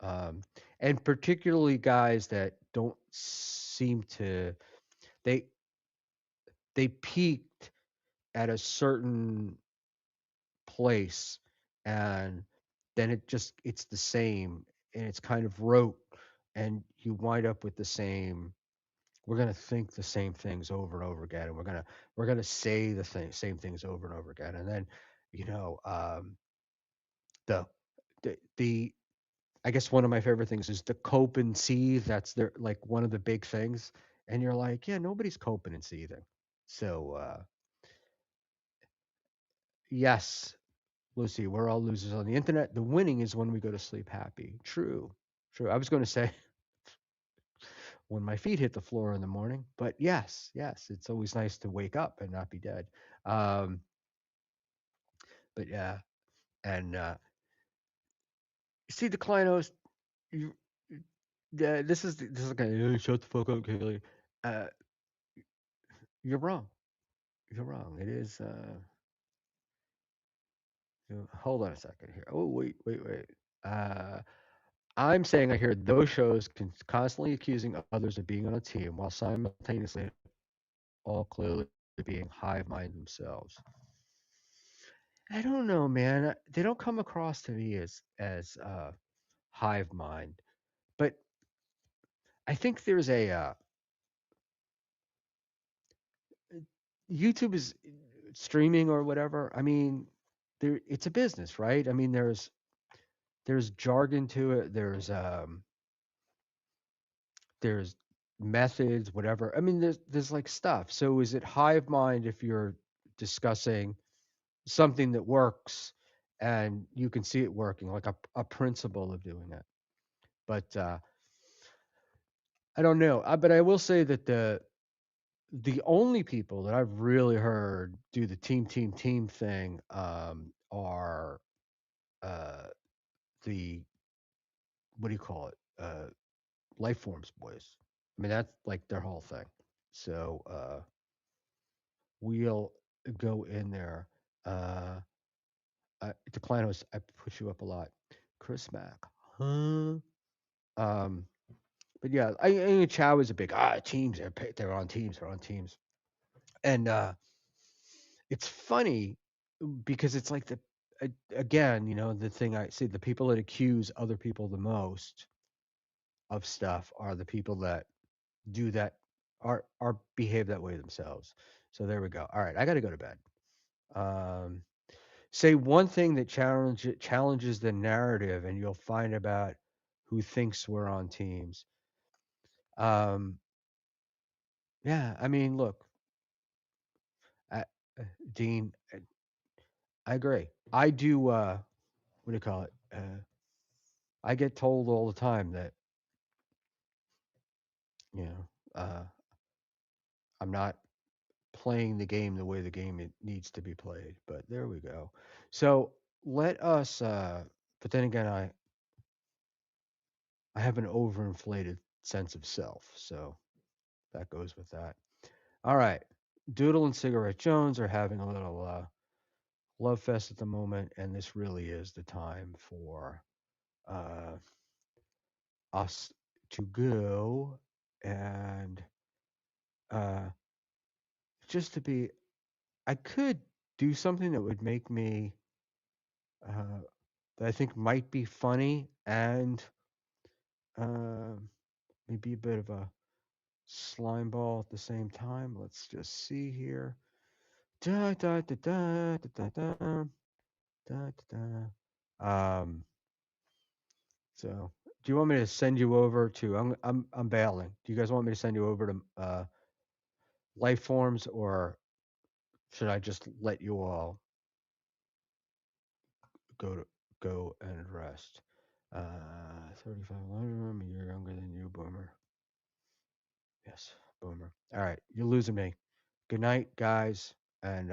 um, and particularly guys that don't seem to they they peaked at a certain place, and then it's the same, and it's kind of rote, and you wind up with the same. We're gonna think the same things over and over again, and we're gonna say same things over and over again, and then you know the the I guess one of my favorite things is the cope and seethe. That's their like one of the big things, and you're like, yeah, nobody's coping and seething. So yes, Lucy, we're all losers on the internet. The winning is when we go to sleep happy. True, true. I was going to say when my feet hit the floor in the morning, but yes, yes, it's always nice to wake up and not be dead. Um, but yeah, and see, the Declinos, you, this is like a shut the fuck up, Kaylee. Uh, you're wrong. You're wrong. It is. Hold on a second here. Oh wait. Uh, I'm saying I hear those shows constantly accusing others of being on a team while simultaneously all clearly being hive mind themselves. I don't know, man. They don't come across to me as hive mind, but I think there's a YouTube is streaming or whatever. I mean, it's a business, right? I mean, there's jargon to it. There's methods, whatever. I mean, there's like stuff. So is it hive mind if you're discussing something that works and you can see it working, like a principle of doing it? But I don't know. But I will say that the only people that I've really heard do the team thing are uh, the what do you call it? Life Forms boys. I mean, that's like their whole thing. So we'll go in there. Declinos, I push you up a lot. Chris Mack, huh? Um, but yeah, I Chow is a big teams. They're on teams. They're on teams. And it's funny because it's like again, the thing I see, the people that accuse other people the most of stuff are the people that do that, are behave that way themselves. So there we go. All right, I got to go to bed. Um, Say one thing that challenges the narrative, and you'll find about who thinks we're on teams. Um, yeah, I mean, look, I, Dean, I agree. I do. What do you call it? I get told all the time that you know I'm not playing the game the way the game it needs to be played. But there we go. So let us. But then again, I have an overinflated sense of self, so that goes with that. All right. Doodle and Cigarette Jones are having a little love fest at the moment, and this really is the time for uh, us to go and uh, just to be. I could do something that would make me uh, that I think might be funny and uh, maybe a bit of a slime ball at the same time. Let's just see here. Da da da da da da da da da. So, do you want me to send you over to? I'm bailing. Do you guys want me to send you over to life forms, or should I just let you all go to go and rest? 35. I'm a year younger than you, Boomer. Yes, Boomer. All right, you're losing me. Good night, guys, and